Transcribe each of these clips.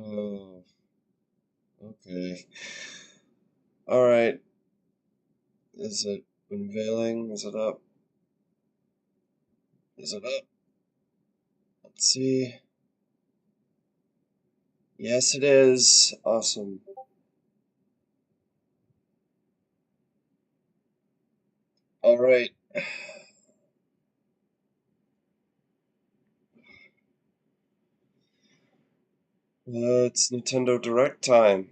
Oh, okay. All right. Is it unveiling? Is it up? Is it up? Let's see. Yes, it is. Awesome. All right. It's Nintendo Direct time.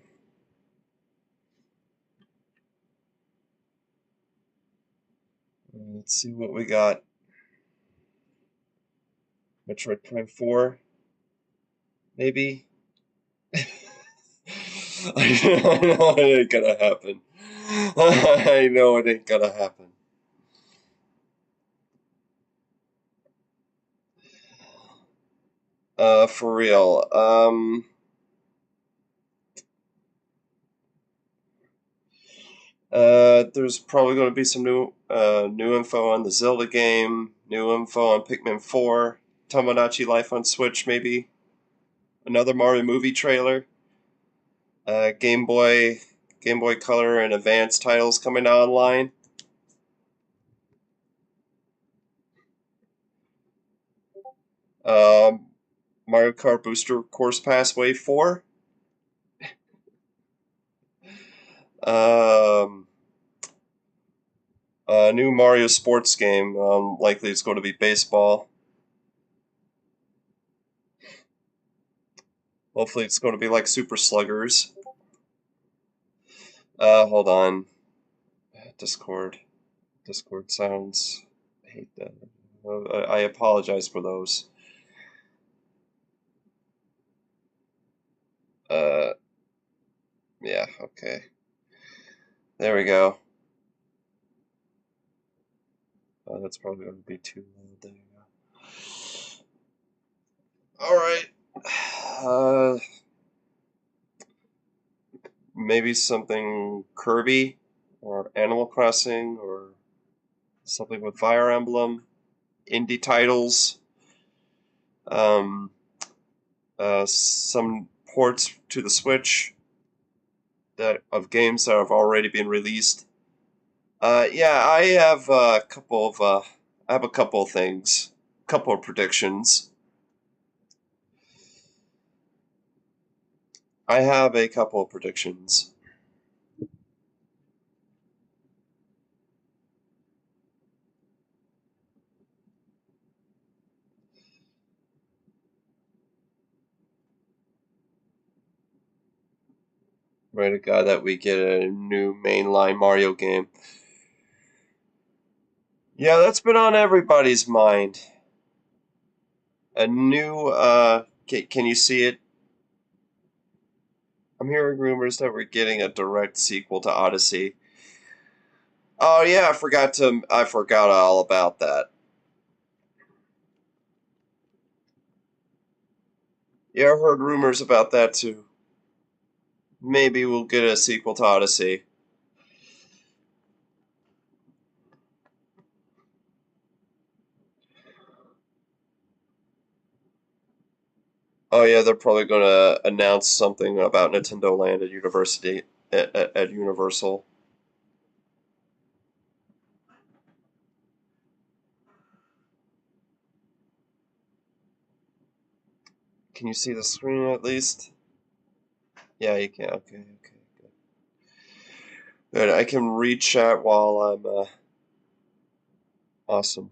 Let's see what we got. Metroid Prime 4, maybe? I know it ain't gonna happen. I know it ain't gonna happen. For real. There's probably going to be some new info on the Zelda game, new info on Pikmin 4, Tomodachi Life on Switch, maybe another Mario movie trailer, Game Boy, Game Boy Color, and Advance titles coming online. Um, Mario Kart Booster Course Pass Wave 4. Um, a new Mario sports game. Likely it's going to be baseball. Hopefully it's going to be like Super Sluggers. Hold on. Discord. Discord sounds. I hate that. I apologize for those. Uh, yeah, okay. There we go. That's probably going to be too loud. There you go. All right. Maybe something Kirby or Animal Crossing or something with Fire Emblem. Indie titles. Um, some ports to the Switch that of games that have already been released. Yeah, I have a couple of things, couple of predictions. I have a couple of predictions. Pray to God that we get a new mainline Mario game. Yeah, that's been on everybody's mind. A new, can you see it? I'm hearing rumors that we're getting a direct sequel to Odyssey. Oh yeah, I forgot all about that. Yeah, I heard rumors about that too. Maybe we'll get a sequel to Odyssey. Oh yeah, they're probably going to announce something about Nintendo Land at Universal. Can you see the screen at least? Yeah, you can. Okay, okay, good. Good. I can read chat while I'm awesome.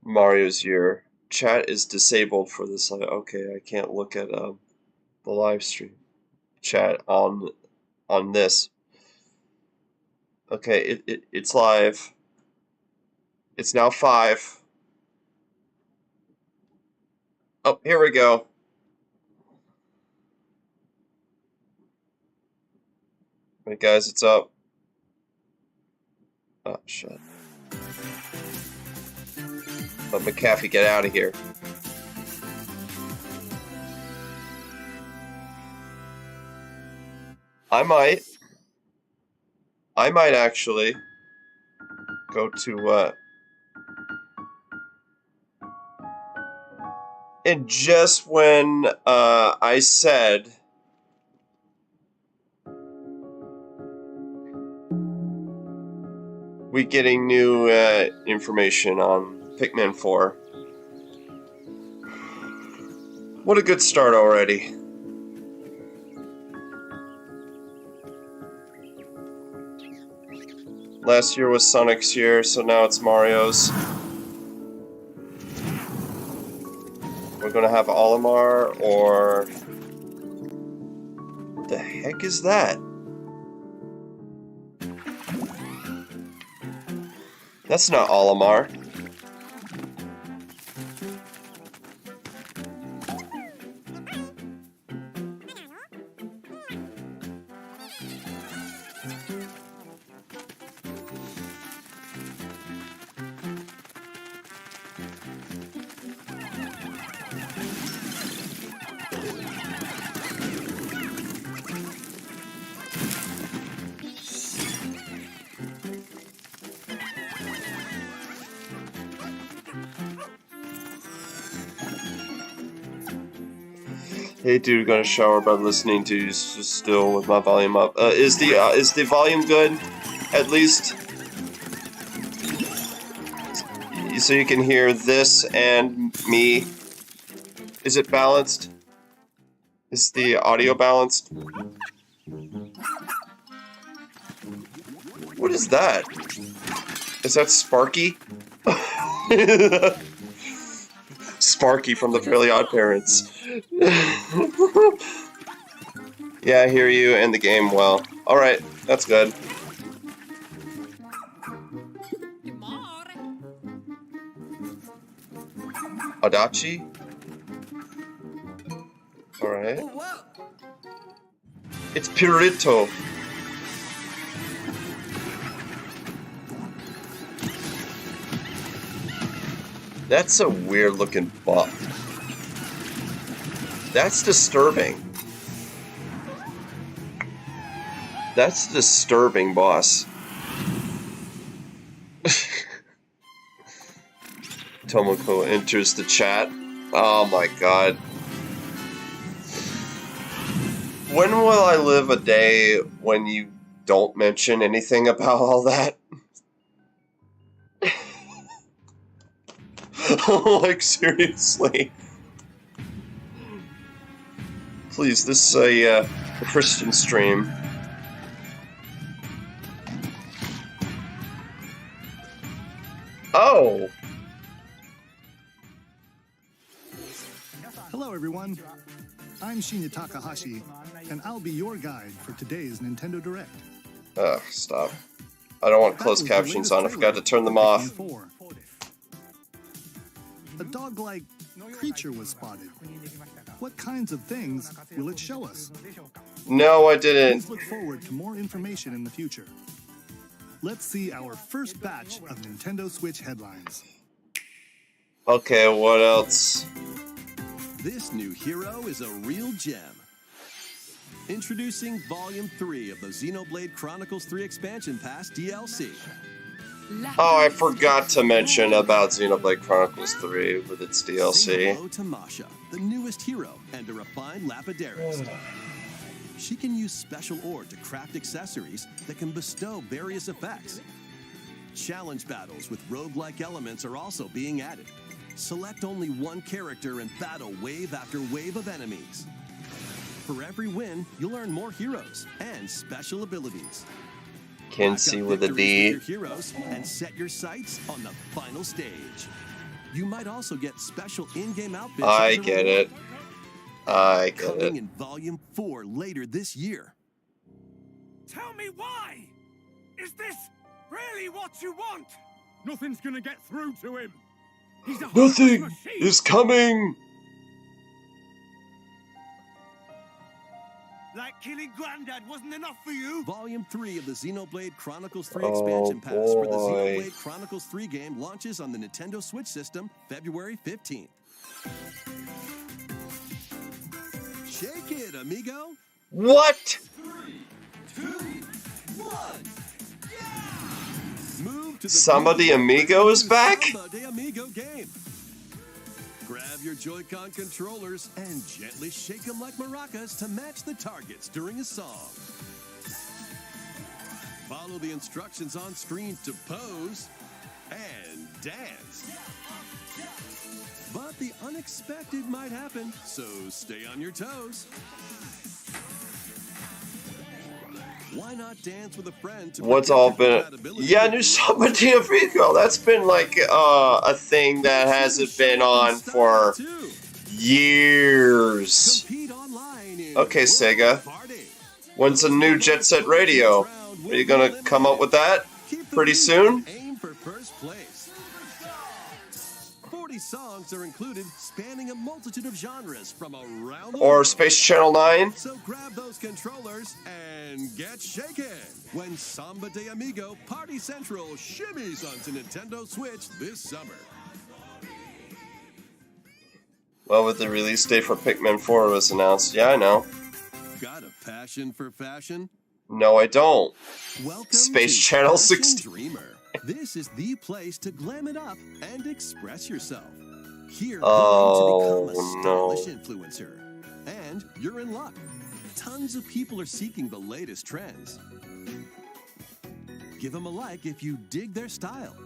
Mario's year. Chat is disabled for this. Okay, I can't look at the live stream chat on this. Okay, it's live. It's now 5. Oh, here we go. Hey guys, it's up. Oh shit. Let McAfee get out of here. I might. I might actually. go to, and just when, I said we getting new, information on Pikmin 4. What a good start already. Last year was Sonic's year, so now it's Mario's. We're gonna have Olimar, or... What the heck is that? That's not Olimar. Hey dude, gonna shower by listening to you still with my volume up. Is the volume good? At least, so you can hear this and me. Is it balanced? Is the audio balanced? What is that? Is that Sparky? Sparky from the Fairly Odd Parents. Yeah, I hear you and the game well. Alright, that's good. Adachi? Alright. It's Pirito. That's a weird looking buff. That's disturbing. That's disturbing, boss. Tomoko enters the chat. Oh my god. When will I live a day when you don't mention anything about all that? Like, seriously. Please, this is a Christian stream. Oh! Hello everyone, I'm Shinya Takahashi, and I'll be your guide for today's Nintendo Direct. Ugh, stop. I don't want closed captions on, I forgot to turn them off. A dog-like creature was spotted. What kinds of things will it show us? No, I didn't. Please look forward to more information in the future. Let's see our first batch of Nintendo Switch headlines. Okay, what else? This new hero is a real gem. Introducing Volume 3 of the Xenoblade Chronicles 3 Expansion Pass DLC. Oh, I forgot to mention about Xenoblade Chronicles 3 with its DLC. Say hello to Masha, the newest hero, and a refined Lapidaris. She can use special ore to craft accessories that can bestow various effects. Challenge battles with roguelike elements are also being added. Select only one character and battle wave after wave of enemies. For every win, you'll earn more heroes and special abilities. Kenshi with a D. With your heroes and set your sights on the final stage. You might also get special in-game outfits. I get it. I get Coming it. in Volume 4 later this year. Tell me why! Is this really what you want? Nothing's gonna get through to him. He's a heartless Nothing machine. is coming! Like killing Granddad wasn't enough for you? Volume 3 of the Xenoblade Chronicles 3 Oh, Expansion Pass for the boy. Xenoblade Chronicles 3 game launches on the Nintendo Switch system February 15th. Shake it, amigo! What? 3, 2, 1, yeah! Move to Samba de Amigo is back? Samba de Amigo game. Grab your Joy-Con controllers and gently shake them like maracas to match the targets during a song. Follow the instructions on screen to pose and dance. But the unexpected might happen, so stay on your toes. Why not dance with a friend to What's all been? Yeah, new Samba de Amigo. That's been like a thing that hasn't been on for years. Okay, Sega. When's a new Jet Set Radio? Are you gonna come up with that pretty soon? Aim for first place. 40 songs are included, spanning a multitude of genres from around the Or world. Space Channel 9? So grab those controllers and get shaken when Samba de Amigo Party Central shimmies onto Nintendo Switch this summer. Well, with the release date for Pikmin 4 was announced. Yeah, I know. Got a passion for fashion? No, I don't. Welcome Space to Channel Fashion 16. Dreamer. This is the place to glam it up and express yourself. Here, Oh, you aim to become a no. stylish influencer. And you're in luck. Tons of people are seeking the latest trends. Give them a like if you dig their style.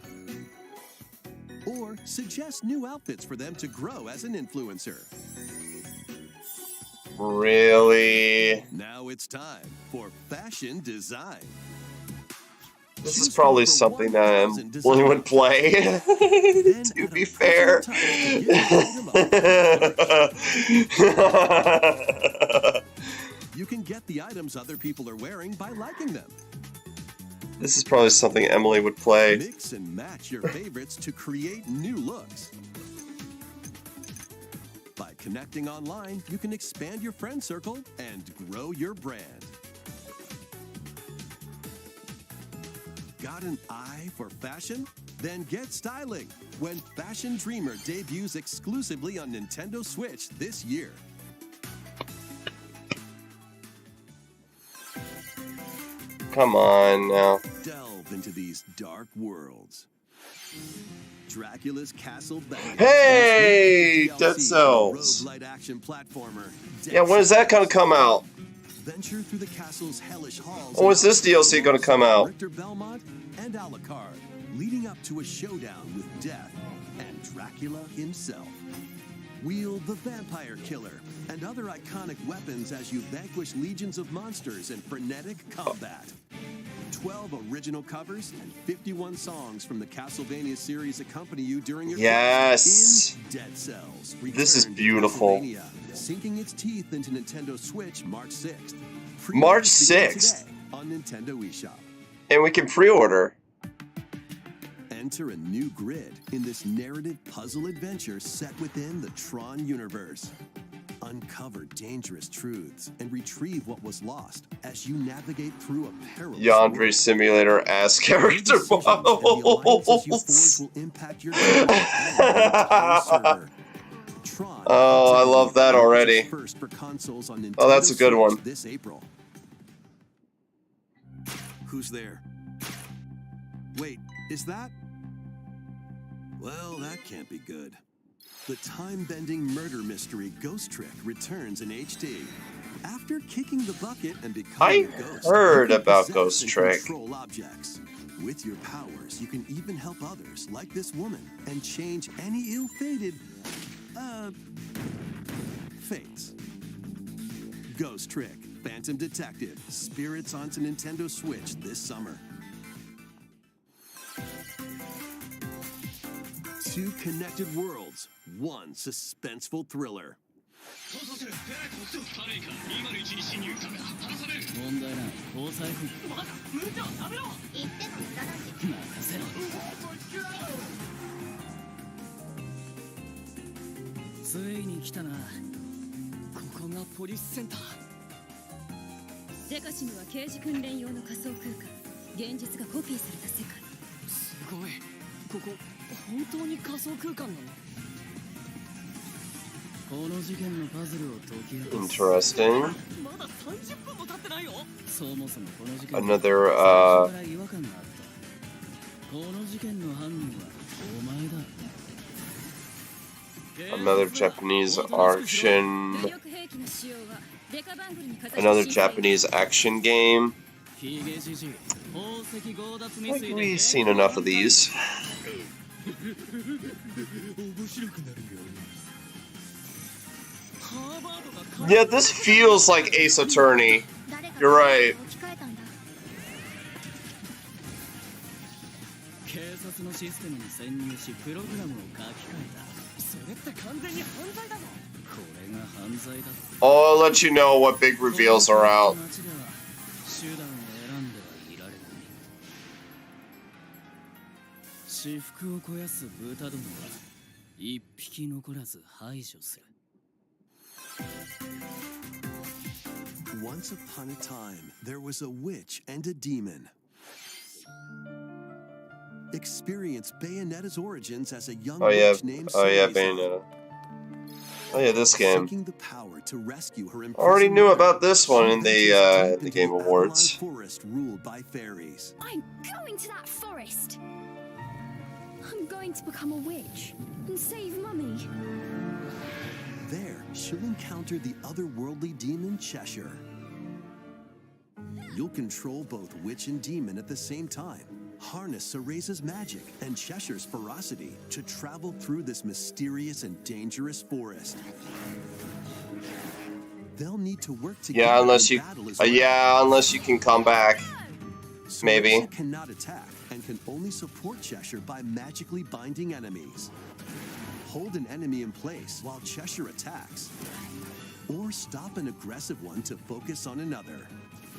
Or suggest new outfits for them to grow as an influencer. Really? Now it's time for fashion design. This is probably something that Emily would play, to be fair. You can get the items other people are wearing by liking them. This is probably something Emily would play. Mix and match your favorites to create new looks. By connecting online, you can expand your friend circle and grow your brand. Got an eye for fashion? Then get styling when Fashion Dreamer debuts exclusively on Nintendo Switch this year. Come on now. Delve into these dark worlds. Dracula's Castle Bandit. Hey, DLC, Dead Cells. roguelite action platformer. Yeah, when is that gonna come out? Venture through the castle's hellish halls. When is this DLC gonna come out? Richter Belmont and Alucard, leading up to a showdown with Death and Dracula himself. Wield the Vampire Killer and other iconic weapons as you vanquish legions of monsters in frenetic combat. 12 original covers and 51 songs from the Castlevania series accompany you during your Yes. in Dead Cells. This is Return to beautiful. Castlevania, sinking its teeth into Nintendo Switch March 6th. March Pre-orders begin 6th? today on Nintendo eShop. And we can pre-order. Enter a new grid in this narrative puzzle adventure set within the Tron universe. Uncover dangerous truths and retrieve what was lost as you navigate through a perilous Yandere world. Simulator ass character Your decisions and the alliances you models. forge will impact your game and the entire server. Tron Oh, I love that already. First for consoles on Nintendo Oh, that's a good Switch one. This April. Who's there? Wait, is that? Well, that can't be good. The time-bending murder mystery Ghost Trick returns in HD. After kicking the bucket and becoming I a ghost, heard you can about possess Ghost and Trick. Control objects. With your powers, you can even help others, like this woman, and change any ill-fated, fates. Ghost Trick, Phantom Detective, Spirits onto Nintendo Switch this summer. Two connected worlds, one suspenseful thriller. 問題ない防災服まだ無茶はダメだ言っても無駄だし任せろついに来たなここがポリスセンターセカシムは刑事訓練用の仮想空間現実がコピーされた世界すごいここ本当に仮想空間なのこの事件のパズルを解き明かす Interesting. まだ30分も経ってないよそもそもこの事件 Another 最初から違和感があったこの事事件の犯人はお前だ。 Another Japanese action. Another Japanese action game. Like we've seen enough of these. Yeah, this feels like Ace Attorney. You're right. I'll let you know what big reveals are out. Once upon a time, there was a witch and a demon. Experience Bayonetta's origins as a young witch named Bayonetta. Oh yeah, this game. Seeking the power to rescue her Already knew about this one in the Game Awards. Forest ruled by fairies. I'm going to that forest. I'm going to become a witch and save Mummy. There, she'll encounter the otherworldly demon Cheshire. You'll control both witch and demon at the same time. Harness Cereza's magic and Cheshire's ferocity to travel through this mysterious and dangerous forest. They'll need to work together. Yeah, unless you can come back. Maybe. Cereza cannot attack and can only support Cheshire by magically binding enemies. Hold an enemy in place while Cheshire attacks, or stop an aggressive one to focus on another.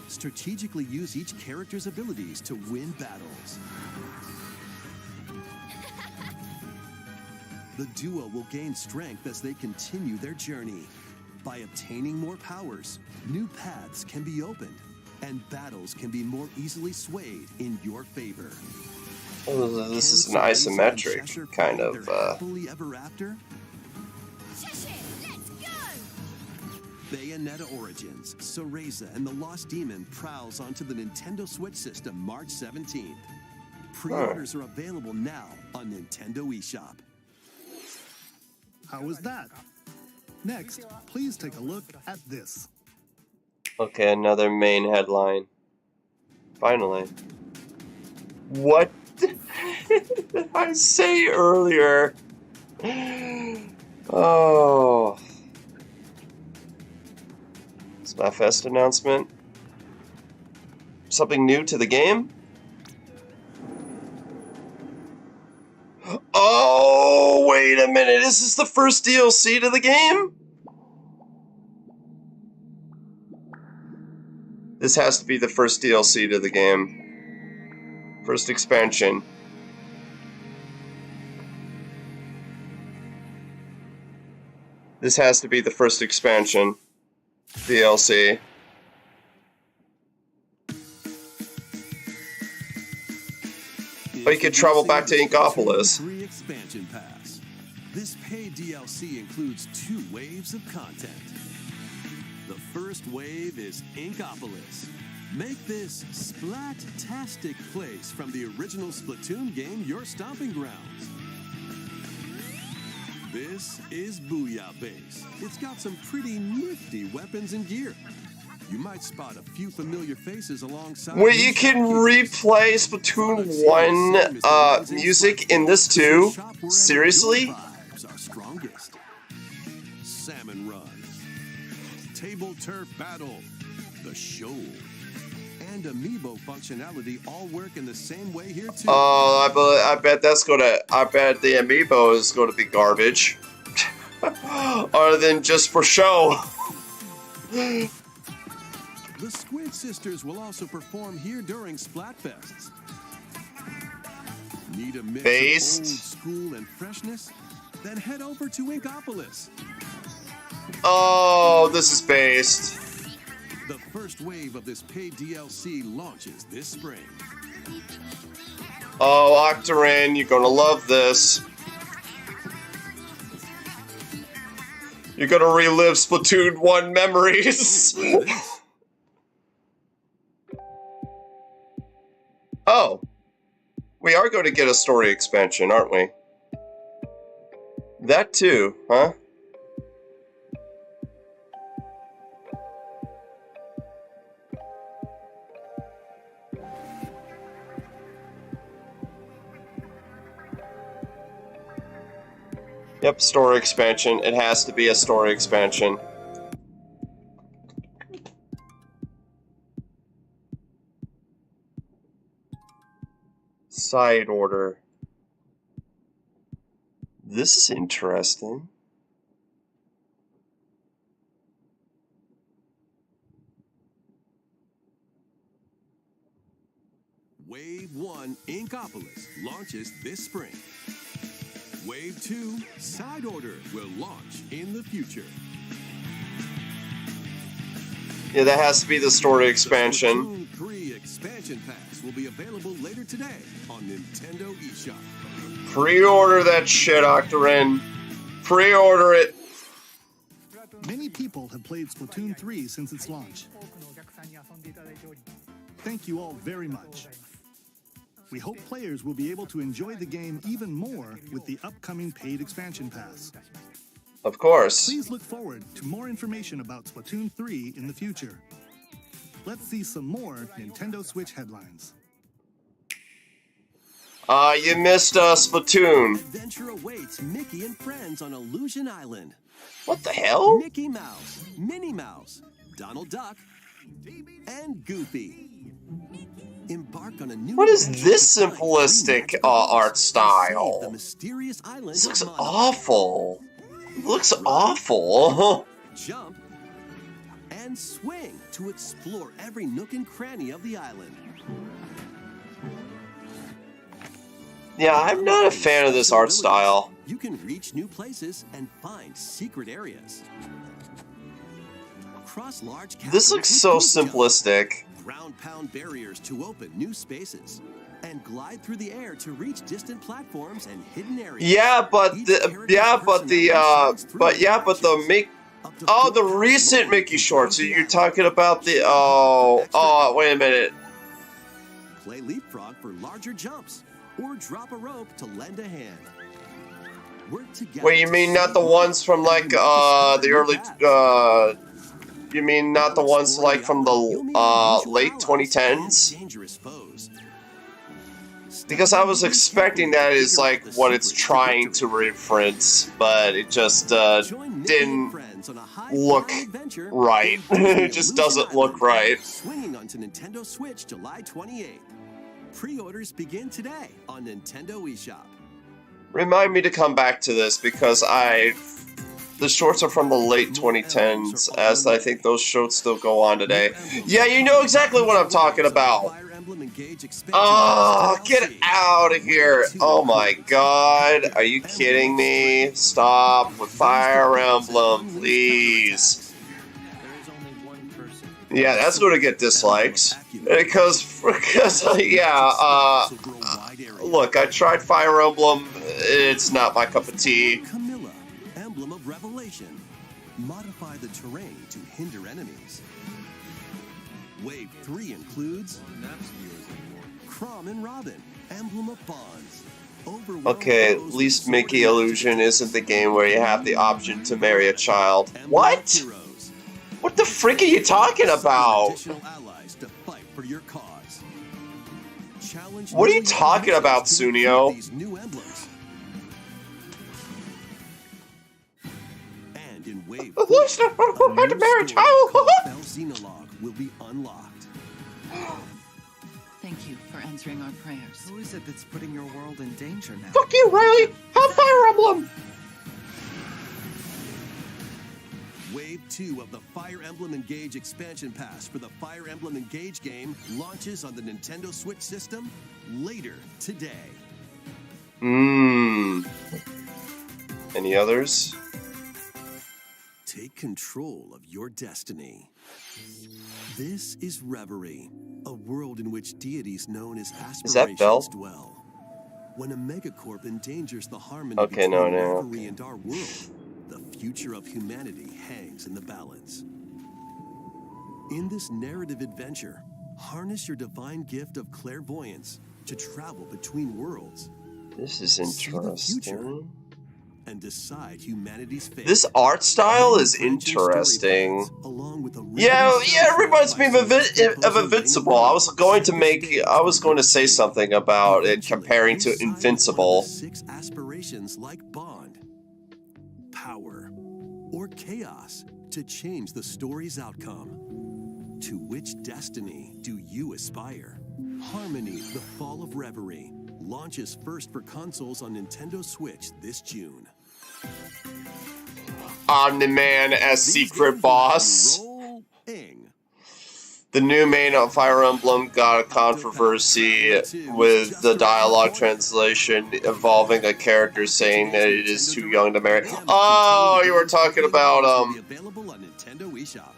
Strategically use each character's abilities to win battles. The duo will gain strength as they continue their journey. By obtaining more powers, new paths can be opened, and battles can be more easily swayed in your favor. Oh, this is an isometric kind of. Happily ever after? Bayonetta Origins, Cereza and the Lost Demon prowls onto the Nintendo Switch system March 17th. Pre-orders are available now on Nintendo eShop. How was that? Next, please take a look at this. Okay, another main headline. Finally. What did I say earlier? Oh. Splatfest announcement. Something new to the game? Oh, wait a minute. Is this the first DLC to the game? This has to be the first DLC to the game. First expansion. This has to be the first expansion. DLC. Oh, you can travel back to Inkopolis. Free expansion pass. This paid DLC includes 2 waves of content. The first wave is Inkopolis. Make this splat-tastic place from the original Splatoon game your stomping grounds. This is Booyah Base. It's got some pretty nifty weapons and gear. You might spot a few familiar faces alongside. Wait, you can replay Splatoon 1 music in this too? Seriously? Our strongest. Salmon Run. Table Turf Battle. The Show. And Amiibo functionality all work in the same way here too. Oh, I bet the Amiibo is gonna be garbage. Other than just for show. The Squid Sisters will also perform here during Splatfests. Need a mix of old school and freshness? Then head over to Inkopolis. Oh, this is based. The first wave of this paid DLC launches this spring. Oh, Octarine, you're gonna love this. You're gonna relive Splatoon 1 memories. Oh. We are going to get a story expansion, aren't we? That too, huh? Yep, story expansion. It has to be a story expansion. Side order. This is interesting. Wave 1 Inkopolis launches this spring. Wave 2 Side Order will launch in the future. Yeah, that has to be the story expansion. The Splatoon 3 expansion pass will be available later today on Nintendo eShop. Pre-order that shit, Octarine. Pre-order it. Many people have played Splatoon 3 since its launch. Thank you all very much. We hope players will be able to enjoy the game even more with the upcoming paid expansion pass. Of course. Please look forward to more information about Splatoon 3 in the future. Let's see some more Nintendo Switch headlines. You missed Splatoon. Adventure awaits Mickey and friends on Illusion Island. What the hell? Mickey Mouse, Minnie Mouse, Donald Duck, and Goofy. Embark on a new What is adventure this to find simplistic green art save the style? mysterious island This looks of Monaco. awful. It looks awful. Jump and swing to explore every nook and cranny of the island. Yeah, I'm not a fan of this art style. You can reach new places and find secret areas. Cross large This caverns looks with so goose jump. simplistic. Ground-pound barriers to open new spaces, and glide through the air to reach distant platforms and hidden areas. Yeah, but Each the character's Mickey. Oh, the recent Mickey shorts. So you're talking about the wait a minute. Play leapfrog for larger jumps, or drop a rope to lend a hand. Work together. Wait, you mean not the ones from like the early you mean not the ones like from the late 2010s? Dangerous foes. Because I was expecting that is like what it's trying to reference, but it just didn't look right. It just doesn't look right. Swinging onto Nintendo Switch July 28th. Pre-orders begin today on Nintendo eShop. Remind me to come back to this because the shorts are from the late 2010s, as I think those shorts still go on today. Yeah, you know exactly what I'm talking about. Oh, get out of here. Oh my god. Are you kidding me? Stop with Fire Emblem, please. Yeah, that's going to get dislikes. Because yeah, look, I tried Fire Emblem. It's not my cup of tea. Camilla, Emblem of Revelation. Modify the terrain to hinder enemies. Wave 3 includes Crom and Robin, Emblem of Bonds. Okay, at least Mickey Illusion isn't the game where you have the option to marry a child. What? What the frick are you talking about? What are you talking about, Sunio? And in Wave At least I don't have to marry a child. Xenologue will be unlocked. Thank you for answering our prayers. Who is it that's putting your world in danger now? Fuck you, Riley! Have Fire Emblem! Wave 2 of the Fire Emblem Engage expansion pass for the Fire Emblem Engage game launches on the Nintendo Switch system later today. Any others? Take control of your destiny. This is Reverie, a world in which deities known as aspirations Belle? dwell. When a megacorp endangers the harmony Okay, between no. Reverie and our world, the future of humanity hangs in the balance. In this narrative adventure, harness your divine gift of clairvoyance to travel between worlds. This is See the future interesting. and decide humanity's fate. This art style is Branching story interesting. paths, along with a Yeah, riveting it soundtrack reminds me by of, composer Invincible. Rainer I was going to Wiedemann. I was going to say something about it Eventually, comparing to you'll sign one of the Invincible. 6 aspirations like bond, power, or chaos to change the story's outcome. To which destiny do you aspire? Harmony: The Fall of Reverie launches first for consoles on Nintendo Switch this June. Omni-Man as These secret games boss. will be rolling. The new main of Fire Emblem got a controversy with the dialogue translation involving a character saying that it is too young to marry. Oh, you were talking about Available on Nintendo eShop.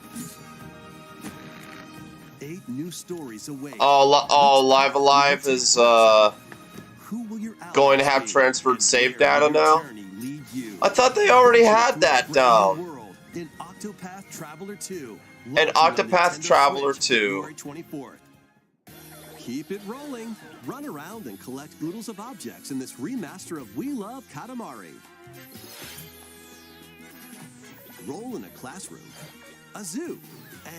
8 new stories await. Live Alive is Who will your going to have allies be, transferred and save where data will your now? journey lead you? I thought they already had that down. World in Octopath Traveler 2. And launching on Octopath Nintendo Traveler Switch 2. February 24th. Keep it rolling. Run around and collect oodles of objects in this remaster of We Love Katamari. Roll in a classroom, a zoo,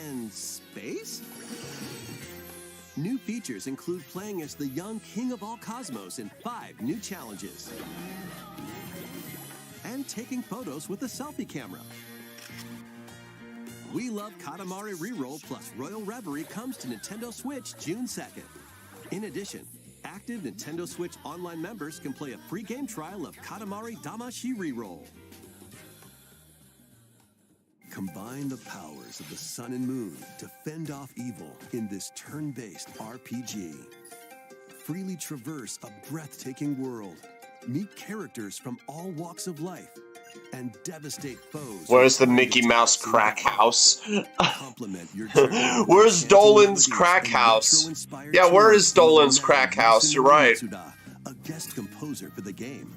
and space? New features include playing as the young king of all cosmos in 5 new challenges. And taking photos with a selfie camera. We Love Katamari Reroll plus Royal Reverie comes to Nintendo Switch June 2nd. In addition, active Nintendo Switch Online members can play a free game trial of Katamari Damashi Reroll. Combine the powers of the sun and moon to fend off evil in this turn-based RPG. Freely traverse a breathtaking world, meet characters from all walks of life, and devastate foes. Where's the Mickey Mouse crack house? Complement your journey. Where's Dolan's crack house? Yeah, where is Dolan's crack house? You're right. A guest composer for the game.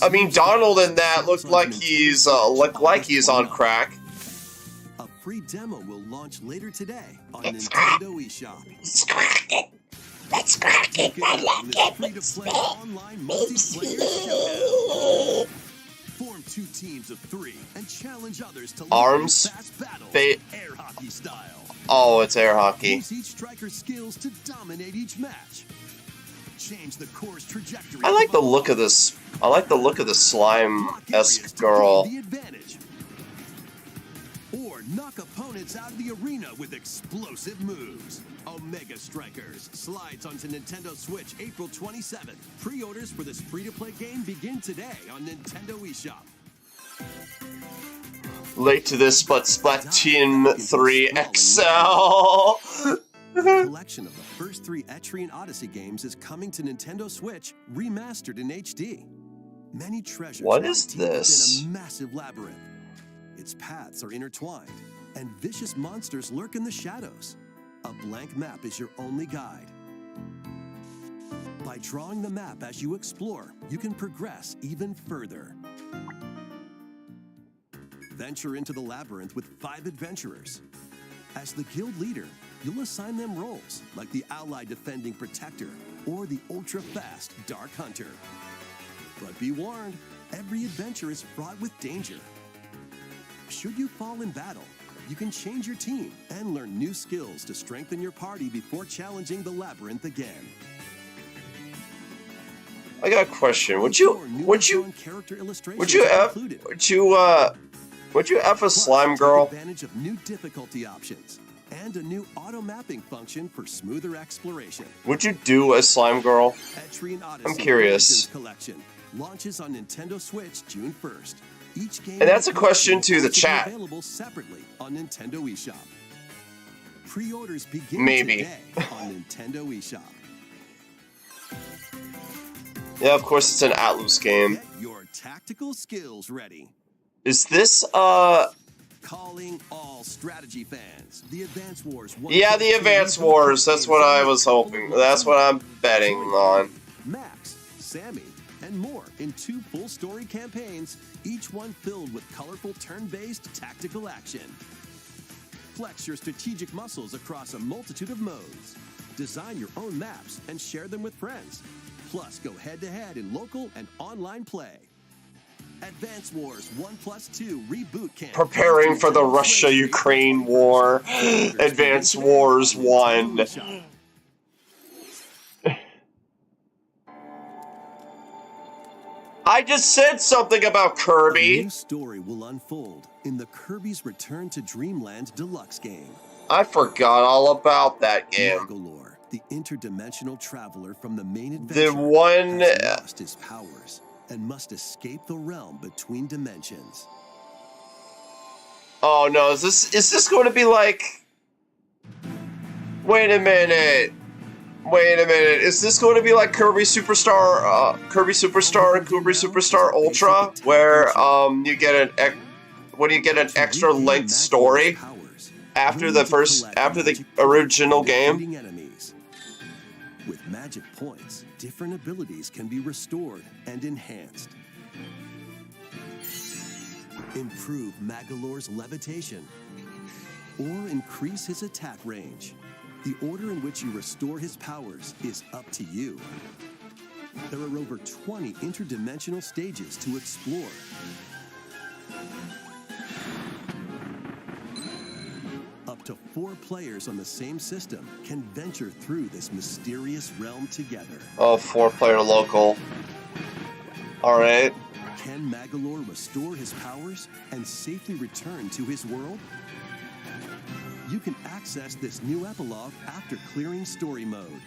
I mean, Donald in that looked like he's on crack. A free demo will launch later today on Nintendo eShop. Let's crack it. Let's crack it. I like it. Free-to-play online multiplayer showdown. Form 2 teams of 3 and challenge others to Arms, fast battles, fate. air hockey style. Oh, it's air hockey. Use each striker's skills to dominate each match. Change the course trajectory. I like the look of this. I like the look of the slime-esque girl. The advantage. Or knock opponents out of the arena with explosive moves. Omega Strikers slides onto Nintendo Switch April 27th. Pre-orders for this free-to-play game begin today on Nintendo eShop. Late to this, but Splatoon 3 XL. The collection of the first 3 Etrian Odyssey games is coming to Nintendo Switch, remastered in HD. Many treasures What lie is deep this? within a massive labyrinth. Its paths are intertwined, and vicious monsters lurk in the shadows. A blank map is your only guide. By drawing the map as you explore, you can progress even further. Venture into the labyrinth with 5 adventurers. As the guild leader, you'll assign them roles, like the ally defending protector or the ultra-fast dark hunter. But be warned, every adventure is fraught with danger. Should you fall in battle, you can change your team and learn new skills to strengthen your party before challenging the labyrinth again. I got a question. Would you F a slime girl? Advantage of new difficulty options and a new auto mapping function for smoother exploration. Would you do a slime girl? Etrian Odyssey I'm curious. Origins Collection launches on Nintendo Switch June 1st. Each game And that's a question to the chat. Available separately on Nintendo eShop. Pre-orders begin Maybe. today on Nintendo eShop. Yeah, of course it's an Atlus game. Get your tactical skills ready. Is this Calling all strategy fans. The Advance Wars. Yeah, the Advance Wars. That's what I was hoping. That's what I'm betting on. Max, Sammy, and more in 2 full story campaigns, each one filled with colorful turn-based tactical action. Flex your strategic muscles across a multitude of modes. design your own maps, and share them with friends. Plus, go head-to-head in local and online play. Advance Wars 1+2 Reboot Camp. Preparing for the Russia-Ukraine war. Advance Wars 1. I just said something about Kirby. A new story will unfold in the Kirby's Return to Dreamland Deluxe game. I forgot all about that game. Magolor, the interdimensional traveler from the main adventure, The one... has lost his powers and must escape the realm between dimensions. Oh no, is this going to be like... Wait a minute. Is this going to be like Kirby Superstar and Kirby Superstar Ultra, where you get an extra length story after the original game? Enemies. With magic points, different abilities can be restored and enhanced. Improve Magolor's levitation or increase his attack range. The order in which you restore his powers is up to you. There are over 20 interdimensional stages to explore. Up to 4 players on the same system can venture through this mysterious realm together. Oh, 4-player local. Alright. Can Magolor restore his powers and safely return to his world? You can access this new epilogue after clearing story mode.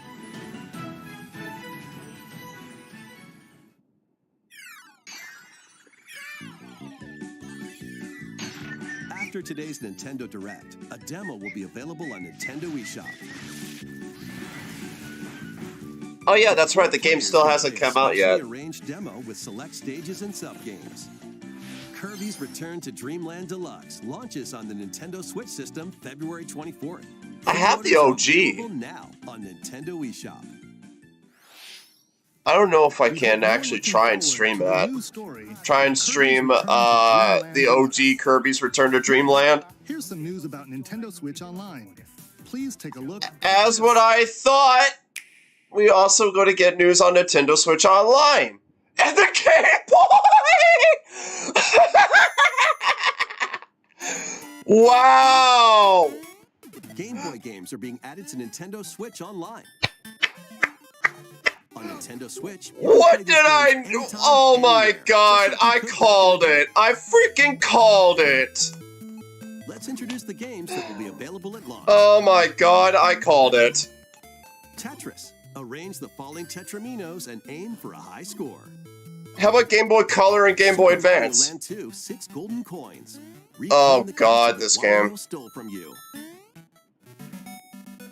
After today's Nintendo Direct, a demo will be available on Nintendo eShop. Oh yeah, that's right, the game still hasn't come out yet. Arranged demo with select stages and sub-games. Kirby's Return to Dreamland Deluxe launches on the Nintendo Switch system February 24th. I have the OG. Available now on Nintendo eShop. I don't know if I can actually try and stream that. Try and stream the OG Kirby's Return to Dreamland. Here's some news about Nintendo Switch Online. Please take a look. As what I thought, we also go to get news on Nintendo Switch Online. And the Game Boy! Wow! Game Boy games are being added to Nintendo Switch Online. On Nintendo Switch, What did I... Oh my god, I called it. I freaking called it. Let's introduce the games that will be available at launch. Oh my god, I called it. Tetris. Arrange the falling tetraminos and aim for a high score. How about Game Boy Color and Game Boy Super Mario Advance? Land 2, 6 golden coins. Oh Reclaim the god, coins this that Wario game. stole from you.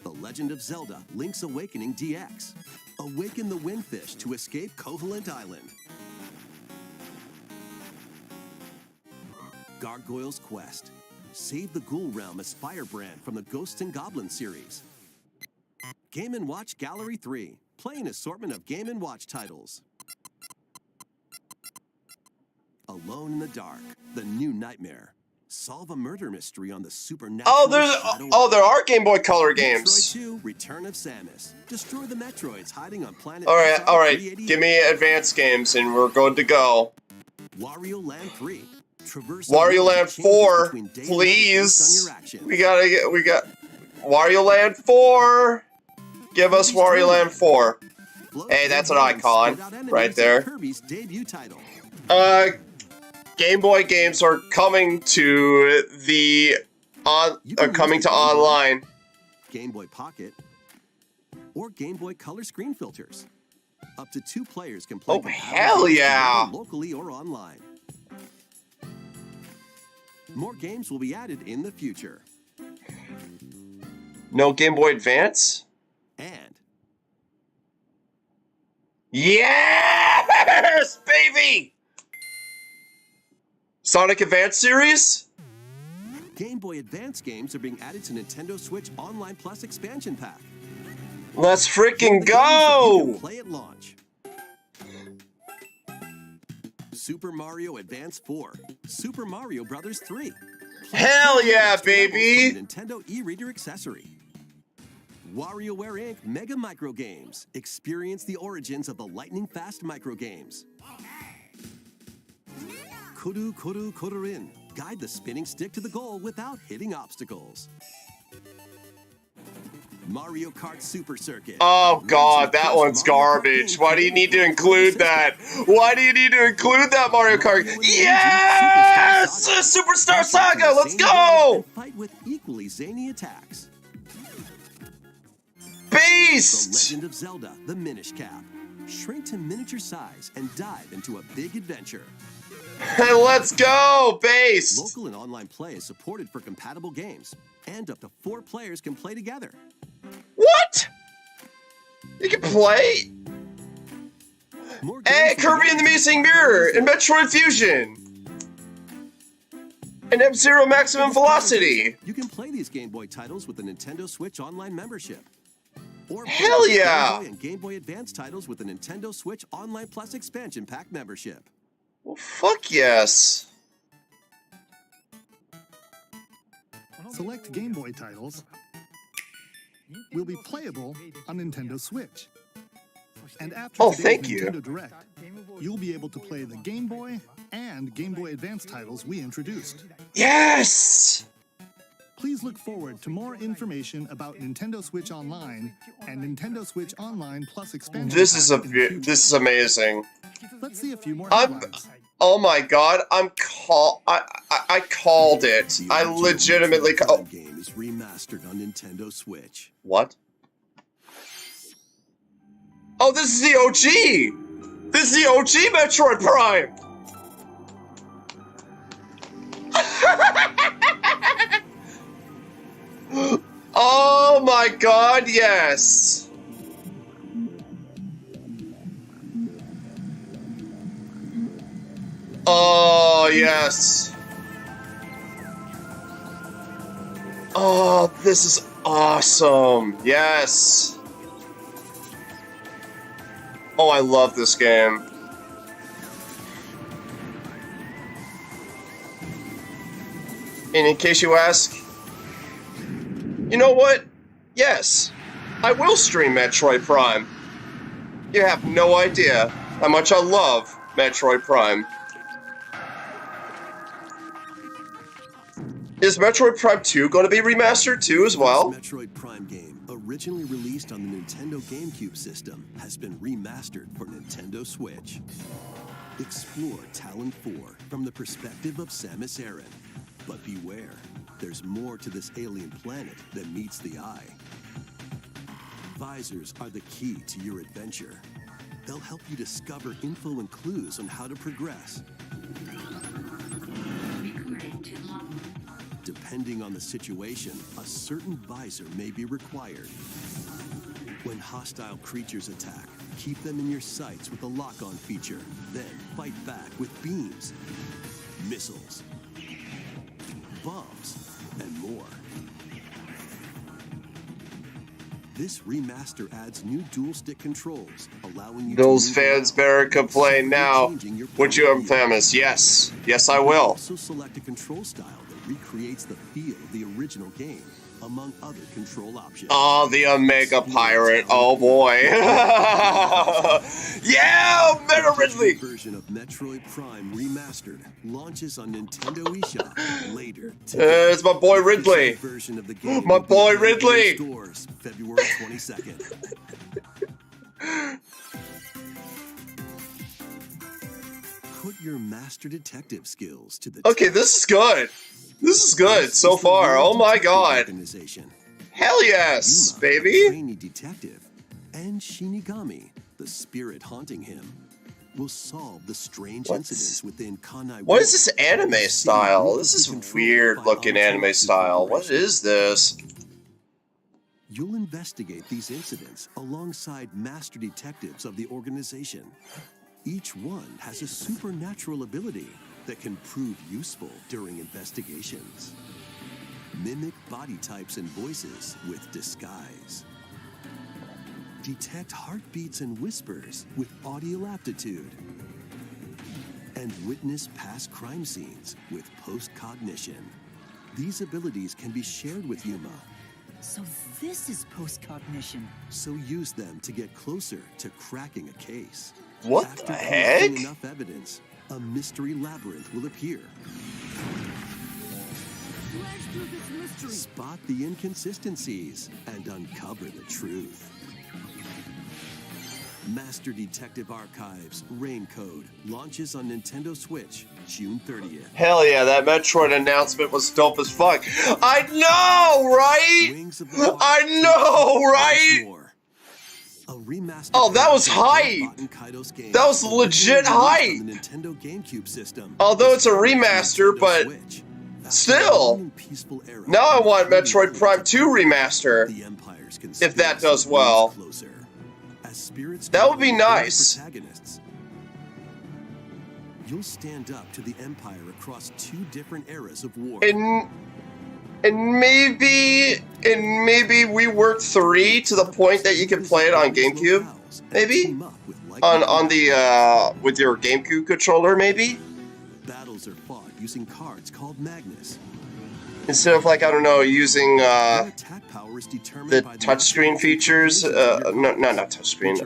The Legend of Zelda: Link's Awakening DX. Awaken the Windfish to escape Koholint Island. Gargoyle's Quest. Save the Ghoul Realm as Firebrand from the Ghosts and Goblins series. Game & Watch Gallery 3. Play an assortment of Game & Watch titles. Alone in the Dark. The New Nightmare. Solve a murder mystery on the supernatural. There are Game Boy Color games. Metroid 2: Return of Samus. Destroy the Metroids hiding on planet. All right. Give me advanced games and we're good to go. Wario Land 3. Traverse Wario Land 4, please. We got Wario Land 4. Give us Wario Land 4. Hey, that's an icon right there. Kirby's debut title. Game Boy games are coming to online. Game Boy Pocket or Game Boy Color screen filters. Up to 2 players can play. Oh hell yeah! Locally or online. More games will be added in the future. No Game Boy Advance? And yes, baby! Sonic Advance series? Game Boy Advance games are being added to Nintendo Switch Online Plus expansion pack. Let's freaking go! Play at launch. Super Mario Advance 4, Super Mario Brothers 3. Hell yeah, baby! Nintendo e-reader accessory. WarioWare Inc. Mega Micro Games. Experience the origins of the lightning-fast micro games. Koru Koru Korurin. Guide the spinning stick to the goal without hitting obstacles. Mario Kart Super Circuit. Oh god, that one's garbage. Why do you need to include that? Why do you need to include that, Mario Kart? Yes! Superstar Saga, let's go! Fight with equally zany attacks. Beast! The Legend of Zelda, the Minish Cap. Shrink to miniature size and dive into a big adventure. Let's go, Beast! Local and online play is supported for compatible games, and up to 4 players can play together. What? You can play? Hey, Kirby and the Amazing Mirror, and Metroid Fusion, and F-Zero Maximum Velocity. You can play these Game Boy titles with the Nintendo Switch Online membership. Or hell yeah! Game Boy and Game Boy Advance titles with the Nintendo Switch Online Plus Expansion Pack membership. Well, fuck yes. Select Game Boy titles will be playable on Nintendo Switch. And after today's thank you. Nintendo Direct, you'll be able to play the Game Boy and Game Boy Advance titles we introduced. Yes! Please look forward to more information about Nintendo Switch Online and Nintendo Switch Online Plus expansion. This is Packs amazing. Let's see a few more headlines. Oh my god, I called it. I legitimately called. Game is remastered on Nintendo Switch. What? Oh, this is the OG! This is the OG Metroid Prime! Oh my god, yes! Oh, yes. Oh, this is awesome. Yes. Oh, I love this game. And in case you ask, you know what? Yes, I will stream Metroid Prime. You have no idea how much I love Metroid Prime. Is Metroid Prime 2 going to be remastered too as well? This Metroid Prime game, originally released on the Nintendo GameCube system, has been remastered for Nintendo Switch. Explore Talon 4 from the perspective of Samus Aran. But beware, there's more to this alien planet than meets the eye. Visors are the key to your adventure. They'll help you discover info and clues on how to progress. Depending on the situation, a certain visor may be required. When hostile creatures attack, keep them in your sights with the lock-on feature. Then fight back with beams, missiles, bombs, and more. This remaster adds new dual-stick controls, allowing you Those to fans better complain now. Would you am famous? Yes. Yes, I will. Also select a control style that recreates the feel of the original game, among other control options. Oh, the Omega Pirate. Oh, boy. Yeah, Omega Ridley. The version of Metroid Prime Remastered launches on Nintendo eShop later today. It's my boy Ridley. Version of the game My boy Ridley. Stores February 22nd. Put your master detective skills to the Okay, this is good. This is good so far. Oh my god. Organization. Hell yes, Yuma, baby. a trainee detective, and Shinigami, the spirit haunting him, will solve the strange incidents within Kanai. What is this anime style? This is weird looking anime style. What is this? You'll investigate these incidents alongside master detectives of the organization. Each one has a supernatural ability that can prove useful during investigations. Mimic body types and voices with disguise. Detect heartbeats and whispers with audio aptitude. And witness past crime scenes with post-cognition. These abilities can be shared with Yuma So this is postcognition. So use them to get closer to cracking a case. What After the collecting heck? enough evidence, a mystery labyrinth will appear. Flash through this mystery. Spot the inconsistencies and uncover the truth. Master Detective Archives Rain Code launches on Nintendo Switch June 30th. Hell yeah, that Metroid announcement was dope as fuck. I know, right? Wings of the Heart I know, features right? more. A remastered Oh, that was version of hype. Bot & Kaido's game That was legit will be hype. released on the Nintendo GameCube system. Although it's a This remaster, Nintendo but Switch. After still. a long and peaceful era, Now I want Metroid Prime 2 remaster. the Empire's If that conspiracy does well. moves closer. As spirits That would be guide both nice. protagonists, you'll stand up to the Empire across 2 different eras of war. And maybe we work 3 to the point that you can play it on GameCube. Maybe on the with your GameCube controller, maybe Battles are fought using cards called Magnus. instead of like I don't know using Your attack power is determined the by the touchscreen features. No, not touchscreen.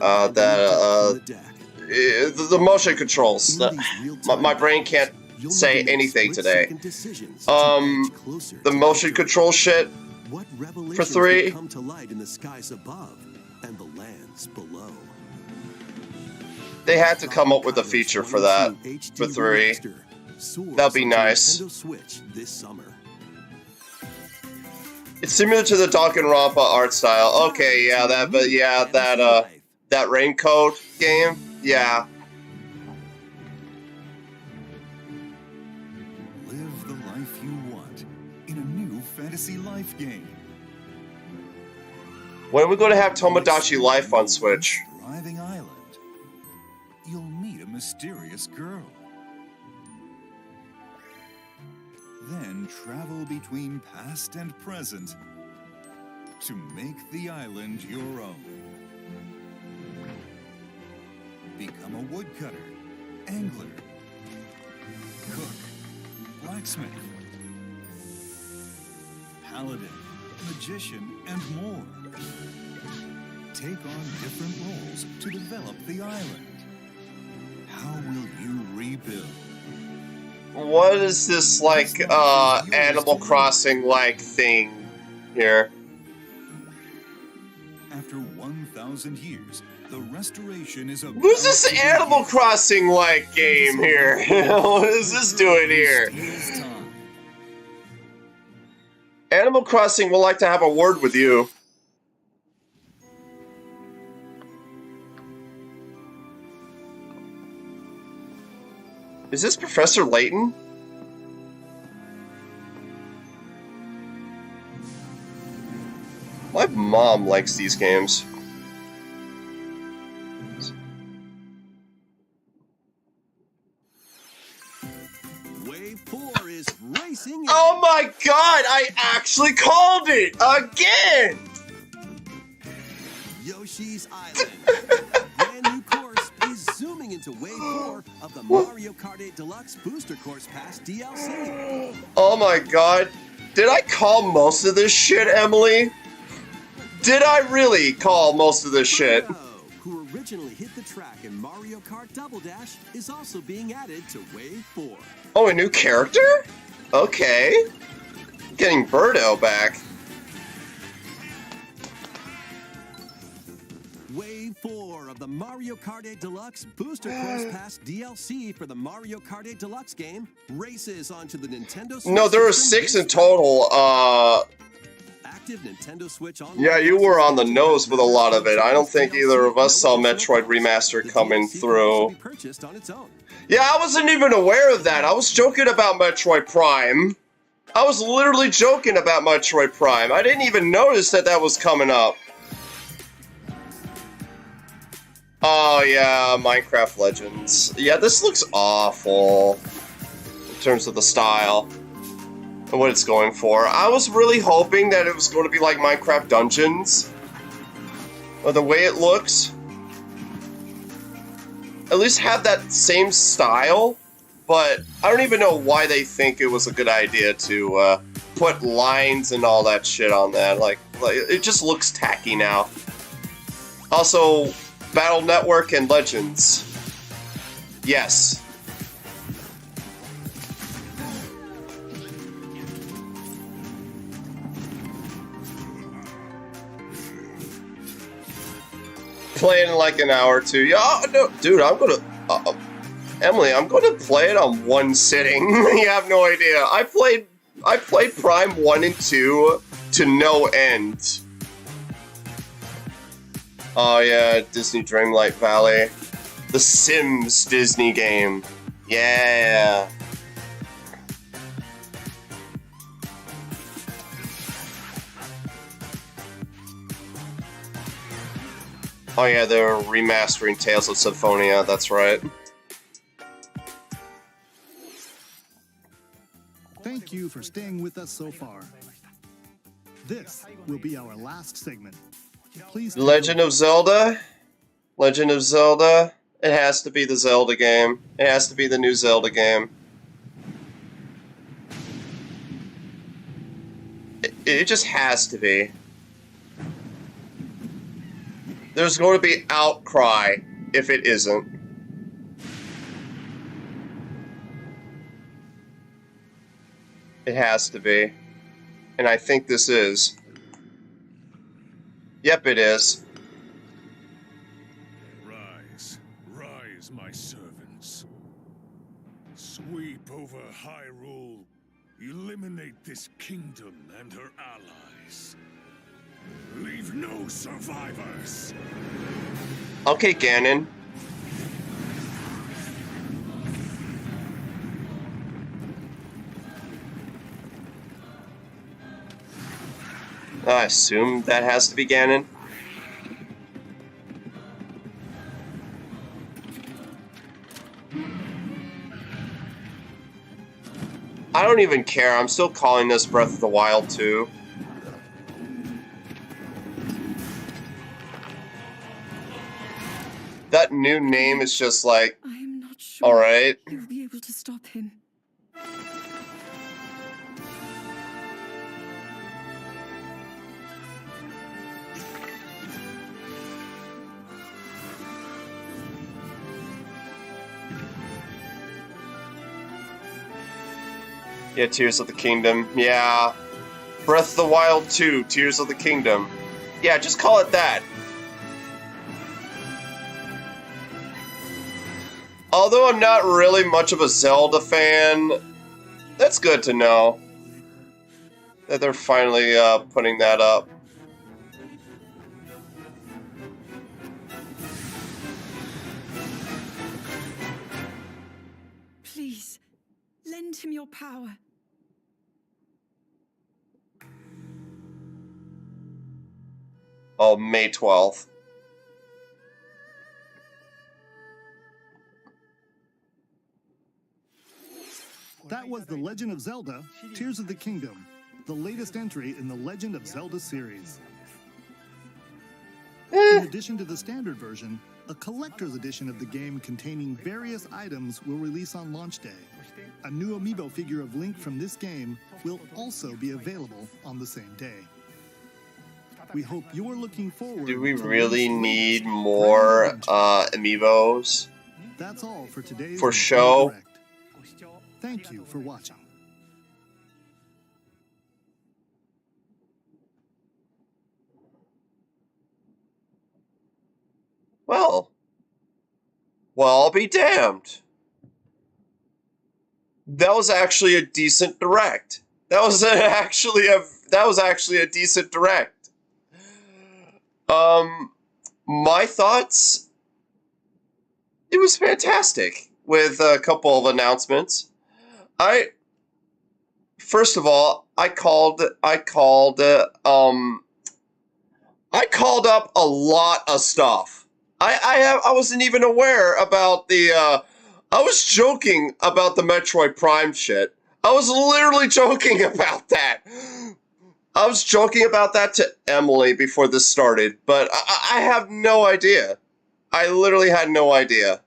The motion controls. My brain can't say anything today. The motion control shit for 3. come to light in the skies above and the lands below. They had to come up with a feature for that for 3. That'd be nice. Nintendo Switch this summer. It's similar to the Danganronpa art style. Okay, yeah, that Raincoat game, yeah. Live the life you want in a new Fantasy Life game. When are we going to have Tomodachi Life on Switch? Thriving island. You'll meet a mysterious girl. Then travel between past and present to make the island your own. Become a woodcutter, angler, cook, blacksmith, paladin, magician, and more. Take on different roles to develop the island. How will you rebuild? What is this, like, Animal Crossing-like thing here? After 1,000 years, the restoration is about Who's this to Animal begin. Crossing-like game here? What is this doing here? It's time. Animal Crossing would like to have a word with you. Is this Professor Layton? My mom likes these games. Wave 4 is racing in. Oh my god, I actually called it again! Yoshi's Island. Brand new course is zooming into Wave 4 of the Mario Kart 8 Deluxe Booster Course Pass DLC. Oh my god. Did I call most of this shit, Emily? Did I really call most of this shit? Mario, who originally hit the track in Mario Kart Double Dash, is also being added to Wave 4. Oh, a new character? Okay. Getting Birdo back. Wave 4 of the Mario Kart 8 Deluxe Booster Course Pass DLC for the Mario Kart 8 Deluxe game races onto the Nintendo Switch. No, there are system 6 in this total. active Nintendo Switch Online. Yeah, you were on the nose with a lot of it. I don't think either of us saw Metroid Remaster The coming DLC can also through. be purchased on its own. Yeah, I wasn't even aware of that. I was joking about Metroid Prime. I was literally joking about Metroid Prime. I didn't even notice that that was coming up. Oh yeah, Minecraft Legends. Yeah, this looks awful in terms of the style and what it's going for. I was really hoping that it was going to be like Minecraft Dungeons. Or the way it looks. At least have that same style. But I don't even know why they think it was a good idea to put lines and all that shit on that. Like, Like, it just looks tacky now. Also, Battle Network and Legends. Yes. Play it in like an hour or two. Yeah, no, dude, I'm gonna... Emily, I'm gonna play it on one sitting. You have no idea. I played Prime 1 and 2 to no end. Oh yeah, Disney Dreamlight Valley. The Sims Disney game. Yeah. Oh yeah, they're remastering Tales of Symphonia, that's right. Thank you for staying with us so far. This will be our last segment. Please. Legend of Zelda? Legend of Zelda? It has to be the Zelda game. It has to be the new Zelda game. It just has to be. There's going to be outcry if it isn't. It has to be. And I think this is. Yep, it is. Rise, rise, my servants. Sweep over Hyrule. Eliminate this kingdom and her allies. Leave no survivors. Okay, Ganon. I assume that has to be Ganon. I don't even care. I'm still calling this Breath of the Wild 2. That new name is just like, I'm not sure. alright. You'll be able to stop him. Yeah, Tears of the Kingdom. Yeah. Breath of the Wild 2, Tears of the Kingdom. Yeah, just call it that. Although I'm not really much of a Zelda fan, that's good to know that they're finally putting that up. Please, lend him your power. Oh, May 12th. That was The Legend of Zelda, Tears of the Kingdom, the latest entry in the Legend of Zelda series. In addition to the standard version, a collector's edition of the game containing various items will release on launch day. A new amiibo figure of Link from this game will also be available on the same day. We hope you're looking forward. Do we to really Link's need latest more grand adventure. amiibos? That's all for today's For Nintendo show? Direct. Thank you for watching. Well, I'll be damned. That was actually a decent direct. That was actually a decent direct. My thoughts. It was fantastic with a couple of announcements. First of all, I called up a lot of stuff. I wasn't even aware about the I was joking about the Metroid Prime shit. I was literally joking about that. I was joking about that to Emily before this started, but I have no idea. I literally had no idea.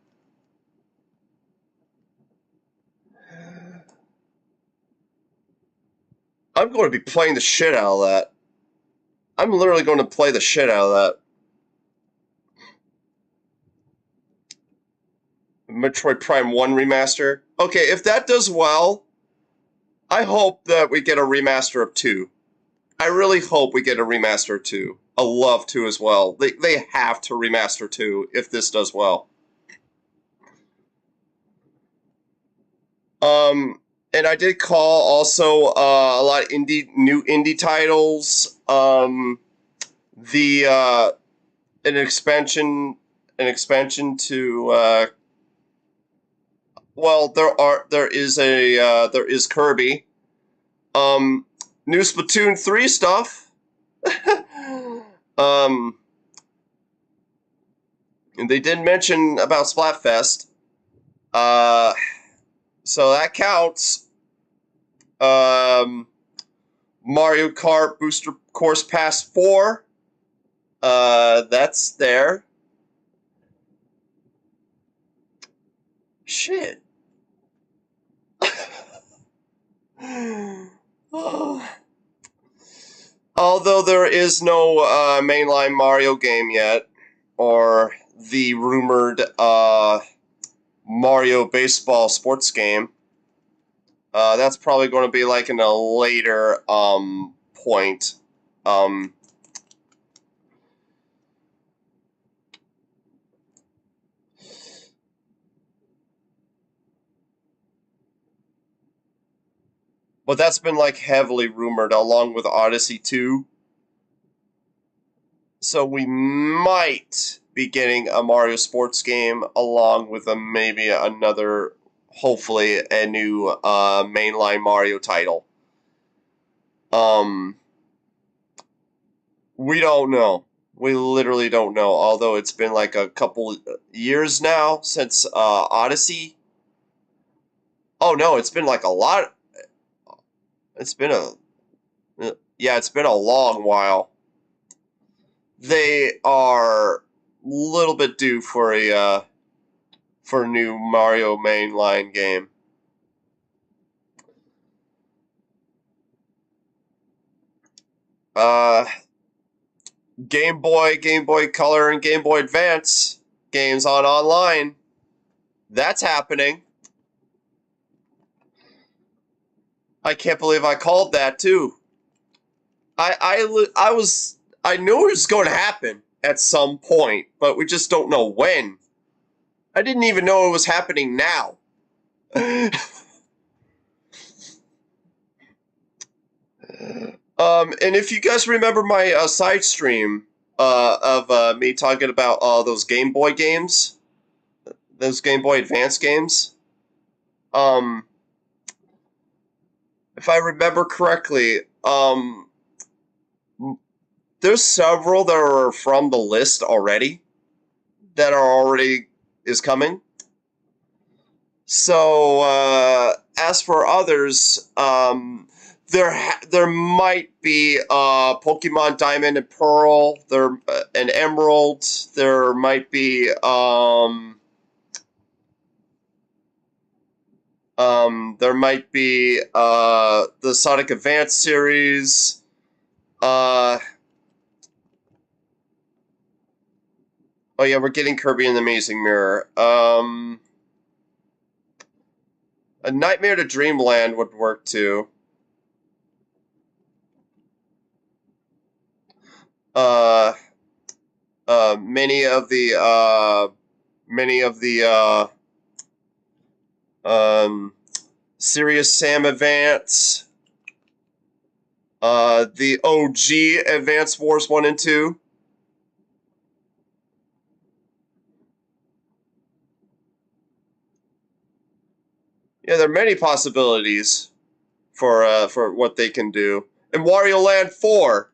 I'm going to be playing the shit out of that. I'm literally going to play the shit out of that. Metroid Prime 1 remaster. Okay, if that does well, I hope that we get a remaster of 2. I really hope we get a remaster of 2. I love 2 as well. They have to remaster 2 if this does well. And I did call also a lot of new indie titles. An expansion to well, there is Kirby. New Splatoon 3 stuff. And they did mention about Splatfest. So that counts. Mario Kart Booster Course Pass 4. That's there. Shit. Although there is no mainline Mario game yet, or the rumored Mario baseball sports game. That's probably going to be like in a later point. But that's been like heavily rumored along with Odyssey 2. So we might be getting a Mario sports game along with maybe another, hopefully a new mainline Mario title. We don't know. We literally don't know. Although it's been like a couple years now since Odyssey. Oh no, it's been like a lot. It's been a long while. They are a little bit due for a new Mario mainline game. Game Boy Color, and Game Boy Advance games on online. That's happening. I can't believe I called that too. I knew it was going to happen at some point, but we just don't know when. I didn't even know it was happening now. And if you guys remember my side stream of me talking about those Game Boy games, those Game Boy Advance games, if I remember correctly, there's several that are from the list already that is coming. So as for others, there might be Pokemon Diamond and Pearl, and Emerald. There might be the Sonic Advance series. Oh yeah, we're getting Kirby and the Amazing Mirror. A Nightmare to Dreamland would work too. Many of the Serious Sam Advance, the OG Advance Wars 1 and 2. Yeah, there are many possibilities for what they can do. And Wario Land 4.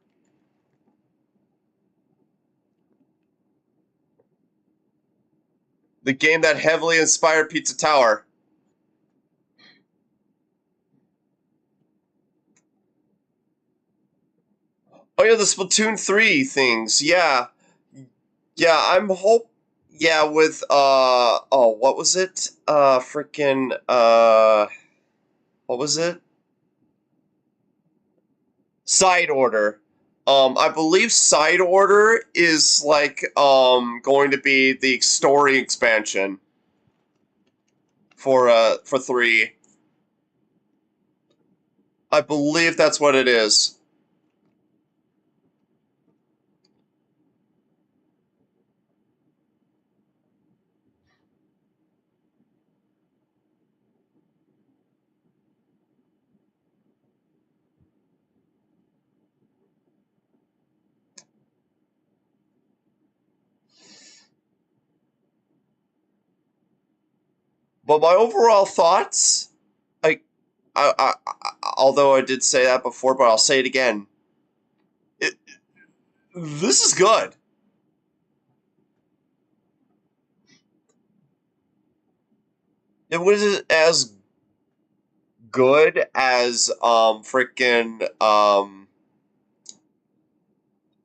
The game that heavily inspired Pizza Tower. Oh yeah, the Splatoon 3 things. Yeah. Yeah, I'm hope yeah, with what was it? What was it? Side Order. I believe Side Order is like going to be the story expansion for 3. I believe that's what it is. But my overall thoughts, although I did say that before, but I'll say it again. This is good. It was as good as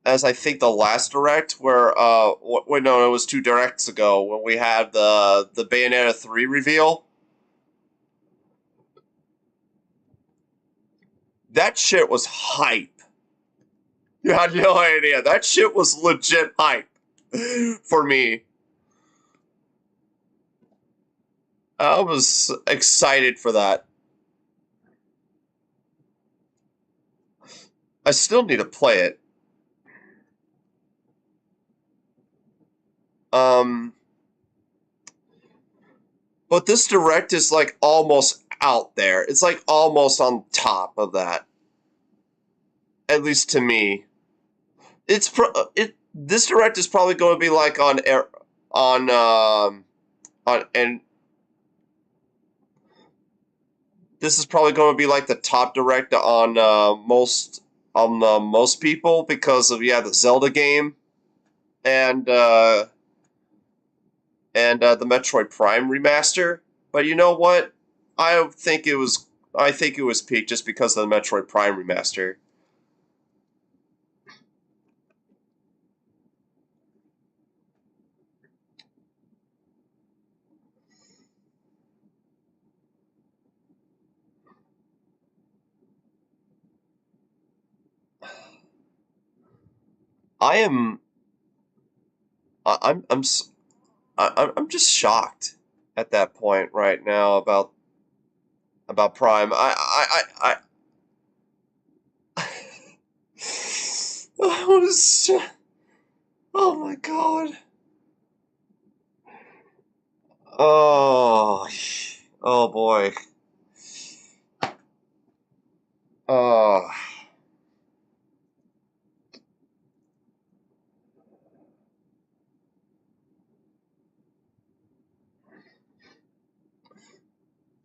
as I think the last direct where wait, no, it was 2 directs ago when we had the Bayonetta 3 reveal. That shit was hype. You had no idea. That shit was legit hype for me. I was excited for that. I still need to play it. But this direct is like almost out there. It's like almost on top of that. At least to me. This direct is probably going to be like on and this is probably going to be like the top direct on most people because of the Zelda game and the Metroid Prime remaster. But you know what? I think it was peak just because of the Metroid Prime remaster. I'm just shocked at that point right now about Prime. I was, oh my god. Oh boy. Oh.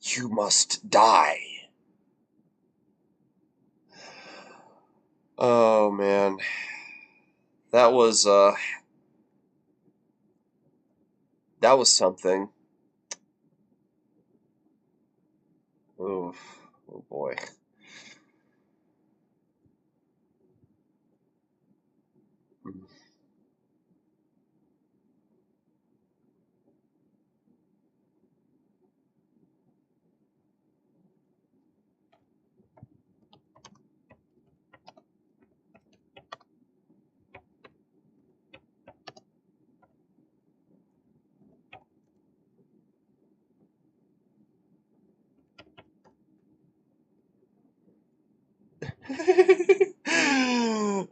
You must die. Oh man. That was something. Oof. Oh boy.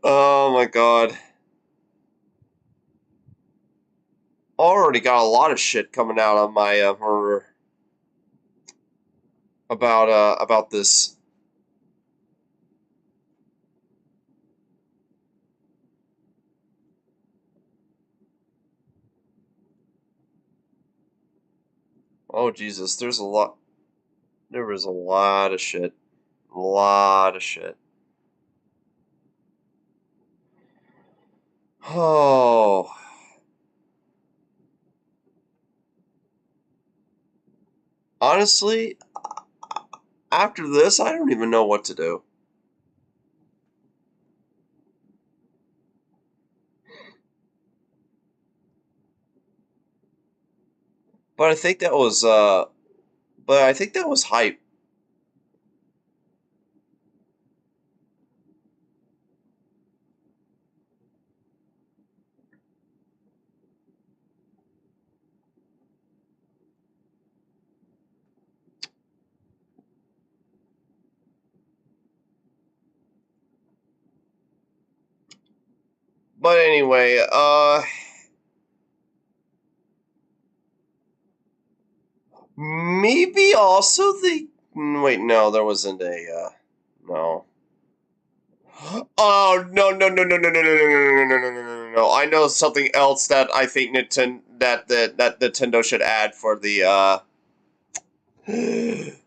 Oh my god. Already got a lot of shit coming out on my about this. Oh Jesus, there was a lot of shit. A lot of shit. Oh. Honestly, after this, I don't even know what to do. But I think that was hype. But anyway, maybe also the... Wait, no, there wasn't a, no. Oh, no. I know something else that I think that Nintendo should add for the,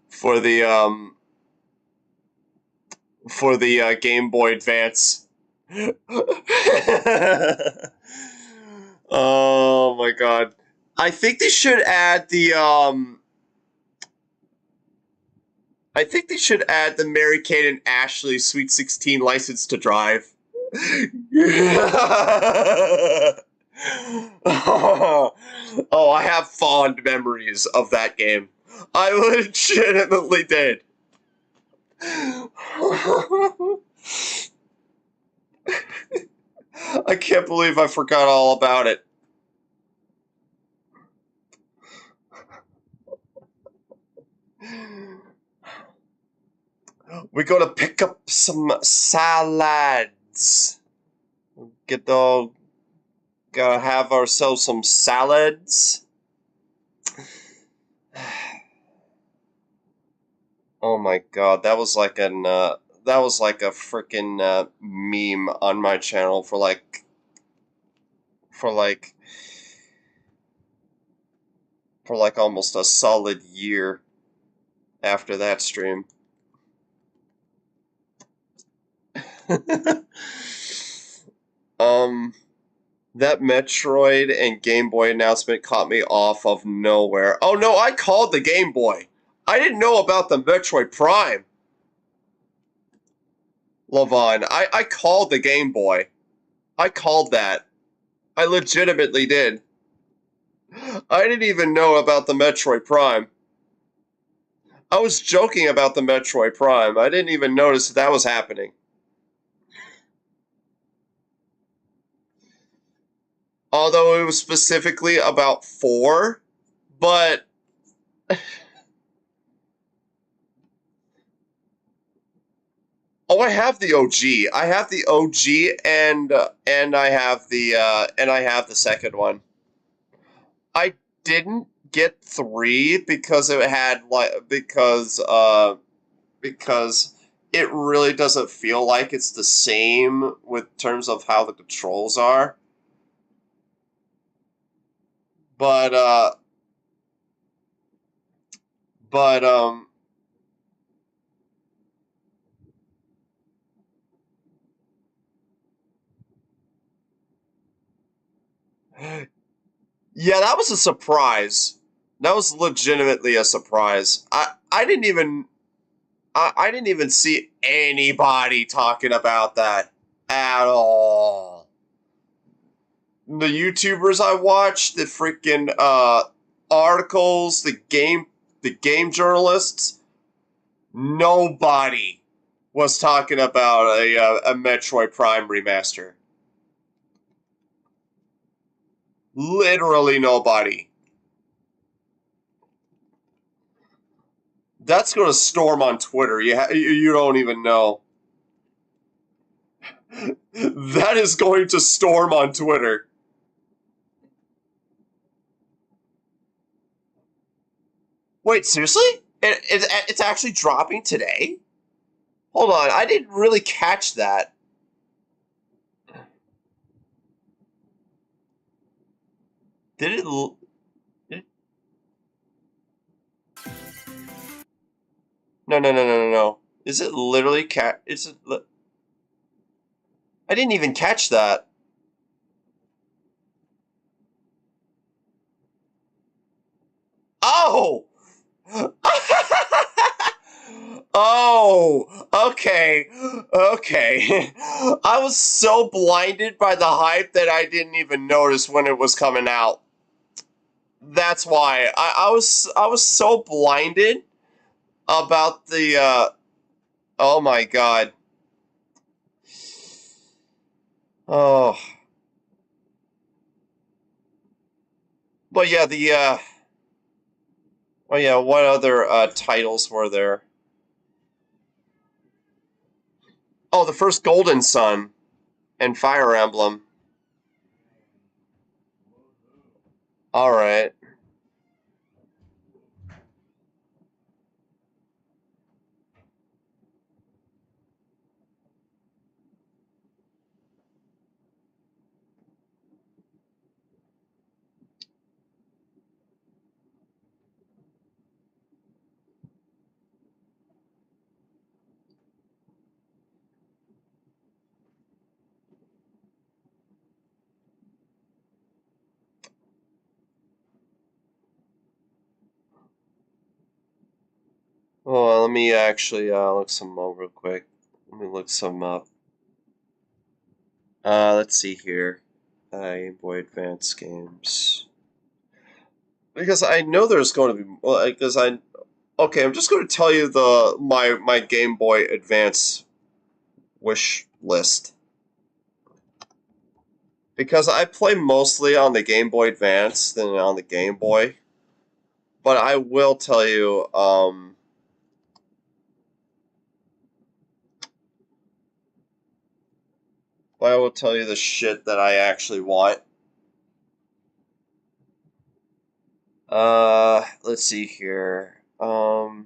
for the Game Boy Advance. Oh my god. I think they should add the Mary-Kate and Ashley Sweet 16 license to drive. Oh, I have fond memories of that game. I legitimately did. I can't believe I forgot all about it. We're gonna pick up some salads. Gotta have ourselves some salads. Oh my god, that was like a freaking meme on my channel for almost a solid year after that stream. That Metroid and Game Boy announcement caught me off of nowhere. Oh no, I called the Game Boy. I didn't know about the Metroid Prime. Lavon, I called the Game Boy. I called that. I legitimately did. I didn't even know about the Metroid Prime. I was joking about the Metroid Prime. I didn't even notice that was happening. Although it was specifically about 4, but... Oh, I have the OG. I have the OG, and I have the second one. I didn't get 3 because it had because it really doesn't feel like it's the same with terms of how the controls are. But yeah, that was a surprise. That was legitimately a surprise. I didn't even see anybody talking about that at all. The YouTubers I watched, the freaking articles, the game journalists, nobody was talking about a Metroid Prime remaster. Literally nobody. That's going to storm on Twitter. You don't even know. That is going to storm on Twitter. Wait, seriously? It's actually dropping today? Hold on, I didn't really catch that. Did it? No. Is it literally is it? I didn't even catch that. Oh! Oh, okay. I was so blinded by the hype that I didn't even notice when it was coming out. That's why. I was so blinded about the oh my god. Oh. But yeah, oh yeah, what other titles were there? Oh, the first Golden Sun and Fire Emblem. Alright. Well, let me actually look some up real quick. Let me look some up. Let's see here. Game Boy Advance games. Because I know there's going to be... Well, because I... Okay, I'm just going to tell you my Game Boy Advance wish list. Because I play mostly on the Game Boy Advance than on the Game Boy. But I will tell you, I will tell you the shit that I actually want. Let's see here. I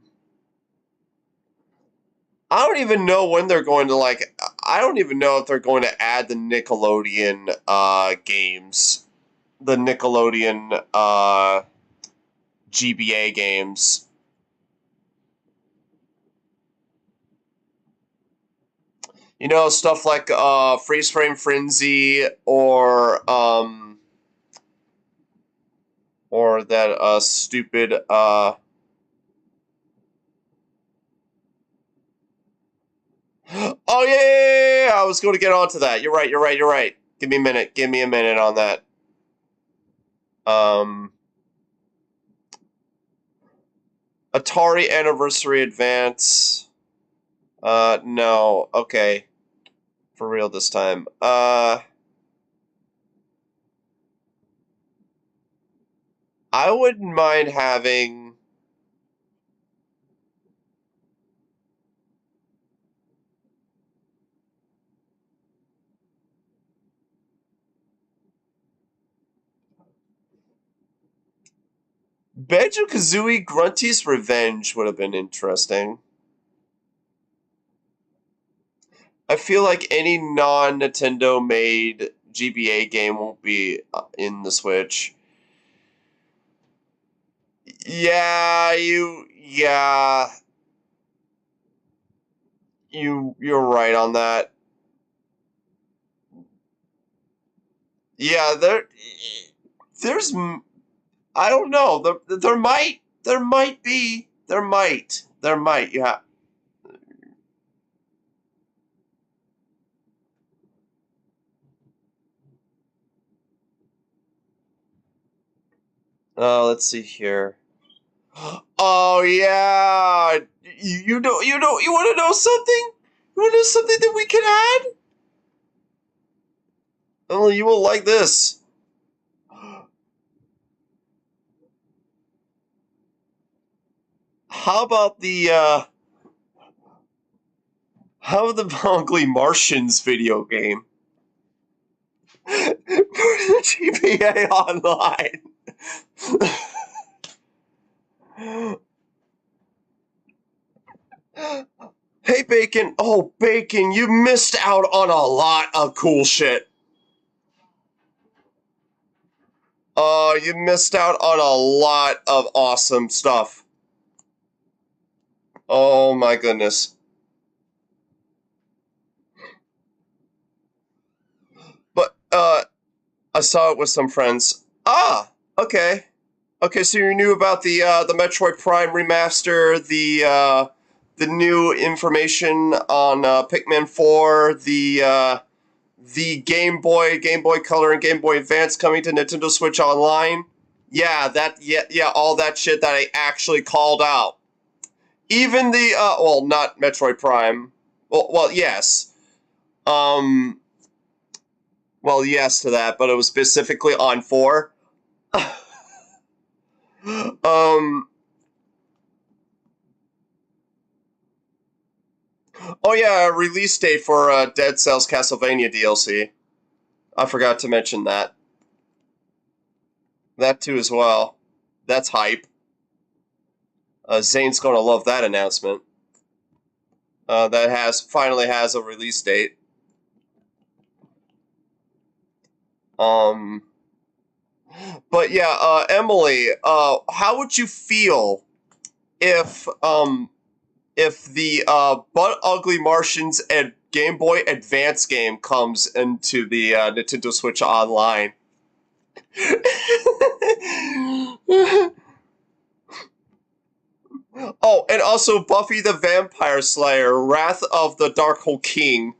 don't even know when they're going to, like, I don't even know if they're going to add the Nickelodeon, games. The Nickelodeon, GBA games. You know, stuff like, Freeze Frame Frenzy, or that, stupid, Oh, yeah, I was going to get onto that. You're right. Give me a minute on that. Atari Anniversary Advance. No. Okay. For real this time. I wouldn't mind having... Banjo-Kazooie Grunty's Revenge would have been interesting. I feel like any non-Nintendo made GBA game won't be in the Switch. Yeah, you're right on that. Yeah, there's I don't know. There might be. Yeah. Let's see here. Oh yeah. You want to know something? You want to know something that we can add? Oh, you will like this. How about the Monthly Martians video game? For the GBA Online. Hey, Bacon. Oh, Bacon, you missed out on a lot of cool shit. You missed out on a lot of awesome stuff. Oh my goodness. But, I saw it with some friends. Ah, okay. Okay, so you knew about the Metroid Prime remaster, the new information on, Pikmin 4, the Game Boy Color, and Game Boy Advance coming to Nintendo Switch Online. Yeah, all that shit that I actually called out. Even the, well, not Metroid Prime. Well, yes. Well, yes to that, but it was specifically on 4. Oh yeah, release date for, Dead Cells Castlevania DLC. I forgot to mention that. That too as well. That's hype. Zane's gonna love that announcement. That finally has a release date. But yeah, Emily, how would you feel if the Butt Ugly Martians and Game Boy Advance game comes into the Nintendo Switch Online? Oh, and also Buffy the Vampire Slayer, Wrath of the Dark-Hole King.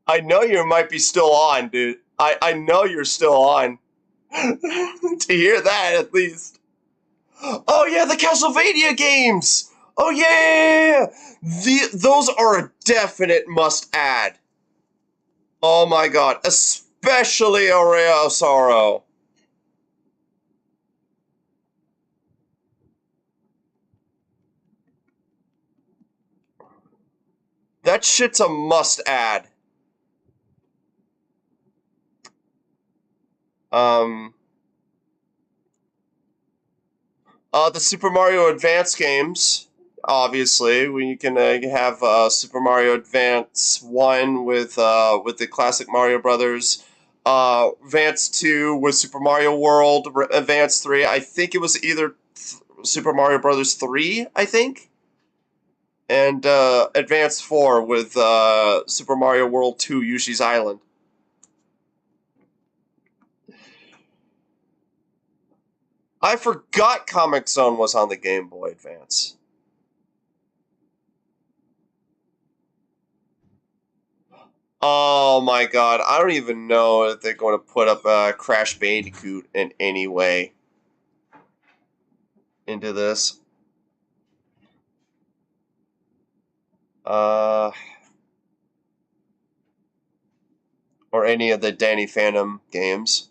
I know you might be still on, dude. I know you're still on. To hear that, at least. Oh yeah, the Castlevania games! Oh yeah! Those are a definite must-add. Oh my god, especially A Ray of Sorrow. That shit's a must-add. The Super Mario Advance games, obviously, when you can have Super Mario Advance 1 with the classic Mario Brothers, Advance 2 with Super Mario World, Advance 3, I think it was either Super Mario Brothers 3, I think, and Advance 4 with Super Mario World 2, Yoshi's Island. I forgot Comic Zone was on the Game Boy Advance. Oh my god, I don't even know if they're going to put up Crash Bandicoot in any way into this. Or any of the Danny Phantom games.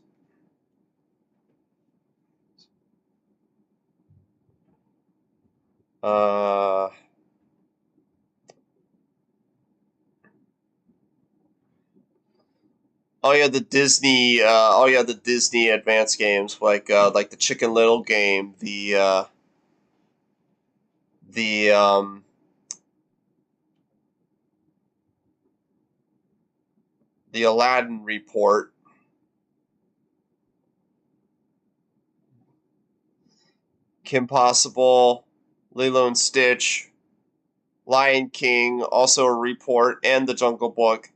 Oh yeah, the Disney. The Disney Advance games like the Chicken Little game, the Aladdin Report. Kim Possible, Lilo and Stitch, Lion King, also a report, and the Jungle Book.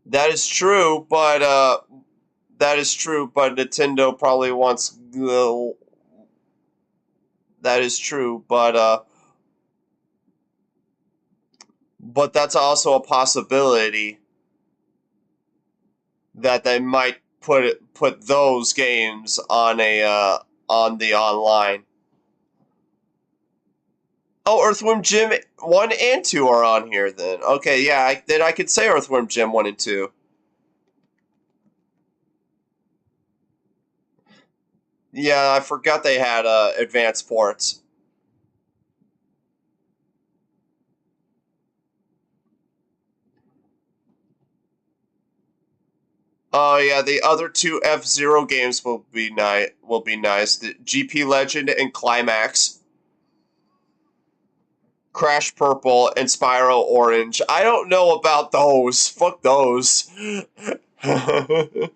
That is true, but Nintendo probably wants. That is true, but that's also a possibility that they might put those games on on the online. Oh, Earthworm Jim 1 and 2 are on here then. Okay, yeah, then I could say Earthworm Jim 1 and 2. Yeah, I forgot they had advanced ports. Oh yeah, the other two F-Zero games will be nice. The GP Legend and Climax, Crash Purple, and Spyro Orange. I don't know about those. Fuck those. They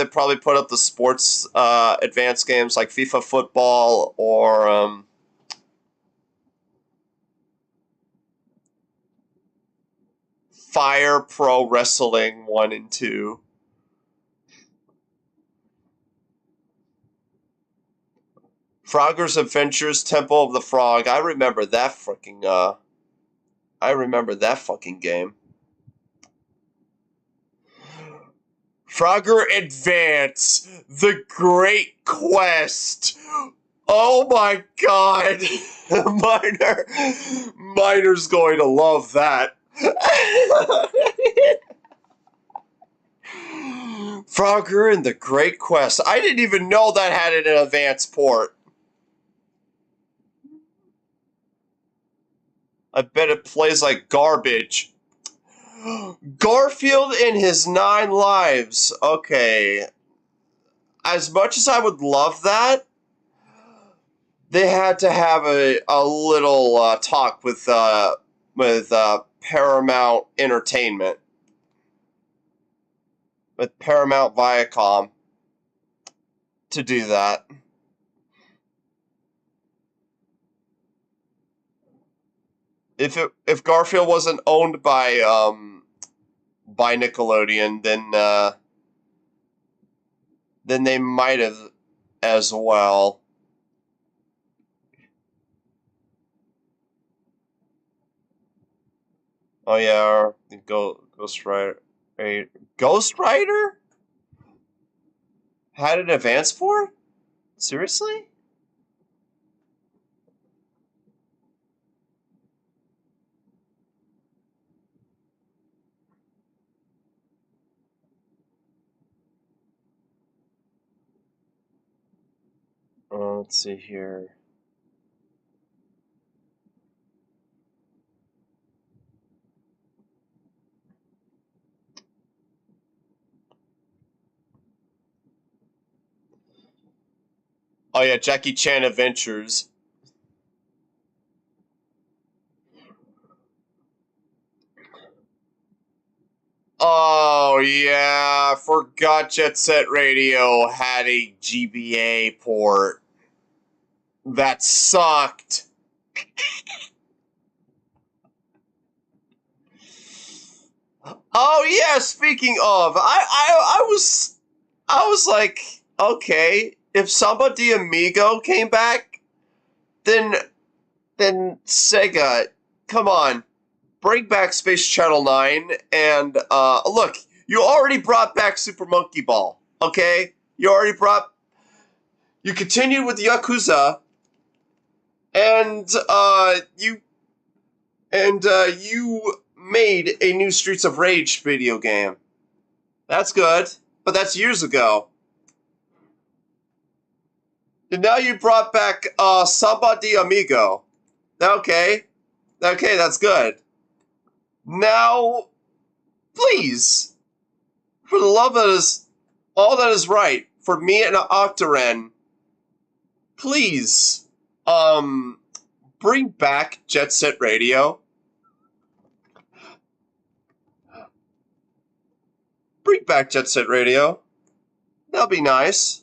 probably put up the sports advanced games like FIFA Football or Fire Pro Wrestling 1 and 2. Frogger's Adventures Temple of the Frog. I remember that fucking game. Frogger Advance, The Great Quest. Oh my god! Miner's going to love that. Frogger and the Great Quest. I didn't even know that had an advanced port. I bet it plays like garbage. Garfield and His 9 Lives. Okay. As much as I would love that, they had to have a little talk with Paramount Entertainment. With Paramount Viacom to do that. If Garfield wasn't owned by Nickelodeon, then they might have as well. Oh yeah, Ghost Rider. Ghost Rider had an advance port? Seriously? Let's see here. Oh yeah, Jackie Chan Adventures. Oh yeah, forgot Jet Set Radio had a GBA port. That sucked. Oh yeah, speaking of, I was like, okay, if Samba de Amigo came back, then Sega, come on, bring back Space Channel 9 and look, you already brought back Super Monkey Ball, okay? You continued with Yakuza, and you made a new Streets of Rage video game. That's good, but that's years ago. And now you brought back Samba de Amigo. Okay, that's good. Now, please, for the love that is all that is right, for me and Octaren, please, bring back Jet Set Radio. Bring back Jet Set Radio. That'll be nice.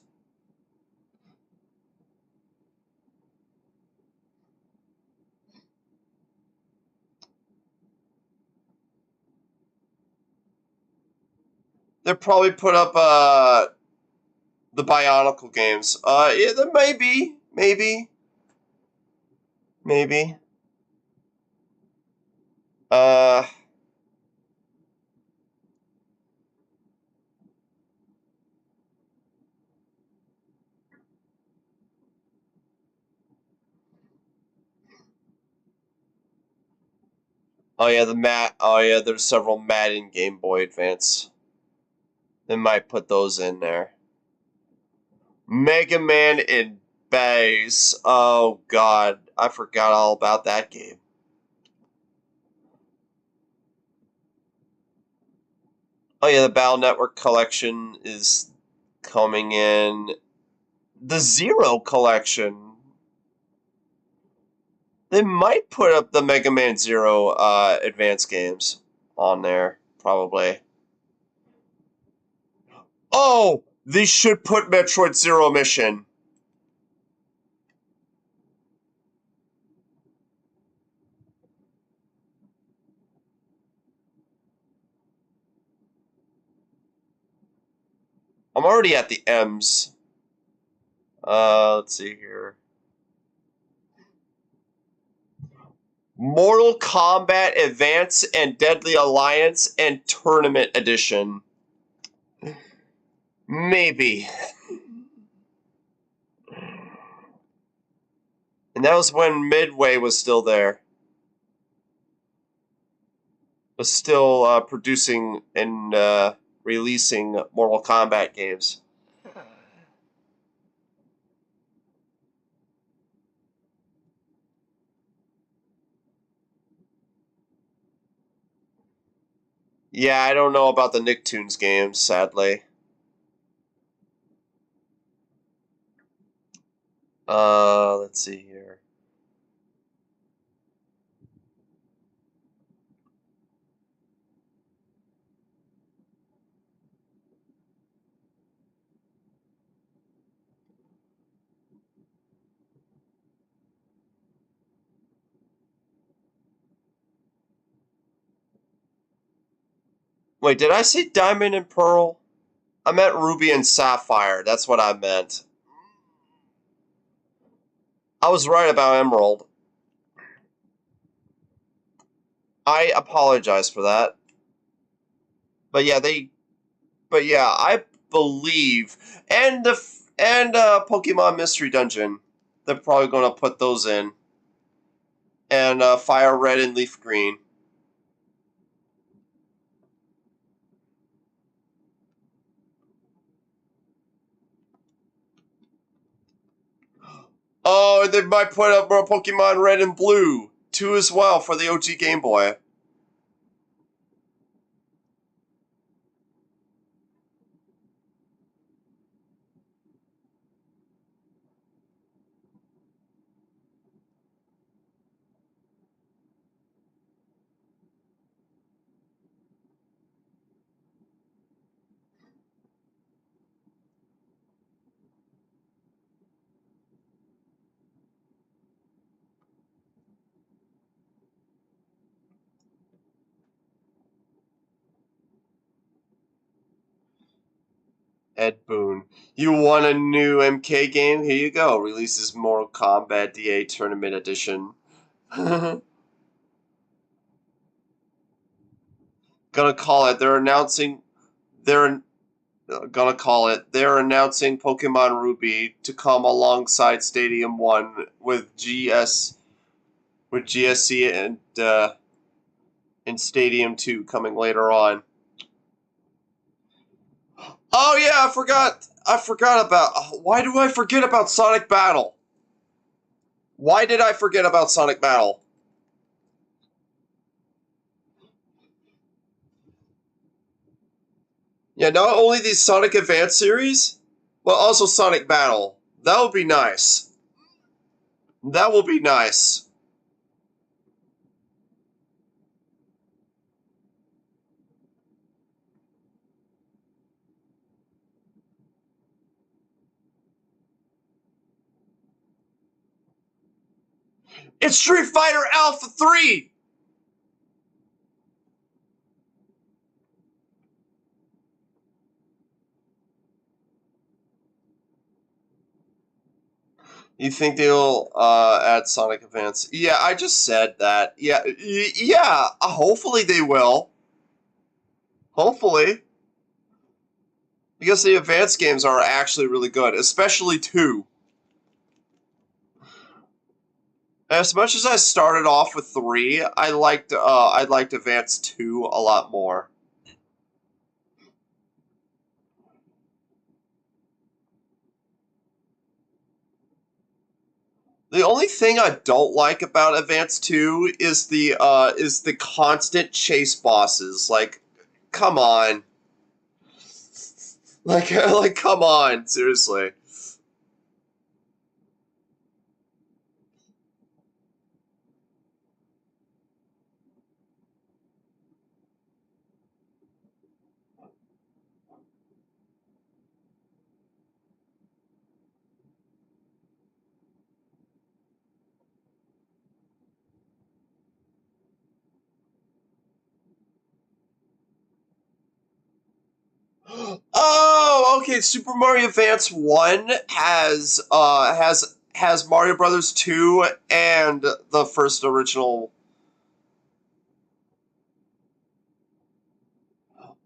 They'll probably put up the Bionicle games. Yeah, there may be. Maybe. Oh yeah, there's several Madden Game Boy Advance. They might put those in there. Mega Man in Bass. Oh god, I forgot all about that game. Oh yeah, the Battle Network collection is coming in. The Zero collection. They might put up the Mega Man Zero advance games on there, probably. Oh, they should put Metroid Zero Mission. I'm already at the M's. Let's see here. Mortal Kombat Advance and Deadly Alliance and Tournament Edition. Maybe. And that was when Midway was still there. Was still producing and releasing Mortal Kombat games. Yeah, I don't know about the Nicktoons games, sadly. Let's see here. Wait, did I say Diamond and Pearl? I meant Ruby and Sapphire. That's what I meant. I was right about Emerald. I apologize for that. But yeah, I believe, and Pokemon Mystery Dungeon, they're probably going to put those in, and Fire Red and Leaf Green. Oh, they might put up more Pokemon Red and Blue too as well for the OG Game Boy. Ed Boon. You want a new MK game? Here you go. Releases Mortal Kombat DA Tournament Edition. Gonna call it. They're announcing Pokemon Ruby to come alongside Stadium 1 with GSC and Stadium 2 coming later on. Oh yeah, I forgot about. Why do I forget about Sonic Battle? Why did I forget about Sonic Battle? Yeah, not only the Sonic Advance series, but also Sonic Battle. That would be nice. That will be nice. It's Street Fighter Alpha 3! You think they'll add Sonic Advance? Yeah, I just said that. Yeah. Hopefully they will. Hopefully, because the Advance games are actually really good, especially 2. As much as I started off with 3, I liked Advance 2 a lot more. The only thing I don't like about Advance 2 is the constant chase bosses. Like, come on. Like come on, seriously. Oh, okay. Super Mario Advance 1 has Mario Brothers 2 and the first original.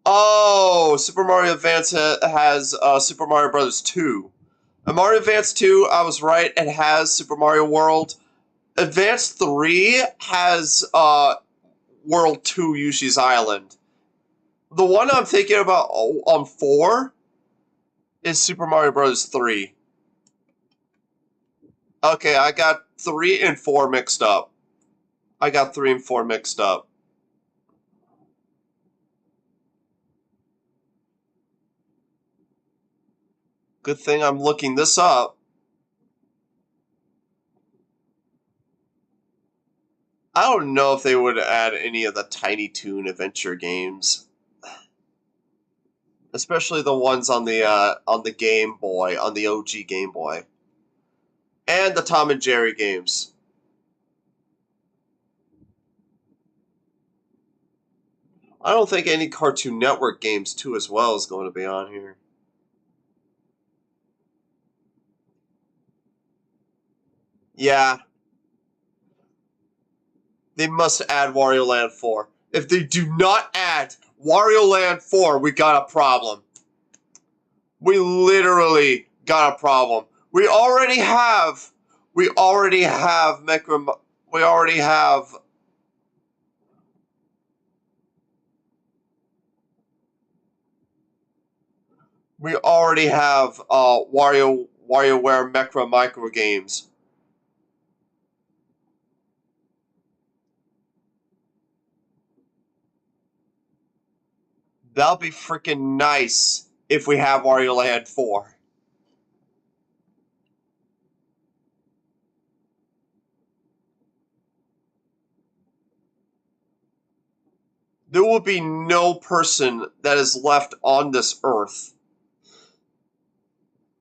Oh, Super Mario Advance has Super Mario Brothers 2. Mario Advance 2, I was right, it has Super Mario World. Advance 3 has World 2 Yoshi's Island. The one I'm thinking about on 4 is Super Mario Bros. 3. Okay, I got 3 and 4 mixed up. Good thing I'm looking this up. I don't know if they would add any of the Tiny Toon adventure games, especially the ones on the Game Boy, on the OG Game Boy, and the Tom and Jerry games. I don't think any Cartoon Network games too as well is going to be on here. Yeah. They must add Wario Land 4. If they do not add Wario Land 4, we got a problem. We literally got a problem. We already have Mecra, we already have WarioWare Mecra micro games. That'll be freaking nice if we have Wario Land 4. There will be no person that is left on this earth.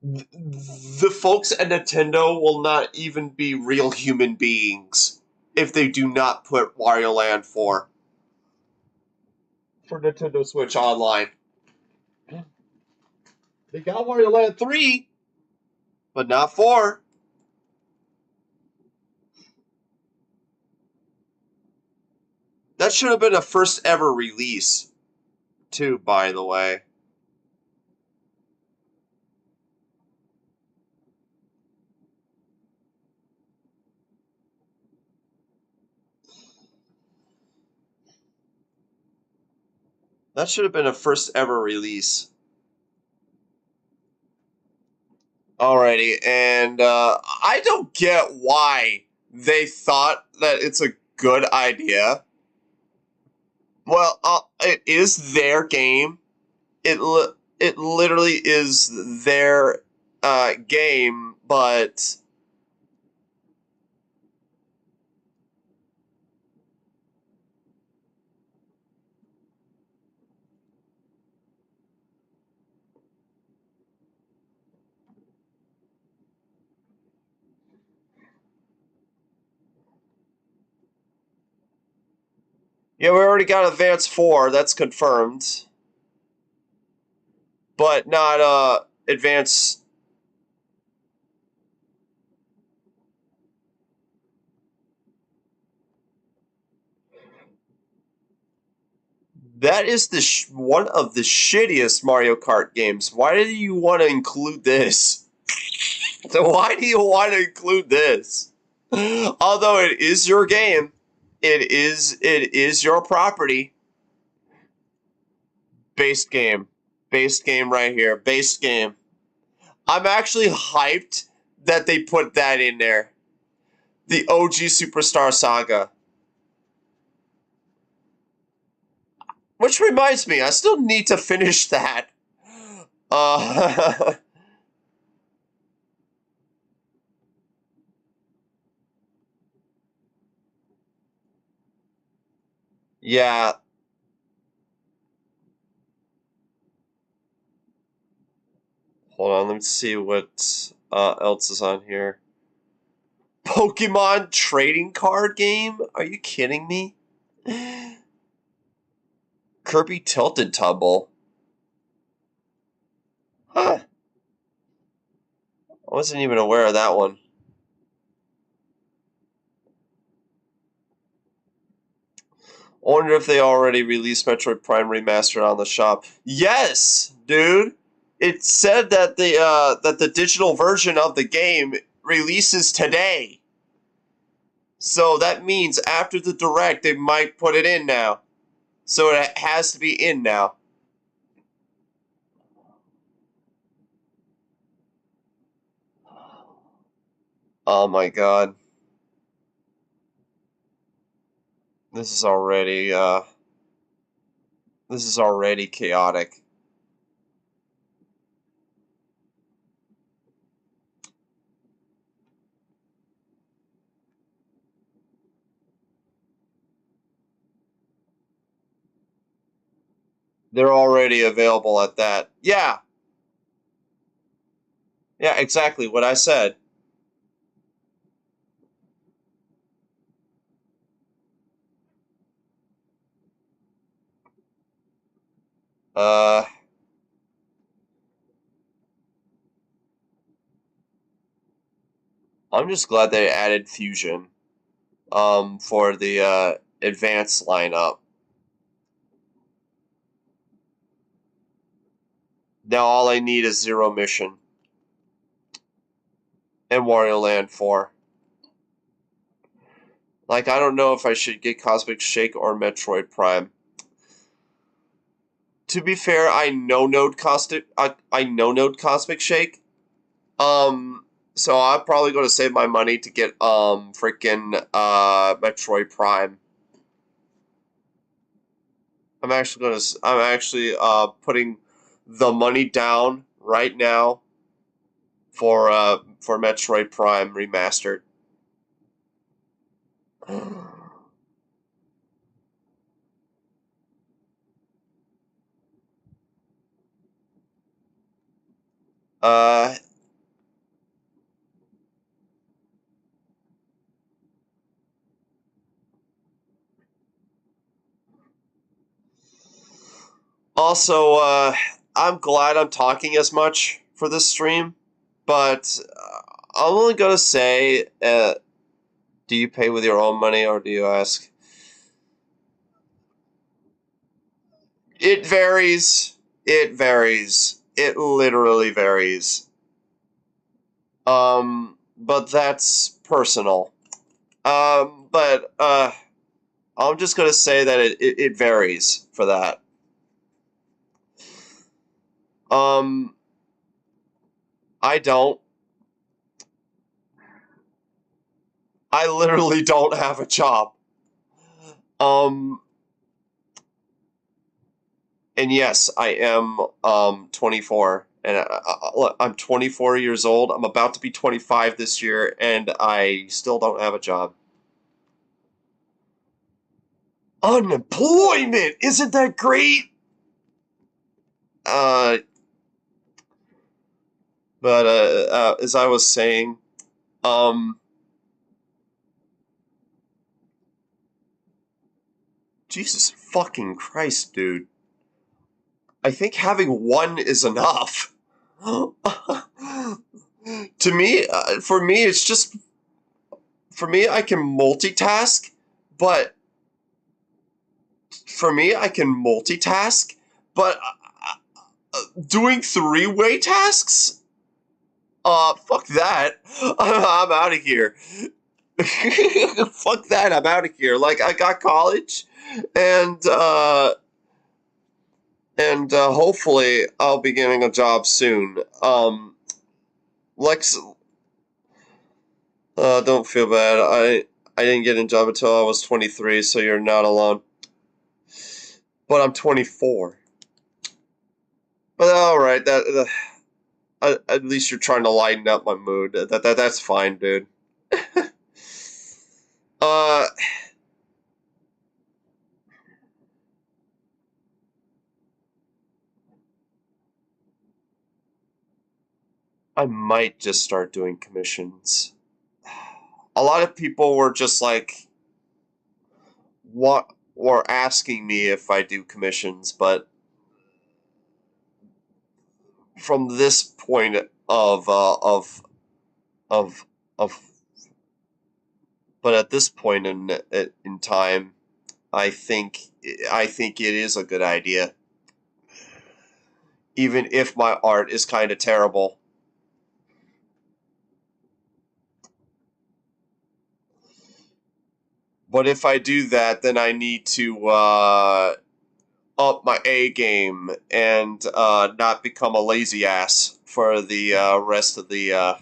The folks at Nintendo will not even be real human beings if they do not put Wario Land 4 for Nintendo Switch Online. They got Wario Land 3, but not 4. That should have been a first ever release, too, by the way. That should have been a first ever release. Alrighty, and I don't get why they thought that it's a good idea. Well, it is their game. It literally is their game, but yeah, we already got Advance 4, that's confirmed. But not Advance. That is one of the shittiest Mario Kart games. Why do you want to include this? Why do you want to include this? Although it is your game, it is your property. Based game right here. Based game. I'm actually hyped that they put that in there. The OG Superstar Saga. Which reminds me, I still need to finish that. Yeah. Hold on, let me see what else is on here. Pokemon trading card game? Are you kidding me? Kirby Tilt and Tumble. Huh. I wasn't even aware of that one. I wonder if they already released Metroid Prime Remastered on the shop. Yes, dude. It said that the digital version of the game releases today. So that means after the direct, they might put it in now. So it has to be in now. Oh my god. This is already chaotic. They're already available at that. Yeah. Yeah, exactly what I said. Uh, I'm just glad they added Fusion for the advanced lineup. Now all I need is Zero Mission and Wario Land 4. Like, I don't know if I should get Cosmic Shake or Metroid Prime. To be fair, I no-node Cosmic Shake. So I'm probably going to save my money to get freaking Metroid Prime. I'm actually putting the money down right now for Metroid Prime Remastered. Uh, Also, I'm glad I'm talking as much for this stream, but I'm only going to say, do you pay with your own money or do you ask? It varies. It varies. It literally varies. But that's personal. But I'm just going to say that it varies for that. I don't. I literally don't have a job. And yes, I am 24, and I'm 24 years old. I'm about to be 25 this year, and I still don't have a job. Unemployment! Isn't that great? But as I was saying, Jesus fucking Christ, dude. I think having one is enough. To me, for me, it's just... For me, I can multitask, but... doing three-way tasks? Fuck that. I'm out of here. Fuck that, I'm out of here. Like, I got college, and hopefully I'll be getting a job soon. Lex, don't feel bad. I didn't get a job until I was 23, so you're not alone. But I'm 24. But alright, at least you're trying to lighten up my mood. That's fine, dude. I might just start doing commissions. A lot of people were just like, what, were asking me if I do commissions, but from this point of but at this point in time, I think it is a good idea, even if my art is kind of terrible. But if I do that, then I need to up my A game and not become a lazy ass for the rest of the.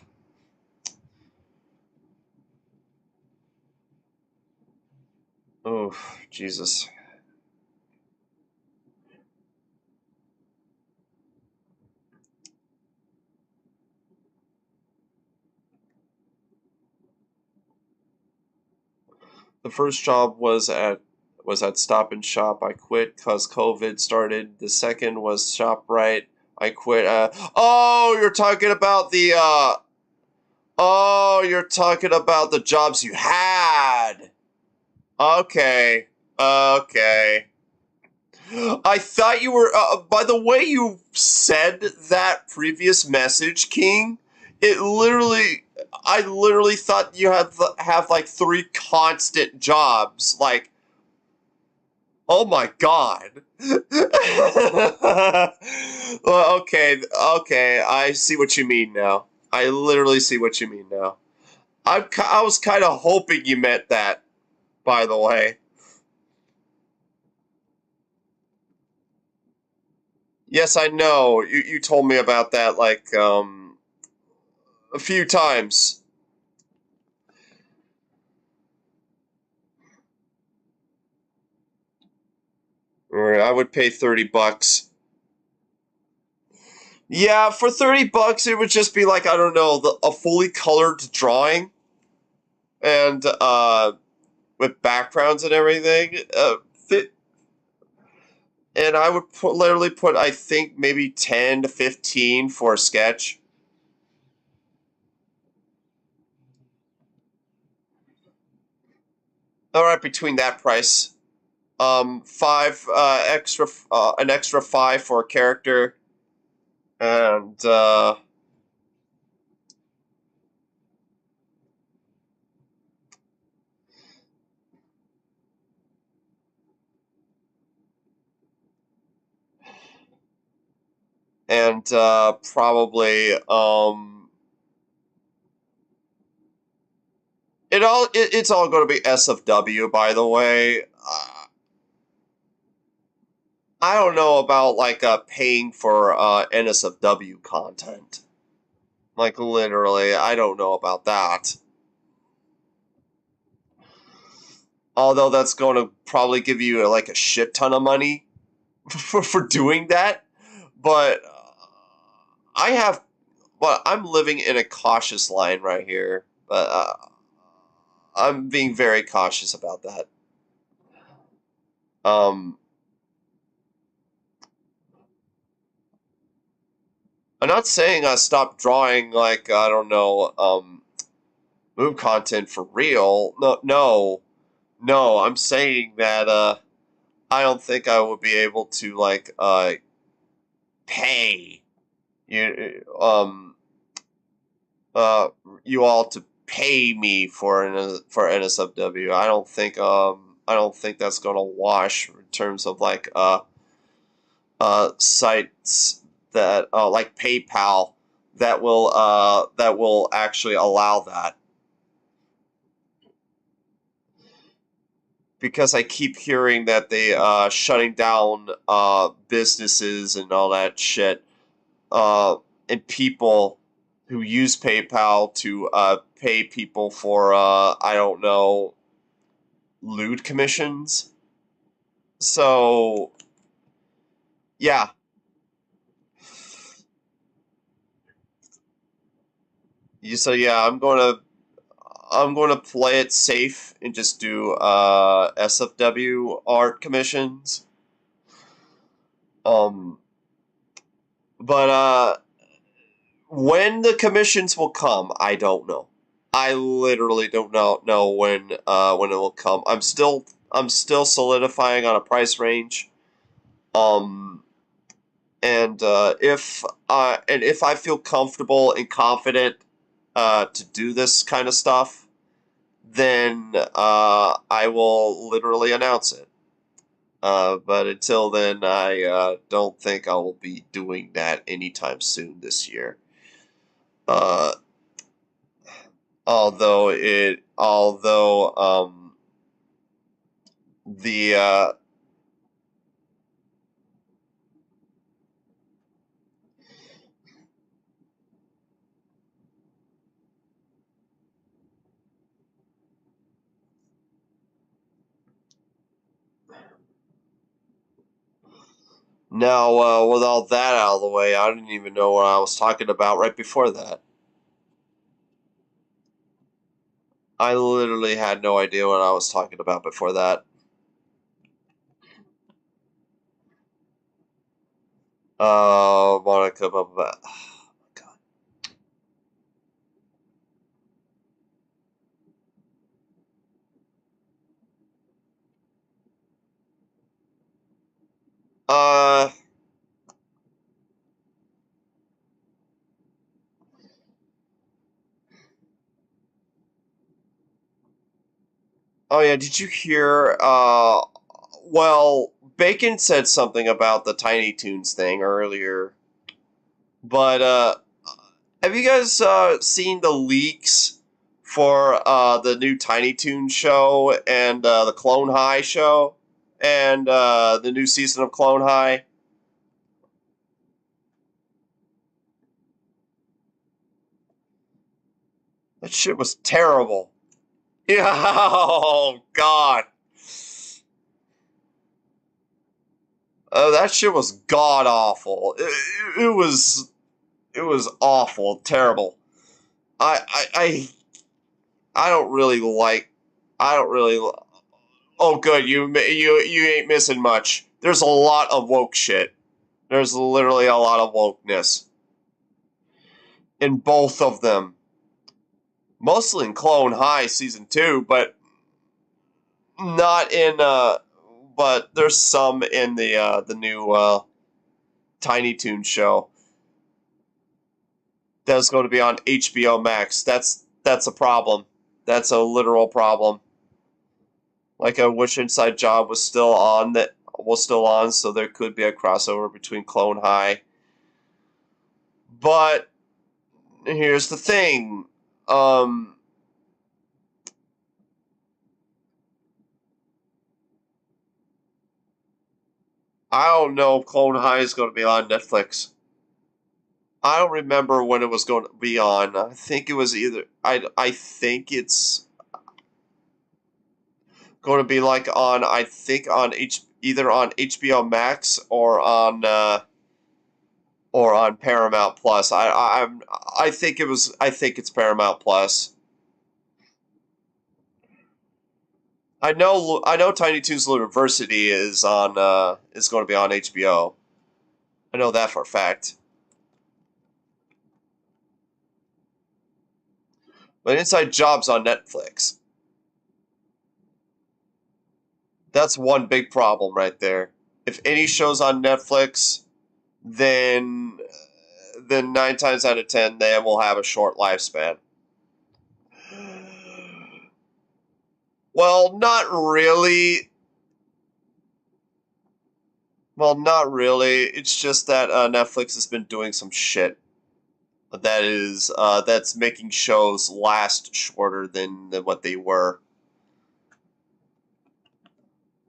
Oh, Jesus. The first job was at Stop and Shop. I quit because COVID started. The second was ShopRite. I quit. Oh, you're talking about the. Oh, you're talking about the jobs you had. Okay. Okay. I thought you were. By the way you said that previous message, King, I literally thought you had have like 3 constant jobs. Like, oh my god. Well, okay, okay, I see what you mean now. I literally see what you mean now. I was kind of hoping you meant that, by the way. Yes, I know. You told me about that, like, a few times. Or I would pay $30. Yeah, for $30, it would just be like, I don't know, a fully colored drawing, and with backgrounds and everything. And I would literally put, I think, maybe 10 to 15 for a sketch. All right, between that price, an extra 5 for a character, and probably it's all going to be SFW, by the way. I don't know about like paying for NSFW content. Like, literally, I don't know about that. Although that's going to probably give you like a shit ton of money for doing that. But I have, well, I'm living in a cautious line right here. But I'm being very cautious about that. Um, I'm not saying I stopped drawing, like, I don't know, move content for real. No, I'm saying that I don't think I would be able to like pay you uh you all to pay me for NSFW. I don't think that's gonna wash in terms of like sites that like PayPal that will actually allow that. Because I keep hearing that they shutting down businesses and all that shit, and people who use PayPal to pay people for I don't know, lewd commissions. So yeah, yeah, I'm gonna play it safe and just do SFW art commissions. Um, but when the commissions will come, I don't know. I literally don't know when it will come. I'm still solidifying on a price range. Um, and if I feel comfortable and confident to do this kind of stuff, then I will literally announce it. But until then, I don't think I will be doing that anytime soon this year. Uh, although the now, with all that out of the way, I didn't even know what I was talking about right before that. I literally had no idea what I was talking about before that. Monica, blah, blah, blah. God. Oh yeah, did you hear, well, Bacon said something about the Tiny Toons thing earlier, but, have you guys, seen the leaks for, the new Tiny Toons show and, the Clone High show and, the new season of Clone High? That shit was terrible. Yeah, oh god. That shit was god awful. It was awful, terrible. I I I I don't really like. I don't really. Oh, good. You ain't missing much. There's a lot of woke shit. There's literally a lot of wokeness in both of them. Mostly in Clone High season 2, but not in. But there's some in the new Tiny Toon show that's going to be on HBO Max. That's a problem. That's a literal problem. Like I wish Inside Job was still on so there could be a crossover between Clone High. But here's the thing. I don't know if Clone High is going to be on Netflix. I don't remember when it was going to be on. I think it was either I think it's going to be like on either on HBO Max or on Paramount Plus. I think it's Paramount Plus. I know Tiny Toons University is going to be on HBO. I know that for a fact. But Inside Job's on Netflix. That's one big problem right there. If any show's on Netflix, then 9 times out of 10 they will have a short lifespan. Well, not really. Well, not really. It's just that Netflix has been doing some shit that's making shows last shorter than what they were.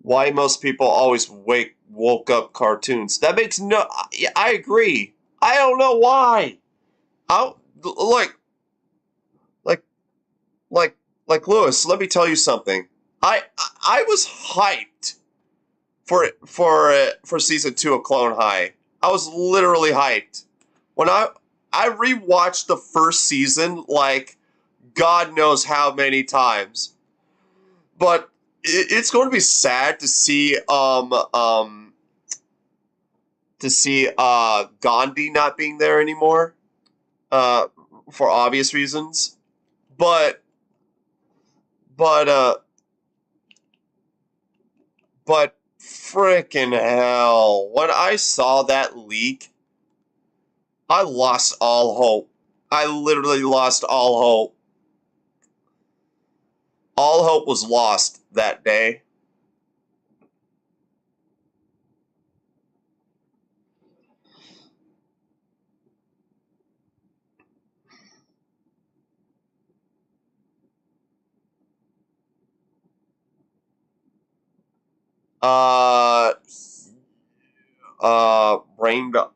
Why most people always woke up cartoons. That makes no. I agree. I don't know why. I like like like Lewis. Let me tell you something. I was hyped for season 2 of Clone High. I was literally hyped when I rewatched the first season like God knows how many times. But it's going to be sad to see Gandhi not being there anymore, uh, for obvious reasons. But but uh, but frickin' hell, when I saw that leak, I lost all hope. I literally lost all hope. All hope was lost that day. Uh, Rainbow.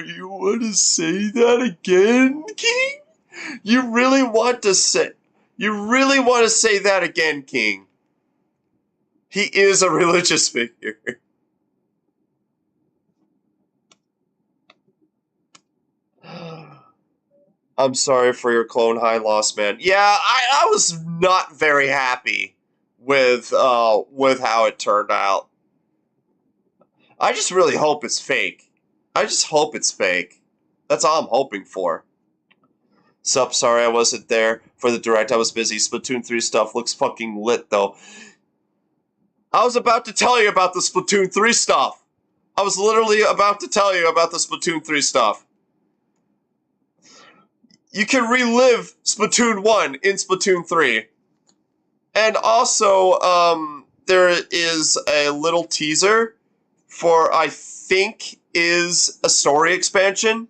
You want to say that again, King? You really want to say that again, King? He is a religious figure. I'm sorry for your clone high loss, man. Yeah, I was not very happy with how it turned out. I just really hope it's fake. I just hope it's fake. That's all I'm hoping for. Sup, sorry I wasn't there for the direct. I was busy. Splatoon 3 stuff looks fucking lit, though. I was about to tell you about the Splatoon 3 stuff. I was literally about to tell you about the Splatoon 3 stuff. You can relive Splatoon 1 in Splatoon 3. And also, there is a little teaser for, I think, is a story expansion,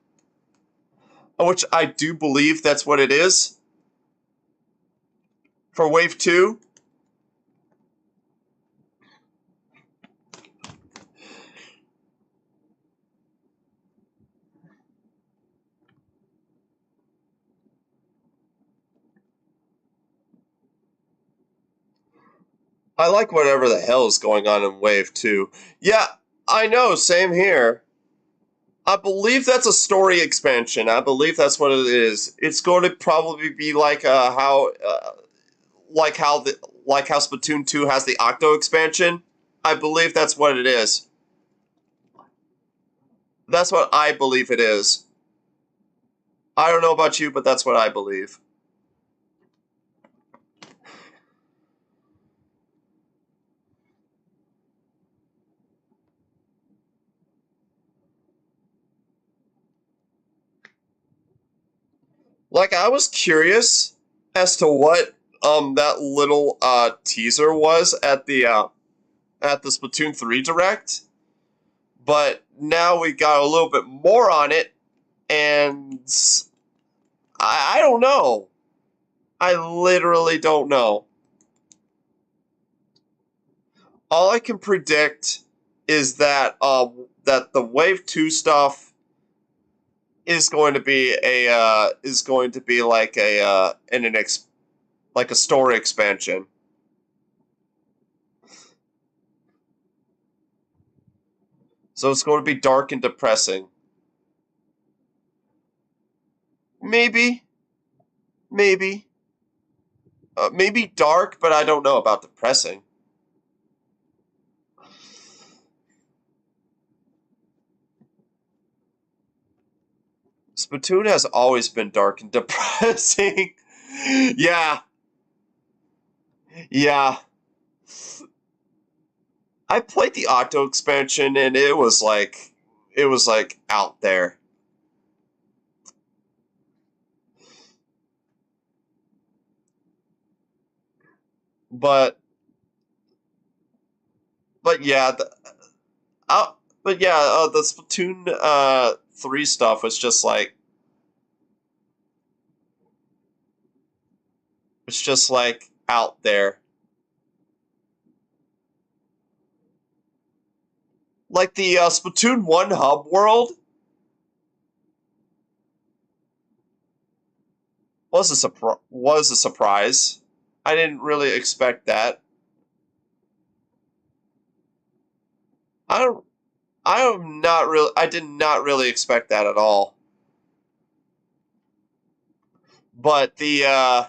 which I do believe that's what it is, for Wave 2. I like whatever the hell is going on in Wave 2. Yeah, I know, same here. I believe that's a story expansion. I believe that's what it is. It's going to probably be like how Splatoon 2 has the Octo expansion. I believe that's what it is. That's what I believe it is. I don't know about you, but that's what I believe. Like, I was curious as to what that little teaser was at the Splatoon 3 Direct, but now we got a little bit more on it, and I don't know. I literally don't know. All I can predict is that that the Wave 2 stuff is going to be like like a story expansion. So it's going to be dark and depressing. Maybe. Maybe dark, but I don't know about depressing. Splatoon has always been dark and depressing. Yeah. Yeah. I played the Octo expansion and it was like out there. But yeah, the Splatoon 3 stuff was just like it's just like out there. Like the Splatoon 1 hub world was a surprise. I didn't really expect that. I did not really expect that at all. But the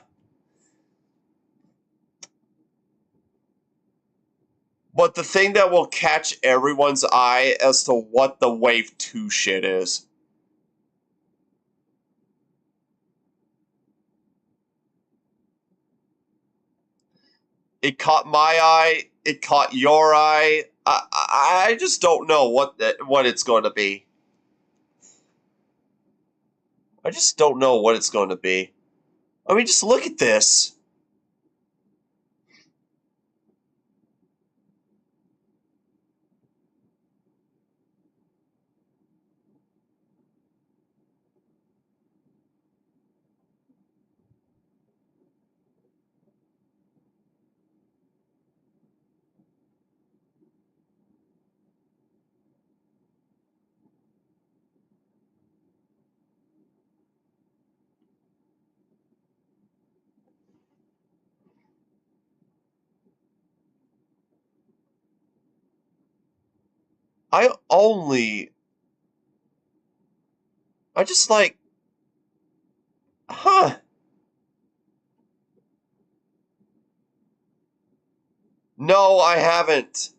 thing that will catch everyone's eye as to what the Wave 2 shit is. It caught my eye. It caught your eye. I just don't know what it's going to be. I just don't know what it's going to be. I mean, just look at this. I just like, huh. No, I haven't.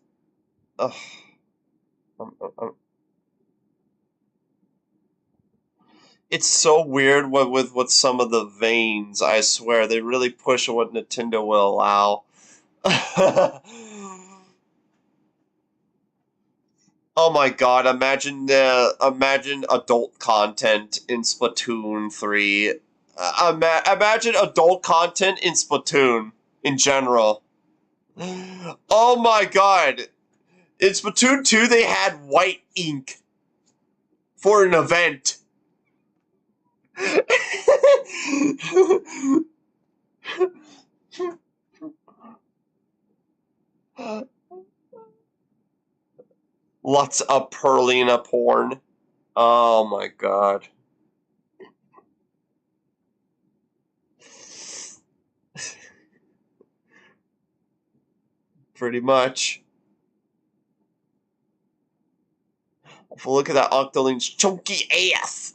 Ugh. It's so weird with some of the veins, I swear. They really push what Nintendo will allow. Oh my god, imagine adult content in Splatoon 3. Imagine adult content in Splatoon in general. Oh my god. In Splatoon 2 they had white ink for an event. Lots of Perlina porn. Oh my god. Pretty much. Look at that Octoline's chunky ass.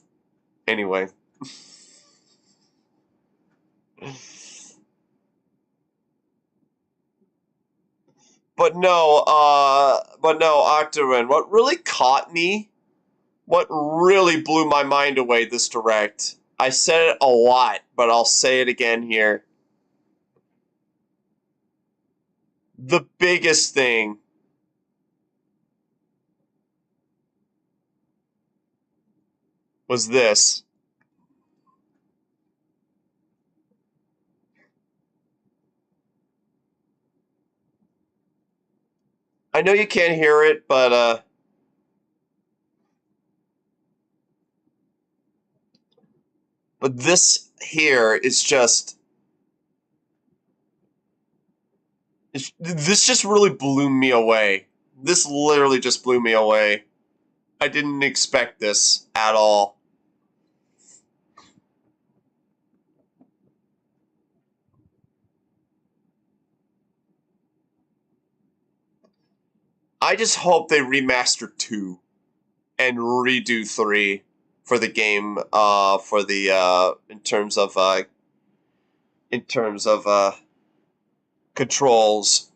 Anyway. But no, Octarine, what really caught me, what really blew my mind away this direct, I said it a lot, but I'll say it again here. The biggest thing was this. I know you can't hear it, but this here is just... This just really blew me away. This literally just blew me away. I didn't expect this at all. I just hope they remaster 2 and redo 3 for the game, for the, in terms of controls.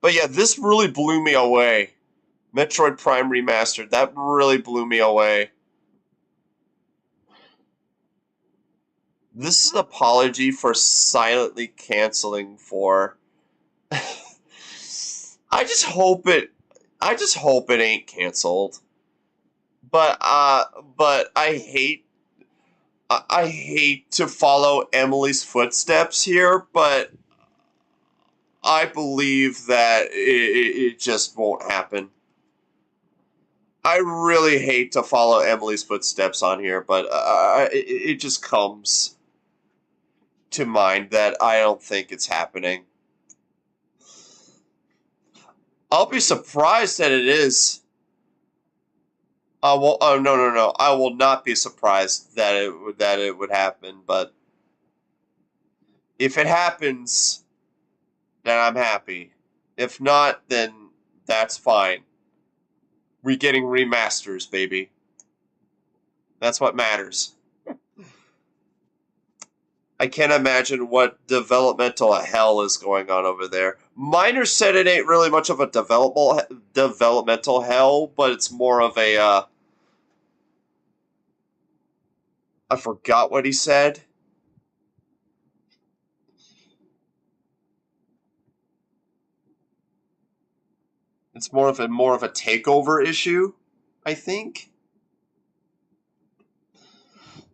But yeah, this really blew me away. Metroid Prime Remastered, that really blew me away. This is an apology for silently canceling 4. I just hope it ain't canceled. But I hate to follow Emily's footsteps here, but I believe that it just won't happen. I really hate to follow Emily's footsteps on here, but it just comes to mind that I don't think it's happening. I'll be surprised that it is. No. I will not be surprised that it would happen, but if it happens, then I'm happy. If not, then that's fine. We're getting remasters, baby. That's what matters. I can't imagine what developmental hell is going on over there. Miner said it ain't really much of a developmental hell, but it's more of a, I forgot what he said. It's more of a takeover issue, I think.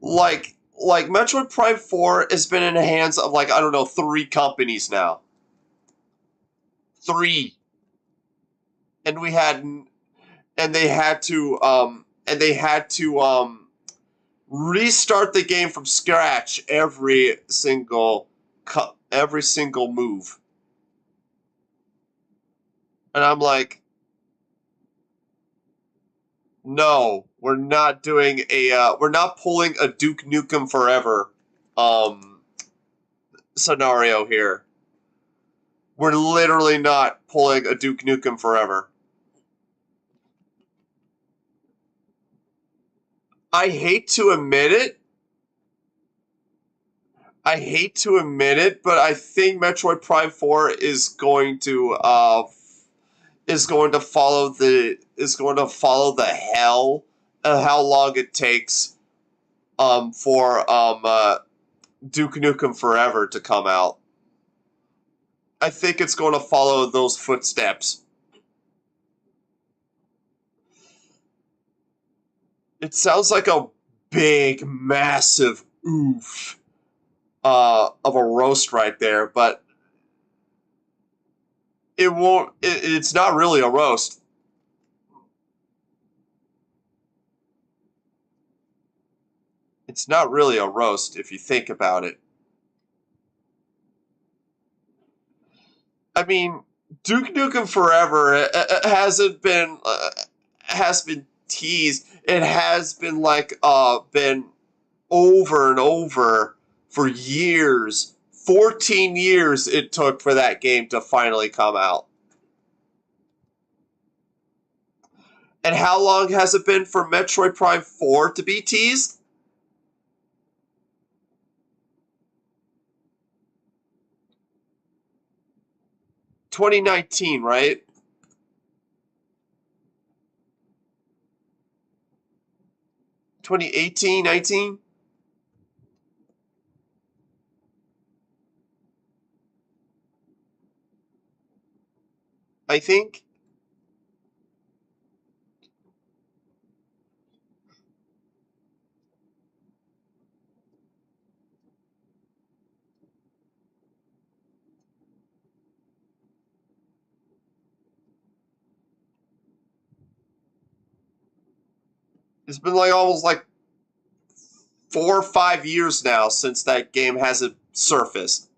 Like Metroid Prime 4 has been in the hands of, like, I don't know, 3 companies now. 3. And they had to restart the game from scratch every single move. And I'm like, no, we're not doing we're not pulling a Duke Nukem Forever scenario here. We're literally not pulling a Duke Nukem Forever. I hate to admit it. But I think Metroid Prime 4 is going to follow the hell how long it takes for Duke Nukem Forever to come out. I think it's going to follow those footsteps. It sounds like a big, massive oof of a roast right there, but it won't. It's not really a roast. It's not really a roast if you think about it. I mean, Duke Nukem Forever hasn't been has been teased. It has been been over and over for years. 14 years it took for that game to finally come out. And how long has it been for Metroid Prime 4 to be teased? $2019, right? 2018, 19? I think. It's been almost 4 or 5 years now since that game hasn't surfaced.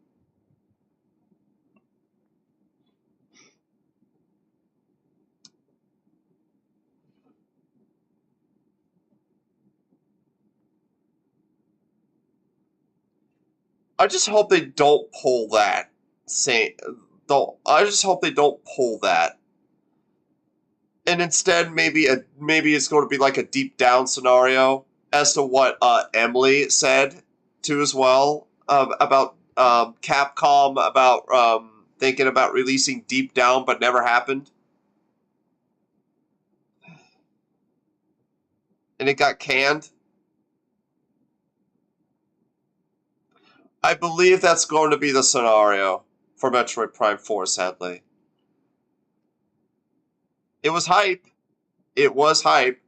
I just hope they don't pull that. I just hope they don't pull that. And instead, maybe it's going to be like a deep down scenario, as to what Emily said too as well, about Capcom about thinking about releasing Deep Down, but never happened, and it got canned. I believe that's going to be the scenario for Metroid Prime 4. Sadly, it was hype. It was hype.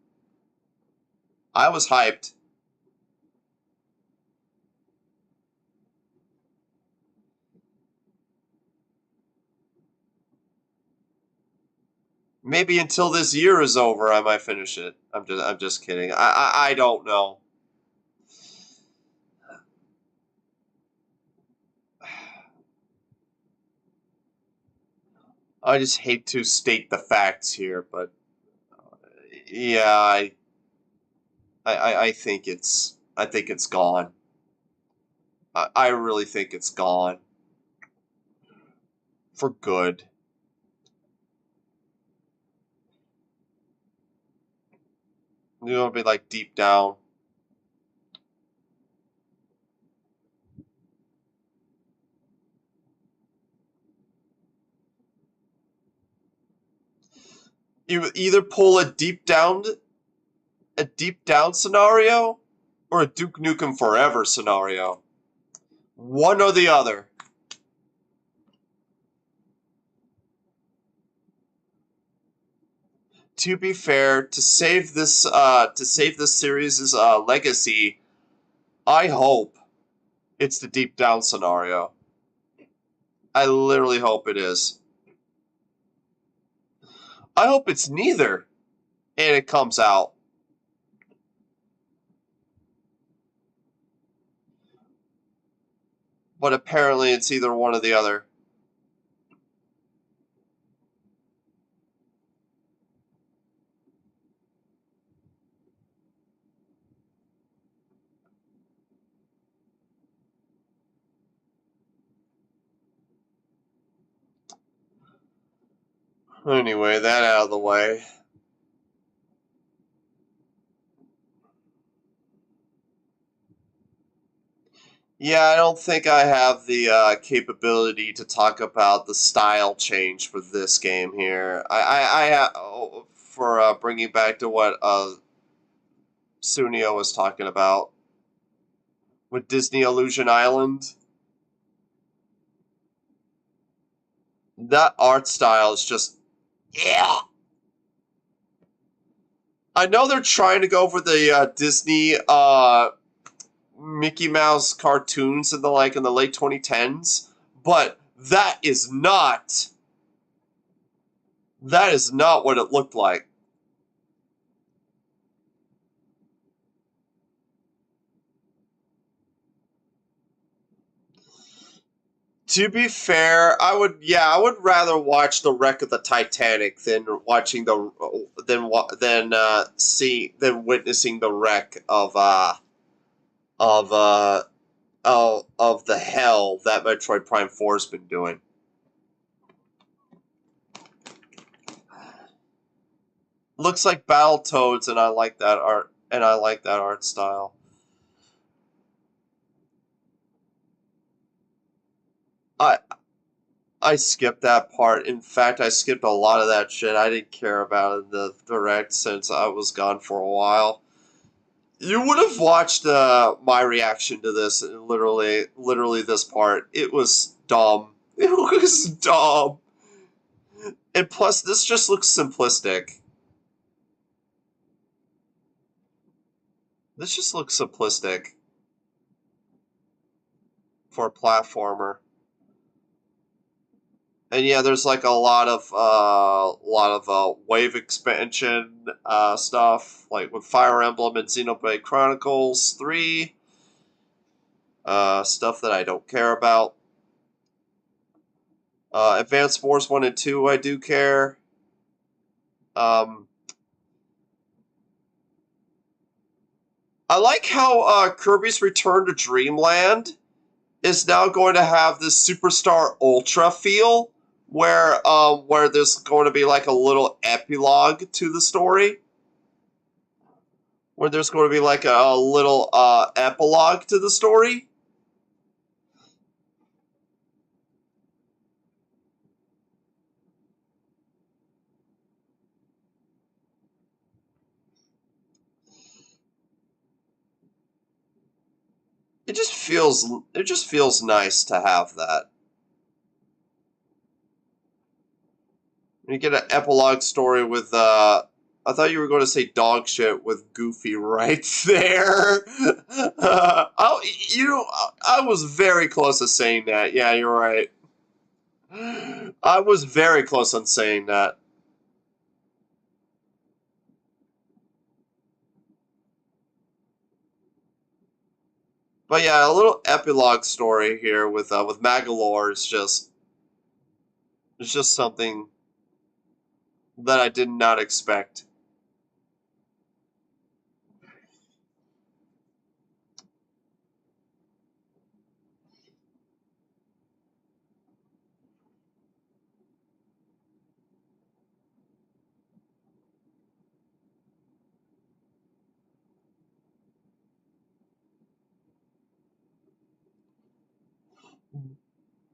I was hyped. Maybe until this year is over, I might finish it. I'm just kidding. I don't know. I just hate to state the facts here, but yeah, I think it's gone. I really think it's gone for good. You know, it'll be like Deep Down. You either pull a Deep Down scenario, or a Duke Nukem Forever scenario. One or the other. To be fair, to save this series' legacy, I hope it's the Deep Down scenario. I literally hope it is. I hope it's neither, and it comes out. But apparently it's either one or the other. Anyway, that out of the way. Yeah, I don't think I have the capability to talk about the style change for this game here. For bringing back to what Sunio was talking about with Disney Illusion Island. That art style is just, yeah. I know they're trying to go for the Disney Mickey Mouse cartoons in the late 2010s, but that is not what it looked like. To be fair, I would rather watch the wreck of the Titanic than watching than witnessing the wreck of the hell that Metroid Prime 4's been doing. Looks like Battletoads, and I like that art style. I skipped that part. In fact, I skipped a lot of that shit. I didn't care about it in the direct since I was gone for a while. You would have watched my reaction to this, literally this part. It was dumb. It was dumb. And plus, this just looks simplistic. This just looks simplistic for a platformer. And yeah, there's like a lot of wave expansion stuff, like with Fire Emblem and Xenoblade Chronicles 3. Stuff that I don't care about. Advanced Wars 1 and 2, I do care. I like how Kirby's Return to Dreamland is now going to have this Superstar Ultra feel, where there's going to be like a little epilogue to the story. Where there's going to be like a little epilogue to the story. It just feels nice to have that. You get an epilogue story with I thought you were going to say dog shit with Goofy right there. I was very close to saying that. Yeah, you're right. I was very close on saying that. But yeah, a little epilogue story here with Magalore is just something that I did not expect.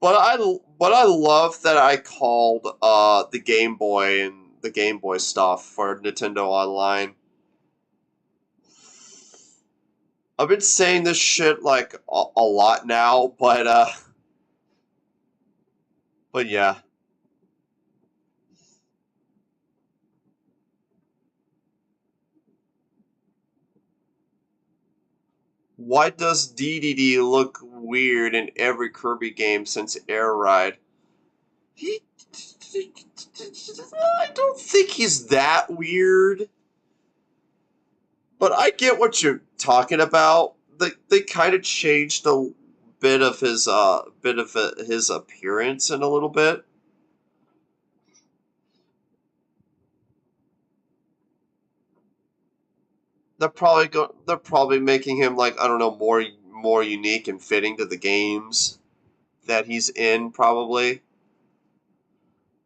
But I love that I called the Game Boy and the Game Boy stuff for Nintendo Online. I've been saying this shit like a lot now, but yeah. Why does DDD look weird in every Kirby game since Air Ride? I don't think he's that weird. But I get what you're talking about. They kind of changed a bit of his appearance in a little bit. They're probably making him like, I don't know, more unique and fitting to the games that he's in, probably.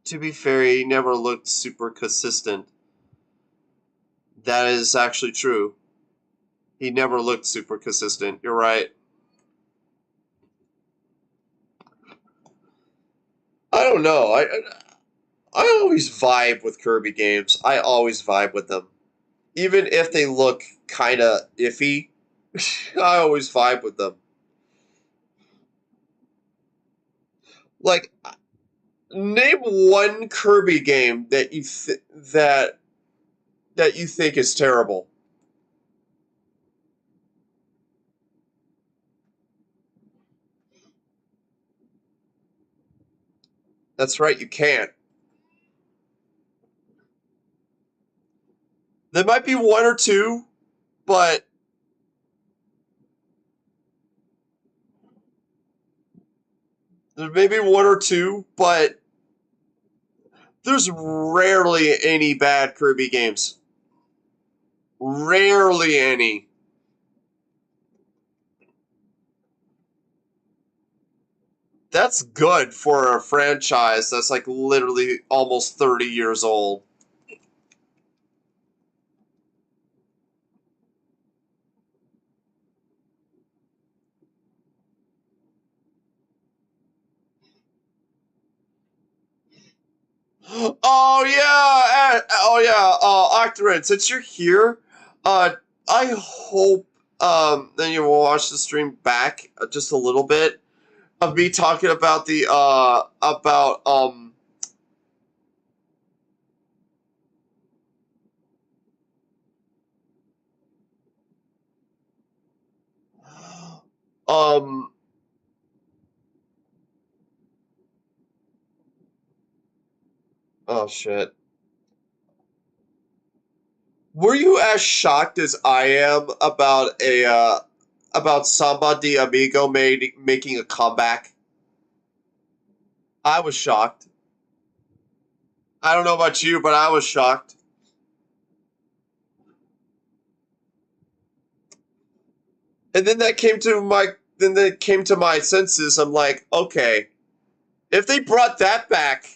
To be fair, he never looked super consistent. That is actually true. He never looked super consistent. You're right. I don't know. I always vibe with Kirby games. I always vibe with them. Even if they look kind of iffy, I always vibe with them. Like, name one Kirby game that that you think is terrible. That's right, you can't. There might be one or two, but there may be one or two, but there's rarely any bad Kirby games. Rarely any. That's good for a franchise that's like literally almost 30 years old. Oh yeah, Octorin, since you're here, I hope then you will watch the stream back just a little bit of me talking about the about um oh shit. Were you as shocked as I am about Samba de Amigo making a comeback? I was shocked. I don't know about you, but I was shocked. And then that came to my senses. I'm like, okay, if they brought that back,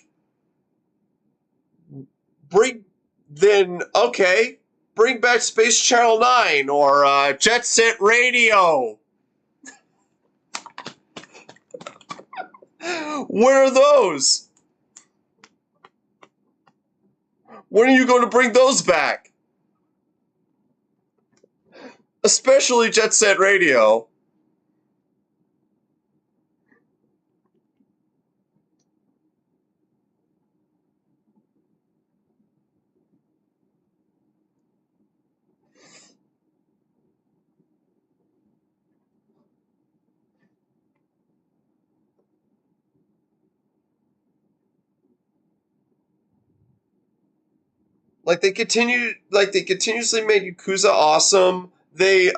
bring back Space Channel 9 or Jet Set Radio. Where are those? When are you going to bring those back? Especially Jet Set Radio. They continuously made Yakuza awesome. They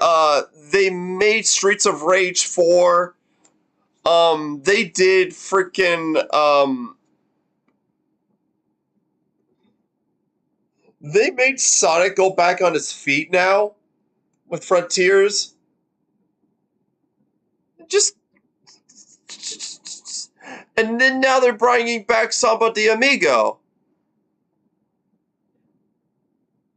made Streets of Rage 4. They did freaking they made Sonic go back on his feet now with Frontiers. Just and then now they're bringing back Samba de Amigo.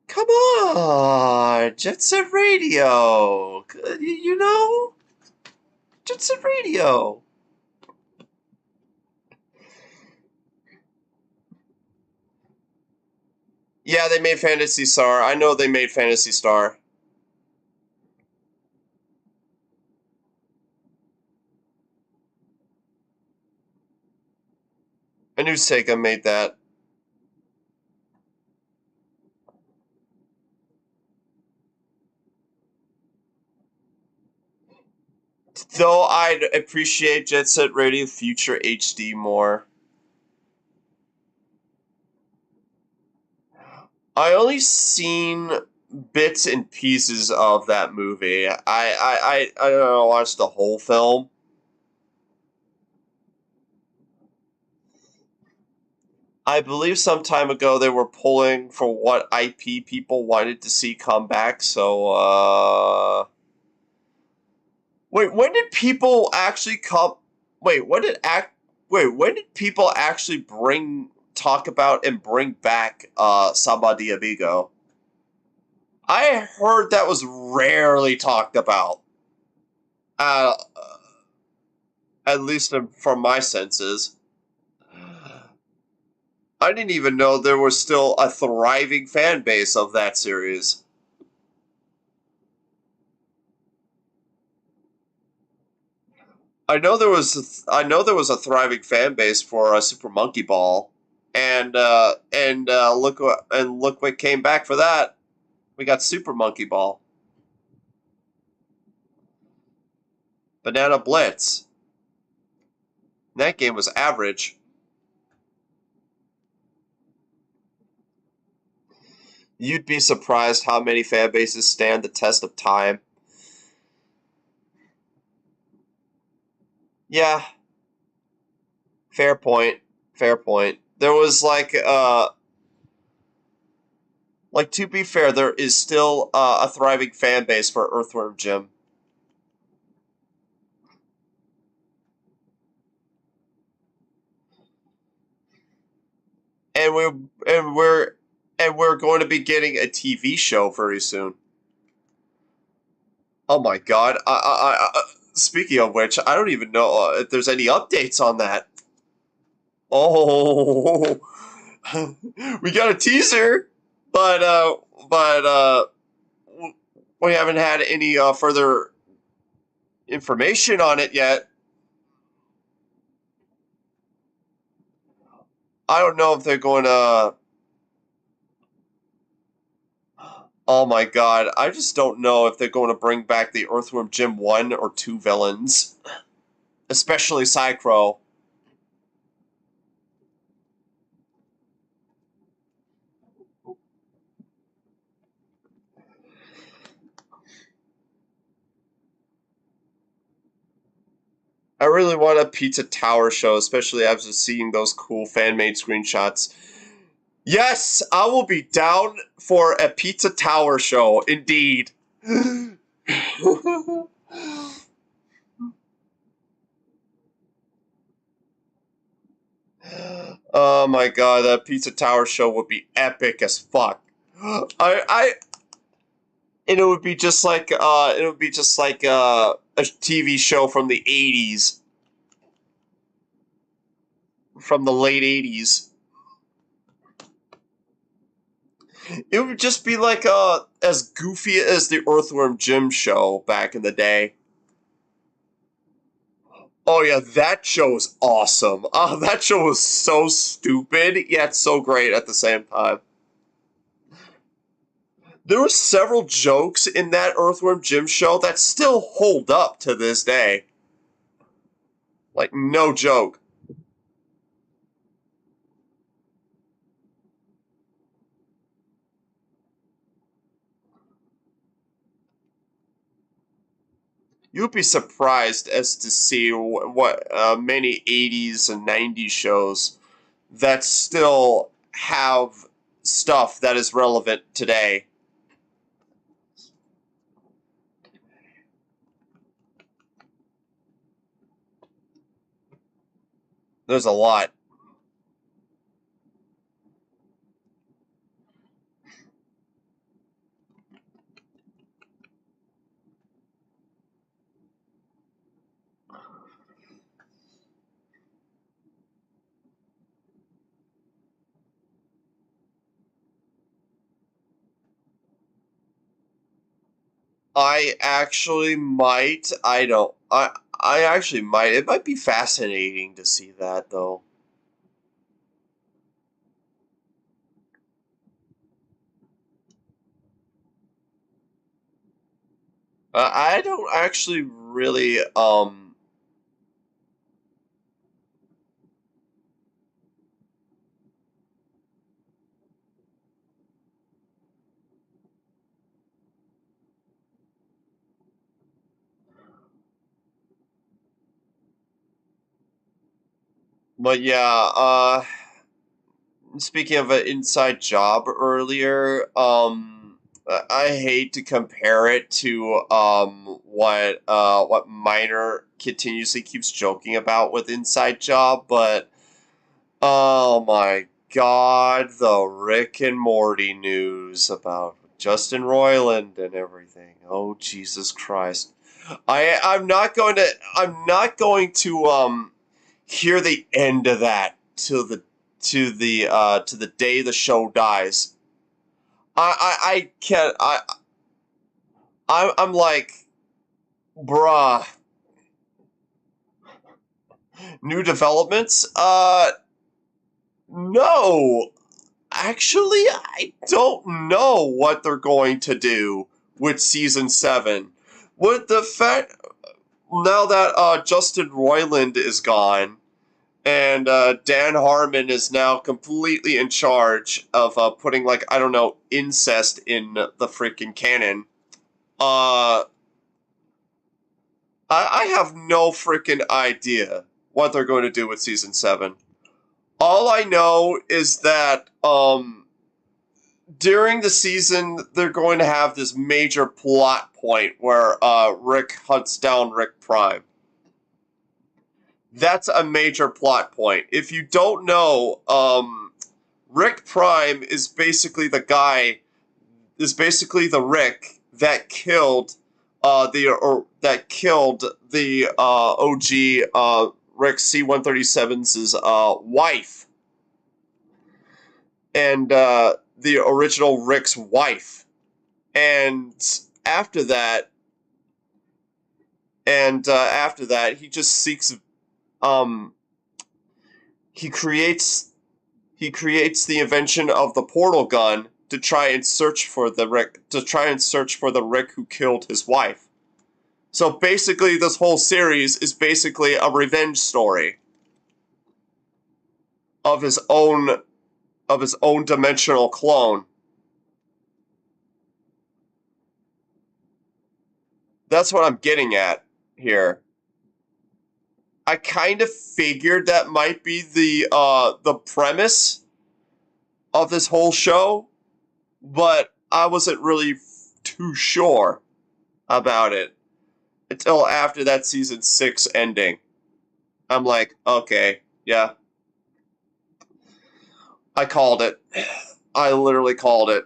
Come on, Jet Set Radio. You know? Jet Set Radio. Yeah, they made Phantasy Star. I know they made Phantasy Star. I knew Sega made that. Though I'd appreciate Jet Set Radio Future HD more. I only seen bits and pieces of that movie. I don't know, watched the whole film. I believe some time ago they were pulling for what IP people wanted to see come back, so wait, when did people actually come when did people actually bring talk about and bring back Samba de Amigo. I heard that was rarely talked about. Uh, at least from my senses. I didn't even know there was still a thriving fan base of that series. I know there was a thriving fan base for Super Monkey Ball, and look what came back for that. We got Super Monkey Ball, Banana Blitz. That game was average. You'd be surprised how many fan bases stand the test of time. Yeah. Fair point. Fair point. There was like to be fair, there is still a thriving fan base for Earthworm Jim. And we're going to be getting a TV show very soon. Oh my god! Speaking of which, I don't even know if there's any updates on that. Oh, we got a teaser, but we haven't had any further information on it yet. I don't know if they're going to. Oh my god, I just don't know if they're going to bring back the Earthworm Jim 1 or 2 villains. Especially Psychro. I really want a Pizza Tower show, especially after seeing those cool fan-made screenshots. Yes, I will be down for a Pizza Tower show, indeed. Oh my god, that Pizza Tower show would be epic as fuck. And it would be just like a TV show from the 80s. From the late 80s. It would just be like as goofy as the Earthworm Jim show back in the day. Oh yeah, that show was awesome. That show was so stupid, yet so great at the same time. There were several jokes in that Earthworm Jim show that still hold up to this day. Like, no joke. You'd be surprised as to see what many 80s and 90s shows that still have stuff that is relevant today. There's a lot. I actually might. I actually might. It might be fascinating to see that, though. I don't actually really, but yeah, speaking of an inside job earlier, I hate to compare it to what Miner continuously keeps joking about with Inside Job, but oh my God, the Rick and Morty news about Justin Roiland and everything. Oh, Jesus Christ. I'm not going to hear the end of that to the day the show dies. I can't. I'm like, bruh. New developments? No. Actually, I don't know what they're going to do with season 7. With the fact now that Justin Roiland is gone and Dan Harmon is now completely in charge of putting, like, I don't know, incest in the freaking canon. I have no freaking idea what they're going to do with season 7. All I know is that during the season they're going to have this major plot point where Rick hunts down Rick Prime. That's a major plot point. If you don't know, Rick Prime is basically the Rick that killed the OG Rick C-137's wife, and the original Rick's wife. And after that, he just seeks he creates the invention of the portal gun to try and search for the Rick who killed his wife. So basically this whole series is basically a revenge story of his own dimensional clone. That's what I'm getting at here. I kind of figured that might be the premise of this whole show, but I wasn't really too sure about it until after that season 6 ending. I'm like, okay, yeah. I called it. I literally called it.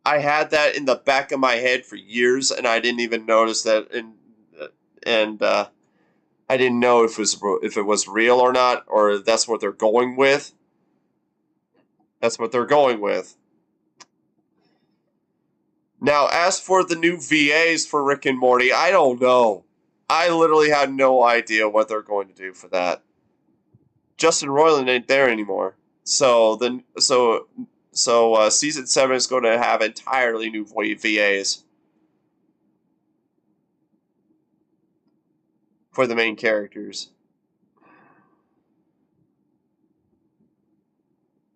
I had that in the back of my head for years, and I didn't even notice that, and I didn't know if it was real or not, or that's what they're going with. That's what they're going with. Now, as for the new VAs for Rick and Morty, I don't know. I literally had no idea what they're going to do for that. Justin Roiland ain't there anymore, so season 7 is going to have entirely new VAs for the main characters.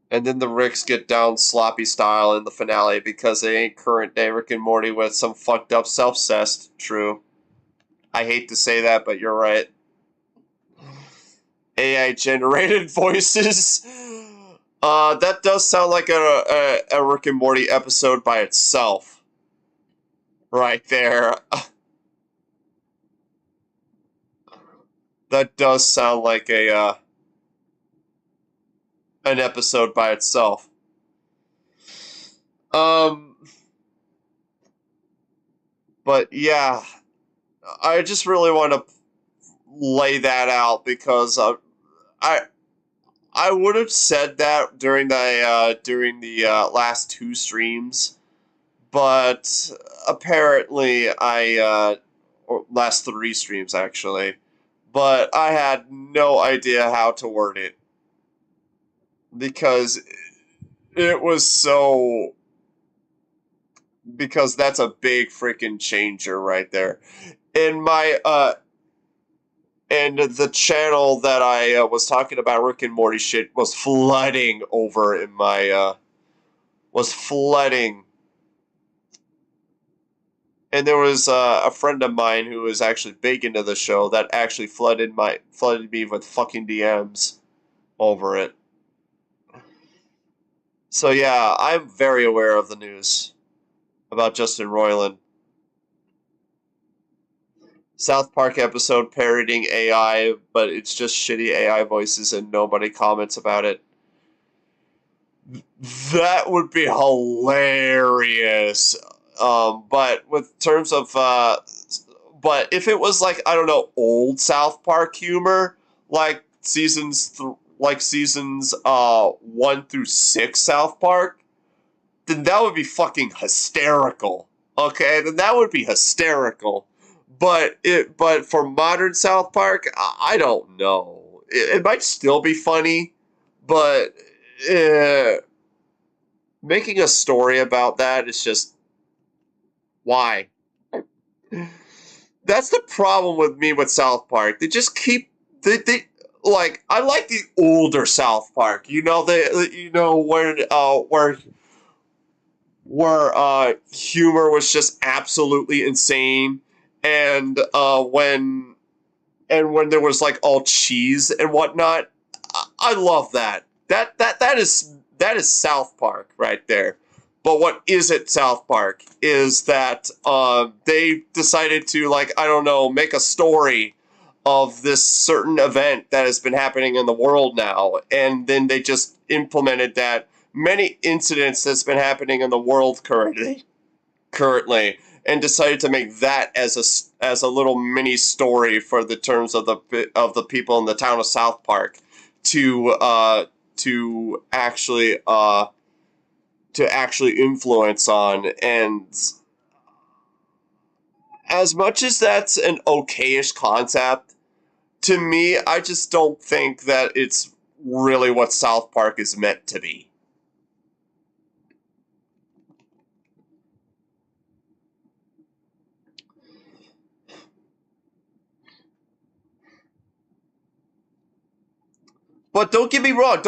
And then the Ricks get down sloppy style in the finale because they ain't current day Rick and Morty with some fucked up self-cessed. True. I hate to say that, but you're right. AI generated voices. That does sound like a Rick and Morty episode by itself. Right there. That does sound like an episode by itself. But yeah, I just really want to lay that out because I would have said that during the last 2 streams, but apparently or last 3 streams actually, but I had no idea how to word it because it was so. Because that's a big freaking changer right there. In my and the channel that I was talking about Rick and Morty shit was flooding over in my was flooding. And there was a friend of mine who was actually big into the show that actually flooded me with fucking DMs over it. So yeah, I'm very aware of the news about Justin Roiland. South Park episode parodying AI, but it's just shitty AI voices and nobody comments about it. That would be hilarious. But with terms of, but if it was like, I don't know, old South Park humor, like seasons 1 through 6 South Park, then that would be fucking hysterical. Okay, then that would be hysterical. But for modern South Park, I don't know. It might still be funny, but making a story about that is just why. That's the problem with me with South Park. They just keep they like I like the older South Park. You know where humor was just absolutely insane, and when there was like all cheese and whatnot. I love that. That is South Park right there. But what isn't South Park is that they decided to, like, I don't know, make a story of this certain event that has been happening in the world now, and then they just implemented that many incidents that's been happening in the world currently, and decided to make that as a little mini story for the terms of the people in the town of South Park to actually influence on. And as much as that's an okayish concept, to me, I just don't think that it's really what South Park is meant to be. But don't get me wrong,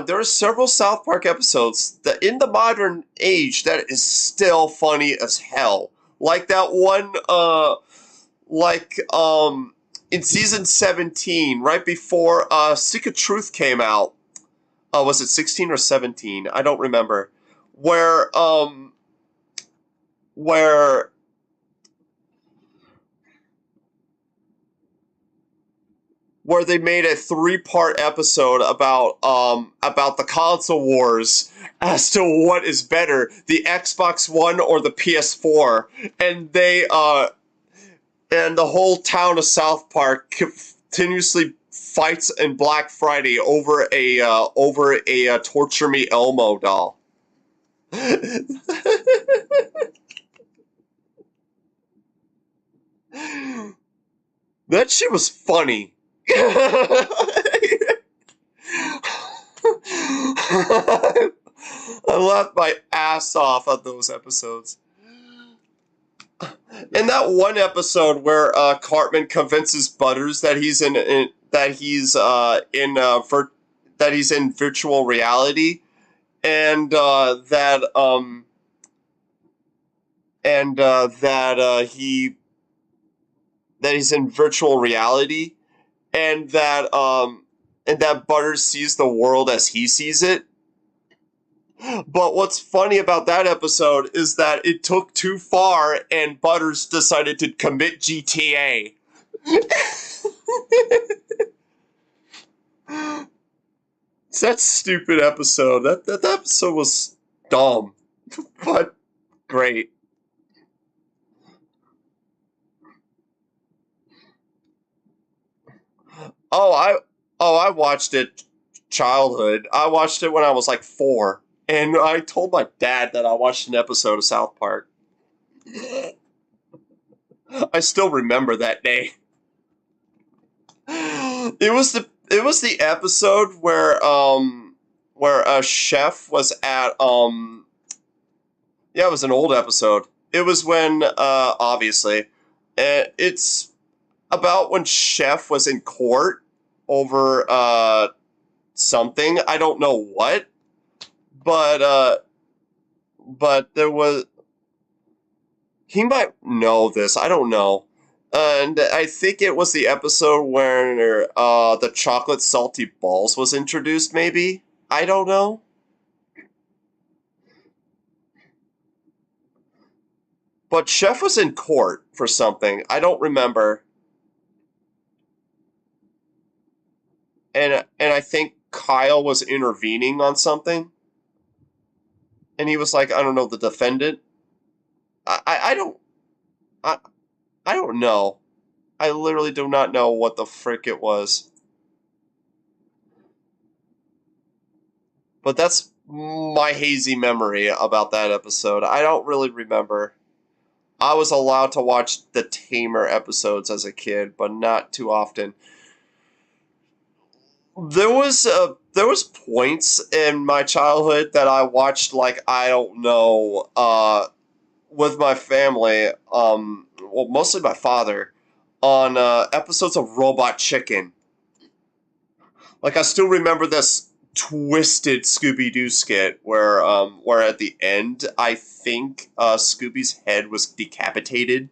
there are several South Park episodes that in the modern age that is still funny as hell. Like that one, in season 17, right before Stick of Truth came out. Was it 16 or 17? I don't remember. Where they made a 3-part episode about the console wars as to what is better, the Xbox One or the PS4, and and the whole town of South Park continuously fights in Black Friday over a Torture Me Elmo doll. That shit was funny. I laughed my ass off at those episodes. In that one episode where Cartman convinces Butters that he's in virtual reality, and that he's in virtual reality, and that Butters sees the world as he sees it. But what's funny about that episode is that it took too far, and Butters decided to commit GTA. It's that stupid episode. That episode was dumb, but great. I watched it childhood. I watched it when I was like 4, and I told my dad that I watched an episode of South Park. I still remember that day. It was the episode where a chef was at yeah, it was an old episode. It was when obviously it's about when Chef was in court over something. I don't know what, but there was, he might know this. I don't know. And I think it was the episode where the chocolate salty balls was introduced, maybe? I don't know. But Chef was in court for something. I don't remember. And I think Kyle was intervening on something. and he was like, I don't know, the defendant. I don't I I don't know. I literally do not know what the frick it was. But that's my hazy memory about that episode. I don't really remember. I was allowed to watch the Tamer episodes as a kid, but not too often. There was points in my childhood that I watched, like, I don't know, with my family, well, mostly my father, on episodes of Robot Chicken. Like, I still remember this twisted Scooby-Doo skit where at the end, I think Scooby's head was decapitated.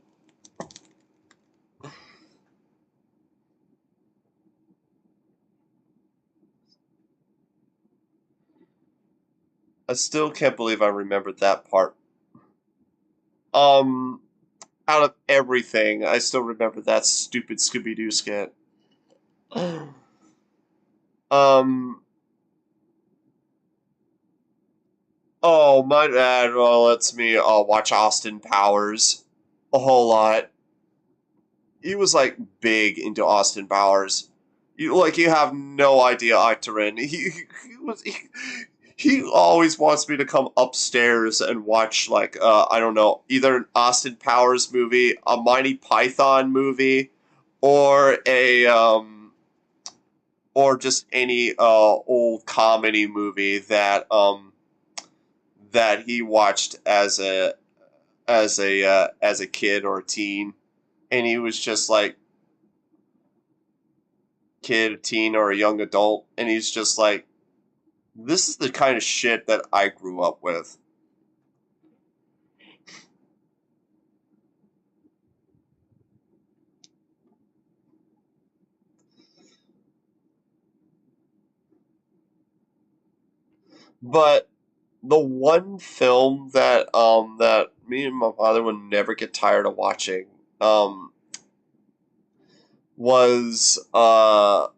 I still can't believe I remembered that part. Um, Out of everything, I still remember that stupid Scooby-Doo skit. Um, oh, my dad lets me watch Austin Powers a whole lot. He was like big into Austin Powers. You have no idea, Octarin. He always wants me to come upstairs and watch, like, I don't know, either an Austin Powers movie, a Monty Python movie, or or just any old comedy movie that he watched as a kid or a teen, and he was just like kid, a teen, or a young adult, and he's just like, this is the kind of shit that I grew up with. But the one film that me and my father would never get tired of watching was I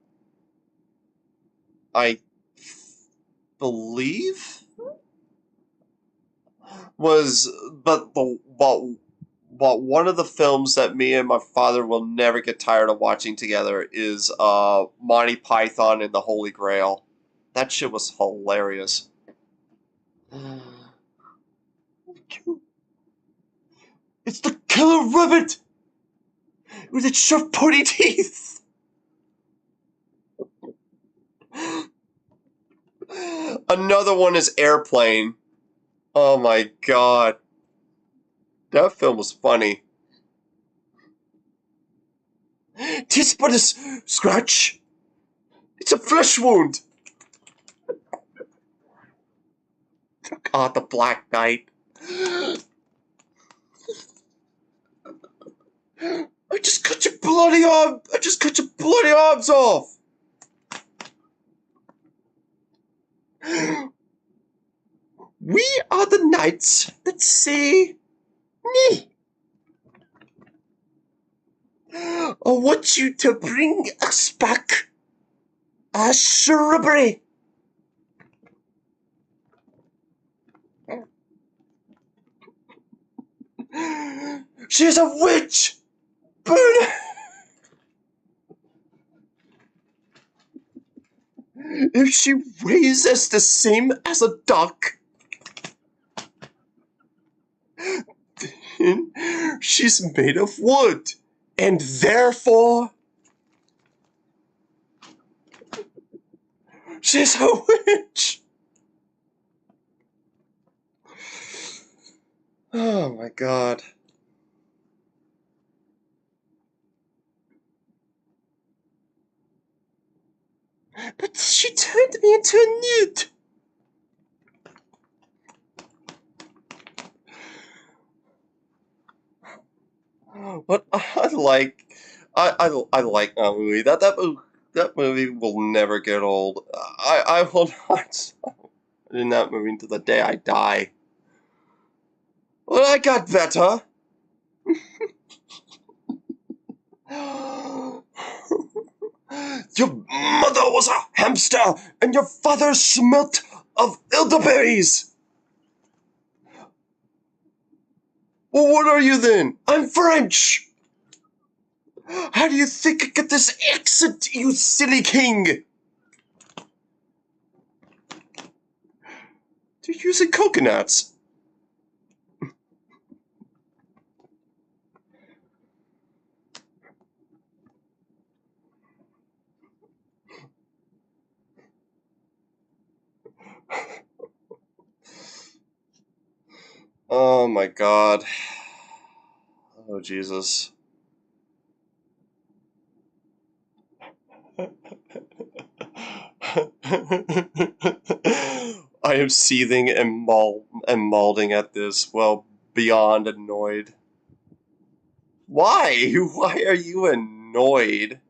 believe was but one of the films that me and my father will never get tired of watching together is Monty Python and the Holy Grail. That shit was hilarious. It's the killer rabbit with its sharp pointy teeth. Another one is Airplane. Oh my god. That film was funny. "'Tis but a scratch. It's a flesh wound." God, the Black Knight. I just cut your bloody arms off. We are the knights that say nee. I want you to bring us back a shrubbery. She's a witch. Burn her. If she weighs as the same as a duck, then she's made of wood, and therefore she's a witch. Oh my god. But she turned me into a newt. But I like that movie. That movie will never get old. I will not in that movie until the day I die. Well, I got better. Your mother was a hamster, and your father smelt of elderberries. Well, what are you then? I'm French! How do you think I get this accent, you silly king? They're using coconuts. Oh my god. Oh Jesus. I am seething and mauling at this, well, beyond annoyed. Why? Why are you annoyed?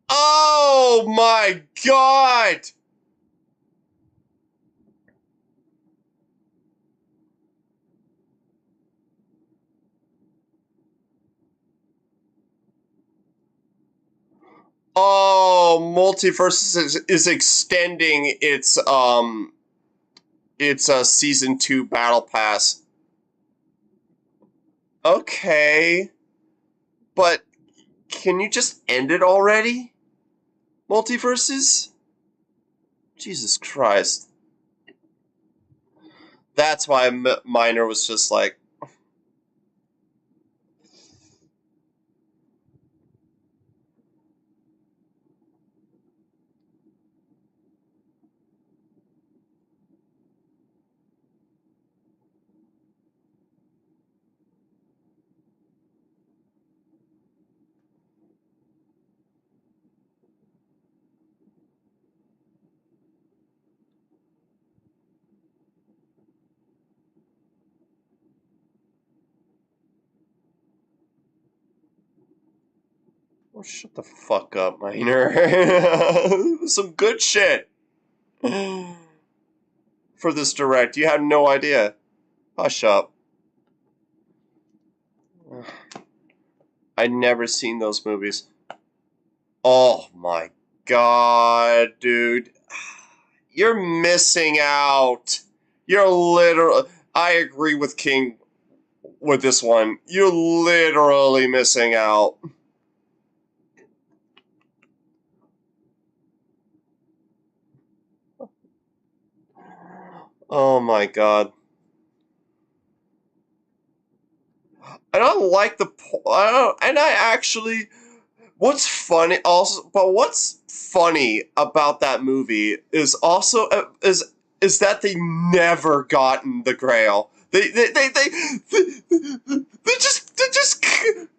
Oh my god! Oh, Multiverse is extending its season 2 battle pass. Okay. But can you just end it already? Multiverses? Jesus Christ. That's why Miner was just like, oh, shut the fuck up, Miner. Some good shit. For this direct, you had no idea. Hush up. I'd never seen those movies. Oh my god, dude. You're missing out. You're literally... I agree with King with this one. You're literally missing out. Oh my god. I don't like the... and I actually... What's funny also... But what's funny about that movie is also... is that they never gotten the Grail. They just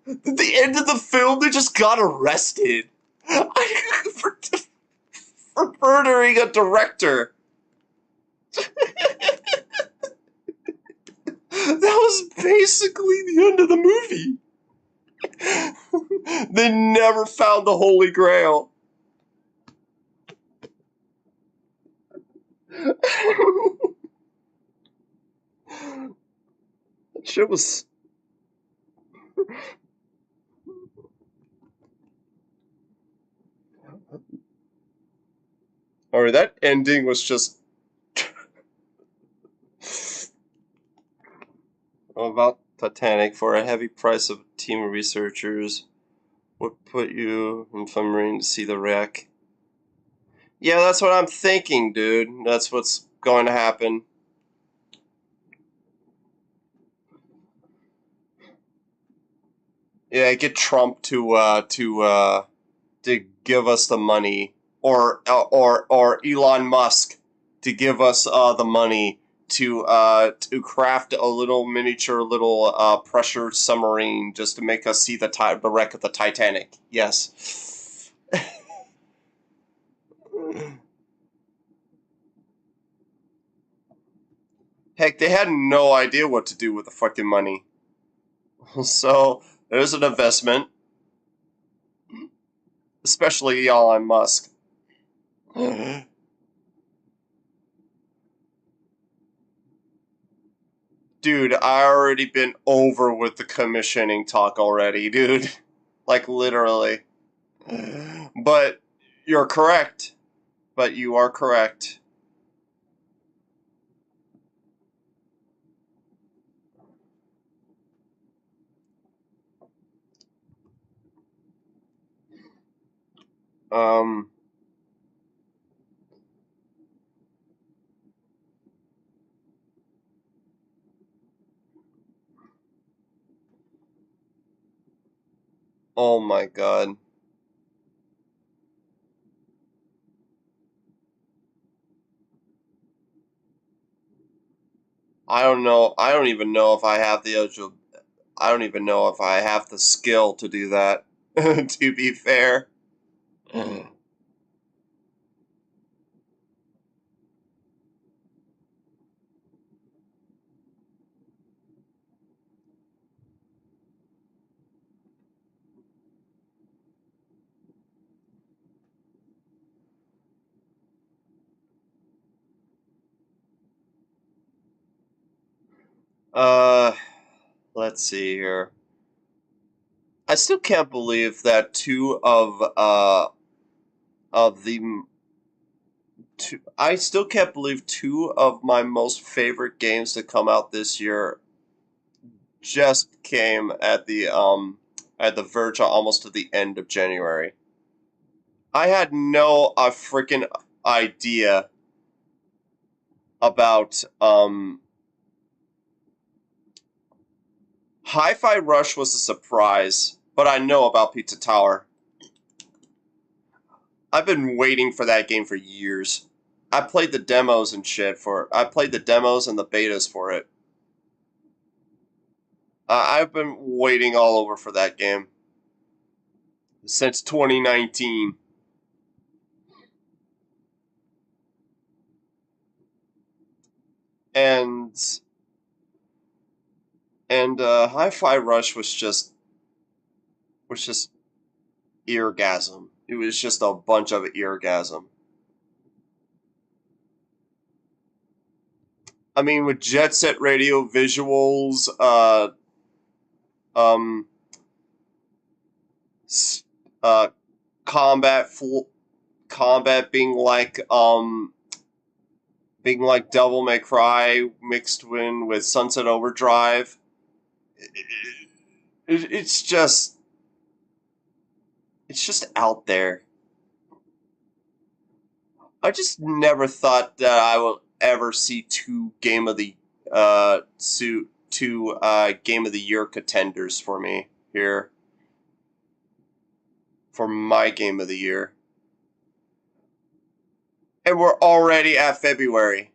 at the end of the film they just got arrested for murdering a director. That was basically the end of the movie. They never found the Holy Grail. That shit was... Or that ending was just... About Titanic, for a heavy price of a team of researchers would put you in submarine to see the wreck. Yeah, that's what I'm thinking, dude. That's what's going to happen. Yeah, get Trump to give us the money, or Elon Musk to give us the money to craft a little miniature pressure submarine just to make us see the wreck of the Titanic. Yes. Heck, they had no idea what to do with the fucking money. So there's an investment, especially Elon Musk. Dude, I already been over with the commissioning talk already, dude. Like, literally. But you're correct. But you are correct. Um, oh my god. I don't know. I don't even know if I have the I don't even know if I have the skill to do that. To be fair. Uh, let's see here. I still can't believe that I still can't believe two of my most favorite games to come out this year just came at the verge of almost to the end of January. I had no freaking idea about Hi-Fi Rush was a surprise, but I know about Pizza Tower. I've been waiting for that game for years. I played the demos and shit for it. I played the demos and the betas for it. I've been waiting all over for that game since 2019. And Hi-Fi Rush was just eargasm. It was just a bunch of eargasm. I mean, with Jet Set Radio visuals, um, uh, combat combat being like Devil May Cry mixed in with Sunset Overdrive. It's just out there. I just never thought that I would ever see two Game of the Year contenders for me here for my Game of the Year, and we're already at February.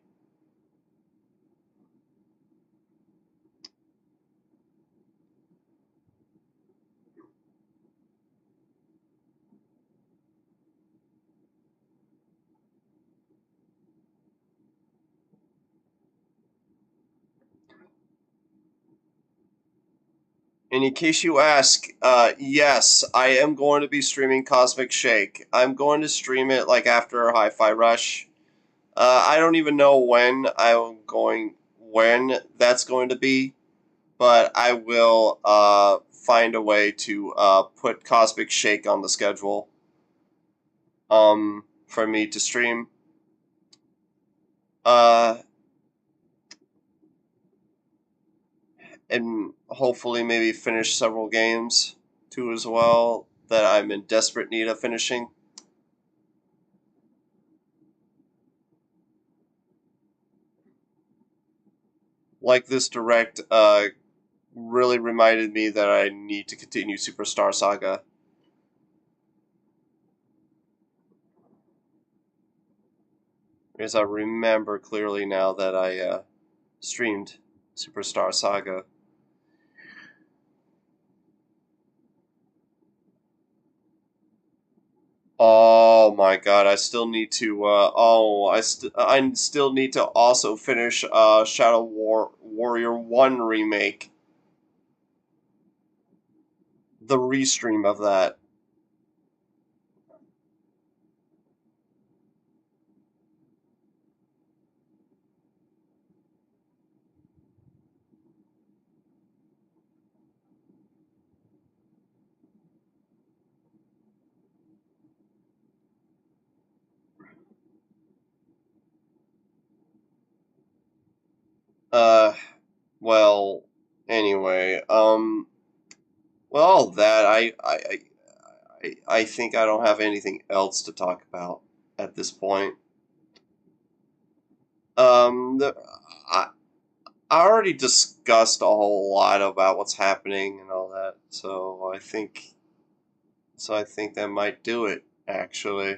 And in case you ask, yes, I am going to be streaming Cosmic Shake. I'm going to stream it like after Hi-Fi Rush. I don't even know when that's going to be, but I will find a way to put Cosmic Shake on the schedule for me to stream. And hopefully maybe finish several games too as well that I'm in desperate need of finishing. Like this direct really reminded me that I need to continue Superstar Saga. Because I remember clearly now that I streamed Superstar Saga. Oh my god, I still need to I still need to also finish Shadow Warrior 1 remake. The restream of that. Uh well, anyway, well, all that I think I don't have anything else to talk about at this point. I already discussed a whole lot about what's happening and all that, so I think that might do it, actually.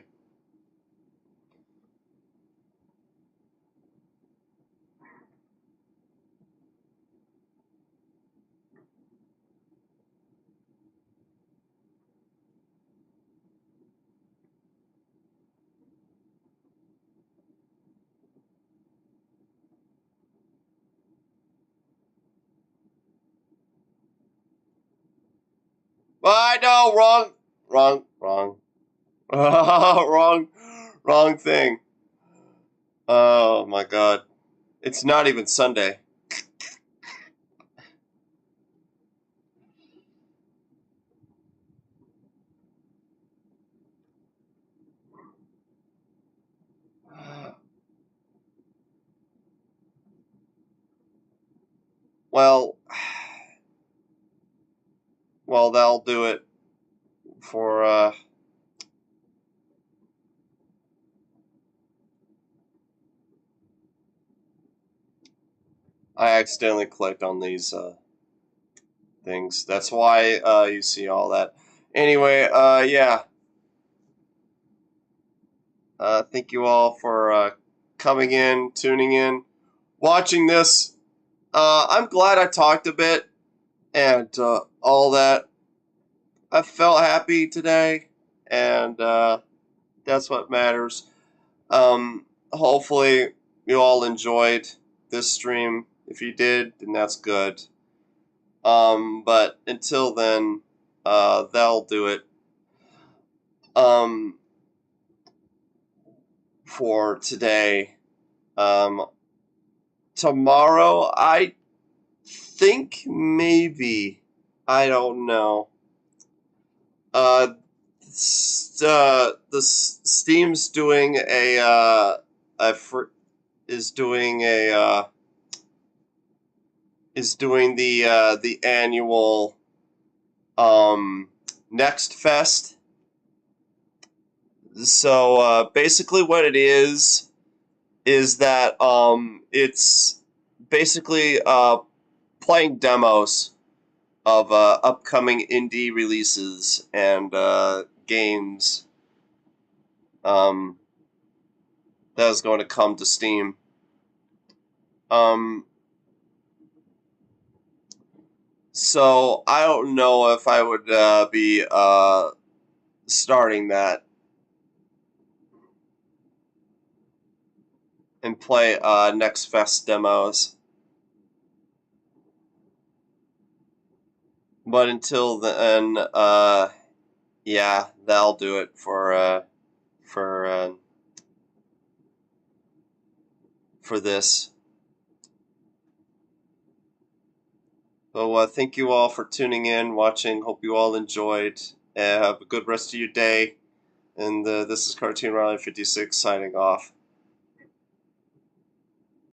I know, wrong, wrong thing. Oh my God, it's not even Sunday. Well, that'll do it for I accidentally clicked on these things. That's why you see all that. Anyway, yeah. Thank you all for coming in, tuning in, watching this. I'm glad I talked a bit and all that. I felt happy today, and that's what matters. Hopefully, you all enjoyed this stream. If you did, then that's good. But until then, that'll do it. For today. Tomorrow, I think maybe, I don't know. The Steam's doing is doing the annual Next Fest. So basically, what it is that it's basically playing demos of upcoming indie releases and games that is going to come to Steam. So I don't know if I would be starting that and play Next Fest demos. But until then, yeah, that'll do it for this. So thank you all for tuning in, watching. Hope you all enjoyed. Have a good rest of your day. And this is CartoonRiley56 signing off.